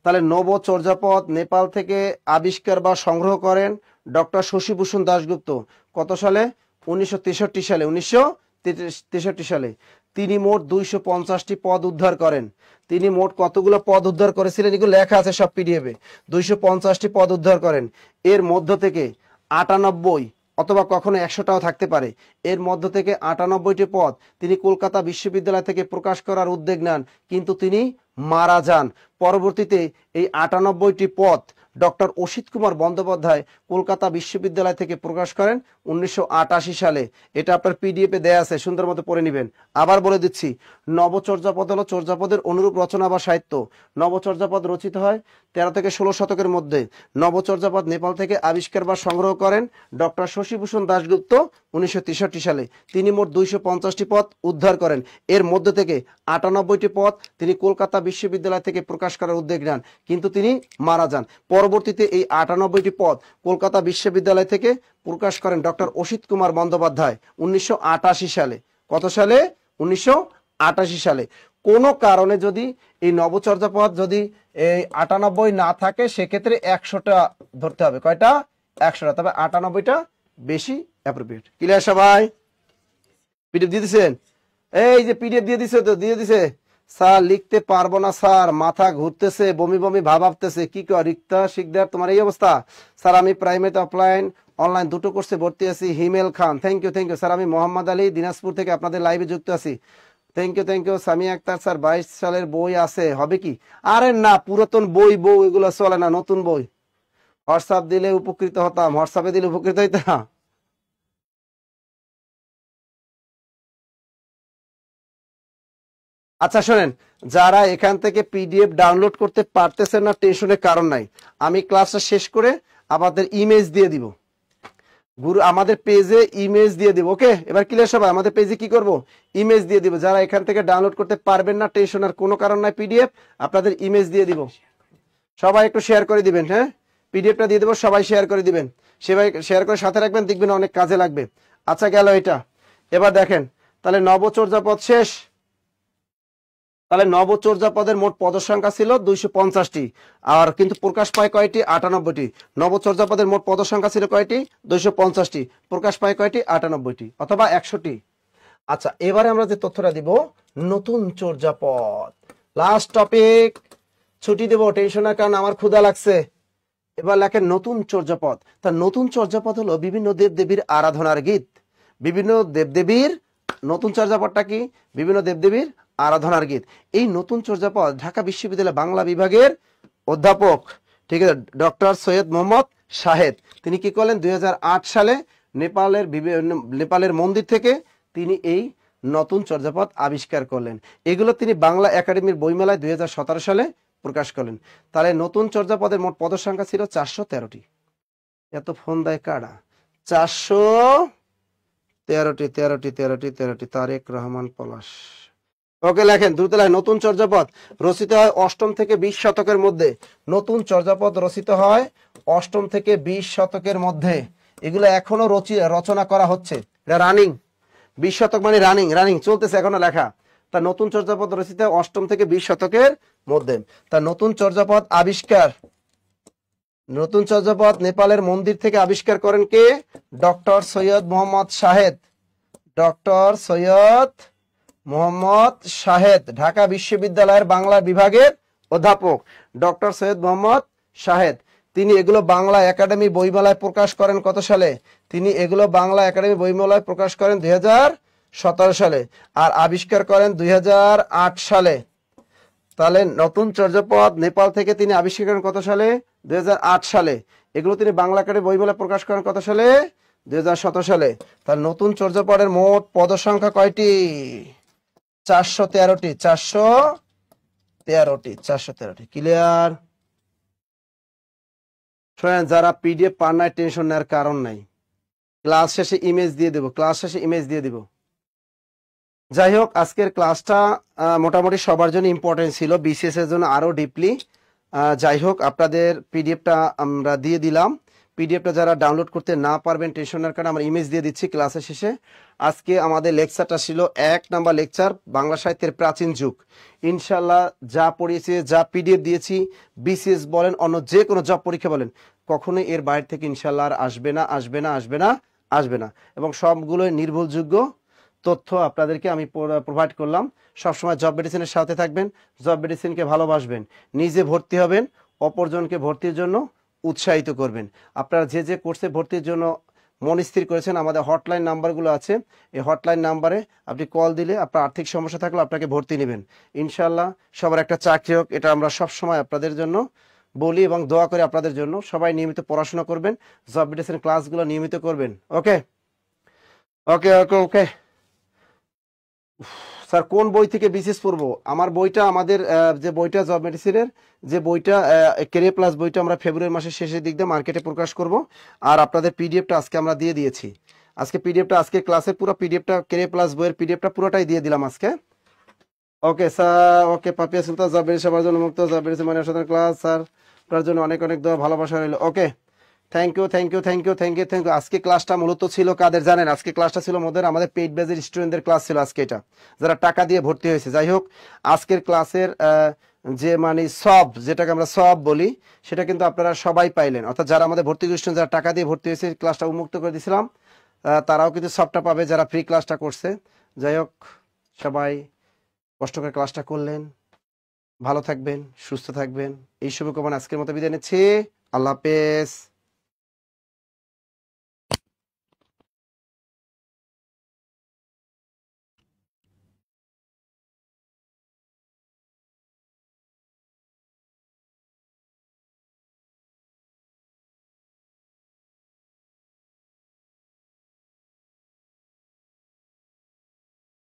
তাহলে নবচর্যাপদ নেপাল থেকে আবিষ্কার বা সংগ্রহ করেন ডক্টর শশীভূষণ দাশগুপ্ত। কত সালে? 1963 সালে। 1963 সালে। তিনি মোট 250টি পদ উদ্ধার করেন। তিনি মোট কতগুলো পদ উদ্ধার করেছিলেন এগুলো লেখা আছে সব পিডিএফে। 250টি পদ উদ্ধার করেন। এর মধ্য থেকে 98 অথবা কখনো 100টাও থাকতে পারে, এর মধ্য থেকে 98টি পদ তিনি কলকাতা বিশ্ববিদ্যালয় থেকে প্রকাশ করার উদ্যোগ নেন, কিন্তু তিনি মারা যান। পরবর্তীতে এই 98টি পদ ডক্টর অসিত কুমার বন্দ্যোপাধ্যায় কলকাতা বিশ্ববিদ্যালয় থেকে প্রকাশ করেন 1988 সালে। এটা আপনার পিডিএফে দেয়া আছে, সুন্দর মতো পড়ে নেবেন। আবার বলে দিচ্ছি, নবচর্যাপদ হলো চর্যাপদের অনুরূপ রচনা বা সাহিত্য। নবচর্যাপদ রচিত হয় 13 থেকে 16 শতকের মধ্যে। নবচর্যাপদ নেপাল থেকে আবিষ্কার বা সংগ্রহ করেন ডক্টর শশীভূষণ দাশগুপ্ত 1963 সালে। তিনি মোট 250টি পদ উদ্ধার করেন। এর মধ্যে থেকে 98টি পদ তিনি কলকাতা বিশ্ববিদ্যালয় থেকে প্রকাশ করার উদ্যোগ নেন, কিন্তু তিনি মারা যান। পরবর্তীতে এই 98টি পদ কলকাতা বিশ্ববিদ্যালয় থেকে প্রকাশ করেন ডক্টর অসিত কুমার বন্দ্যোপাধ্যায় 1988 সালে। কত সালে? 1988 সালে। কোনো কারণে যদি এই নবচর্যাপদ যদি এই 98 না থাকে, সেক্ষেত্রে 100টা ধরতে হবে। কয়টা? 100টা। তবে 98টা বেশি অ্যাপ্রোপ্রিয়েট। ক্লিয়ার সবাই? পিডিএফ দিয়ে দিছেন? এই যে পিডিএফ দিয়ে দিছে, তো দিয়ে দিছে। স্যার লিখতে পারবো না স্যার, মাথা ঘুরতেছে, বমি বমি ভাব আসতেছে। কি কর রিক্তা শিকদার, তোমার এই অবস্থা? স্যার আমি প্রাইমারি অফলাইন অনলাইন দুটো কোর্সে ভর্তি আছি। Himel Khan, thank you thank you. Sir আমি মোহাম্মদ আলী দিনাজপুর থেকে আপনাদের লাইভে যুক্ত আছি। Thank you. Samia Akter, sir 22 সালের বই আছে, হবে কি? আরে না, পুরাতন বই এগুলো চলে না, নতুন বই। হোয়াটসঅ্যাপ দিলে উপকৃত হতাম, হোয়াটসঅ্যাপে দিলে উপকৃত হইতাম। আচ্ছা শোনেন, যারা এখান থেকে পিডিএফ ডাউনলোড করতে পারতেছেন না, টেনশনের কারণ নাই। আমি ক্লাসটা শেষ করে আমাদের ইমেজ দিয়ে দিব, আমাদের পেজে ইমেজ দিয়ে দিব। ওকে, এবার ক্লিয়ার সবাই? আমাদের পেজে কি করব? ইমেজ দিয়ে দিব। যারা এখান থেকে ডাউনলোড করতে পারবেন না, টেনশনের কোনো কারণ নাই, পিডিএফ আপনাদের ইমেজ দিয়ে দিব। সবাই একটু শেয়ার করে দিবেন। হ্যাঁ, পিডিএফটা দিয়ে দেবো, সবাই শেয়ার করে দিবেন। সবাই শেয়ার করে সাথে রাখবেন, দেখবেন অনেক কাজে লাগবে। আচ্ছা গেল এটা। এবার দেখেন, তাহলে নবচর্যাপদ শেষ। তাহলে নবচর্যাপদের মোট পদ সংখ্যা ছিল 250টি, আর কিন্তু প্রকাশ পায় কয়টি? 98টি। নবচর্যাপদের মোট পদ সংখ্যা ছিল কয়টি? 250টি। প্রকাশ পায় কয়টি? 98টি, অথবা 100টি। আচ্ছা, এবারে আমরা যে তথ্যটা দিব, নতুন চর্যাপদ। লাস্ট টপিক, ছুটি দেব, টেনশনের কারণ আমার ক্ষুধা লাগছে। এবার লেখেন নতুন চর্যাপদ। তা নতুন চর্যাপদ হলো বিভিন্ন দেবদেবীর আরাধনার গীত। বিভিন্ন দেবদেবীর, নতুন চর্যাপদটা কি? বিভিন্ন দেবদেবীর আরাধনার গীত। এই নতুন চর্যাপদ ঢাকা বিশ্ববিদ্যালয় বাংলা বিভাগের অধ্যাপক, ঠিক আছে, ডক্টর সৈয়দ মোহাম্মদ শাহেদ, তিনি কি করলেন? 2008 সালে নেপালের মন্দির থেকে তিনি এই নতুন চর্যাপদ আবিষ্কার করলেন। এগুলো তিনি বাংলা একাডেমির বইমেলায় 2017 সালে প্রকাশ করলেন। তাহলে নতুন চর্যাপদের মোট পদ সংখ্যা ছিল 413টি। এত ফোন দেয় কারা? 413টি। তারেক রহমান পলাশ। ওকে, লেখেন দ্রুত লেখেন। নতুন চর্যাপদ রচিত হয় 8ম থেকে 20 শতকের মধ্যে। নতুন চর্যাপদ রচিত হয় 8ম থেকে 20 শতকের মধ্যে। এগুলো এখনো রচনা করা হচ্ছে, এটা রানিং। 20 শতক মানে রানিং চলতেছে, এখনো লেখা। তা নতুন চর্যাপদ রচিত হয় 8ম থেকে 20 শতকের মধ্যে। তা নতুন চর্যাপদ আবিষ্কার, নতুন চর্যাপদ নেপালের মন্দির থেকে আবিষ্কার করেন কে? ডক্টর সৈয়দ মোহাম্মদ শাহেদ। ডক্টর সৈয়দ মোহাম্মদ শাহেদ, ঢাকা বিশ্ববিদ্যালয়ের বাংলা বিভাগের অধ্যাপক ডক্টর সৈয়দ মোহাম্মদ শাহেদ। তিনি এগুলো বাংলা একাডেমি বইমেলায় প্রকাশ করেন কত সালে? তিনি এগুলো বাংলা একাডেমি বইমেলায় প্রকাশ করেন 2017 সালে, আর আবিষ্কার করেন 2008 সালে। তাহলে নতুন চর্যাপদ নেপাল থেকে তিনি আবিষ্কার করেন কত সালে? 2008 সালে। এগুলো তিনি বাংলা একাডেমি বইমেলায় প্রকাশ করেন কত সালে? 2017 সালে। তাহলে নতুন চর্যাপদের মোট পদ সংখ্যা কয়টি? 413টি। 413টি। ক্লিয়ার? শোনেন, যারা পিডিএফ পান নাই, টেনশন নেওয়ার কারণ নাই। ক্লাস শেষে ইমেজ দিয়ে দিব। যাই হোক, আজকের ক্লাসটা মোটামুটি সবার জন্য ইম্পর্টেন্ট ছিল, বিসিএস এর জন্য আরো ডিপলি। যাই হোক, আপনাদের পিডিএফটা আমরা দিয়ে দিলাম। পিডিএফটা যারা ডাউনলোড করতে না পারবেন, টেনশনের কারণে আমরা ইমেজ দিয়ে দিচ্ছি ক্লাসের শেষে। আজকে আমাদের লেকচারটা ছিল 1 নাম্বার লেকচার, বাংলা সাহিত্যের প্রাচীন যুগ। ইনশাল্লাহ যা পড়িয়েছি, যা পিডিএফ দিয়েছি, বিসিএস বলেন, অন্য যে কোনো জব পরীক্ষা বলেন, কখনোই এর বাইরে থেকে ইনশাল্লাহ আর আসবে না। এবং সবগুলো নির্ভরযোগ্য তথ্য আপনাদেরকে আমি প্রোভাইড করলাম। সবসময় জব মেডিসিনের সাথে থাকবেন, জব মেডিসিনকে ভালোবাসবেন, নিজে ভর্তি হবেন, অপরজনকে ভর্তির জন্য উৎসাহিত করবেন। আপনারা যে কোর্সে ভর্তির জন্য মন স্থির করেছেন, আমাদের হটলাইন নাম্বারগুলো আছে। এই হটলাইন নাম্বারে আপনি কল দিলে আপনার আর্থিক সমস্যা থাকলে আপনাকে ভর্তি নেবেন। ইনশাল্লাহ সবার একটা চাকরি হোক, এটা আমরা সবসময় আপনাদের জন্য বলি এবং দোয়া করি আপনাদের জন্য। সবাই নিয়মিত পড়াশোনা করবেন, জব বিডিসির ক্লাসগুলো নিয়মিত করবেন। ওকে ওকে ওকে ওকে স্যার কোন বই থেকে বিসিএস পড়বো? আমার বইটা আমাদের যে বইটা জব মেডিসিনের যে বইটা ক্যারিয়ার প্লাস বইটা আমরা ফেব্রুয়ারি মাসের শেষের দিক দিয়ে মার্কেটে প্রকাশ করব। আর আপনাদের পিডিএফটা আজকে আমরা দিয়ে দিয়েছি। আজকে পিডিএফটা আজকে ক্লাসের পুরো পিডিএফটা ক্যারিয়ার প্লাস বইয়ের পিডিএফটা পুরোটাই দিয়ে দিলাম আজকে। ওকে স্যার, ওকে পাপিয়া সুলতান জব মেডিসিন সবার জন্য মুক্ত, জব মেডিসিন মানে অসাধারণ ক্লাস স্যার, আপনার জন্য অনেক অনেক দোয়া ভালোবাসা রইল। Okay thank you thank you thank you thank you thank you. আজকে ক্লাসটা মূলত ছিল কাদের জানেন? আজকে ক্লাসটা ছিল আমাদের পেইড ব্যাচের স্টুডেন্টদের ক্লাস ছিল আজকে, এটা যারা টাকা দিয়ে ভর্তি হয়েছে। যাই হোক, আজকের ক্লাসের যে মানে সব, যেটাকে আমরা সব বলি, সেটা কিন্তু আপনারা সবাই পাইলেন। অর্থাৎ যারা আমাদের ভর্তি স্টুডেন্ট, যারা টাকা দিয়ে ভর্তি হয়েছে, ক্লাসটা উন্মুক্ত করে দিয়েছিলাম, তারাও কিন্তু সবটা পাবে যারা ফ্রি ক্লাসটা করছে। যাই হোক, সবাই কষ্ট করে ক্লাসটা করলেন, ভালো থাকবেন, সুস্থ থাকবেন, এই শুভকামনা আজকের মতো বিদায় নিচ্ছি। আল্লাহ হাফেজ।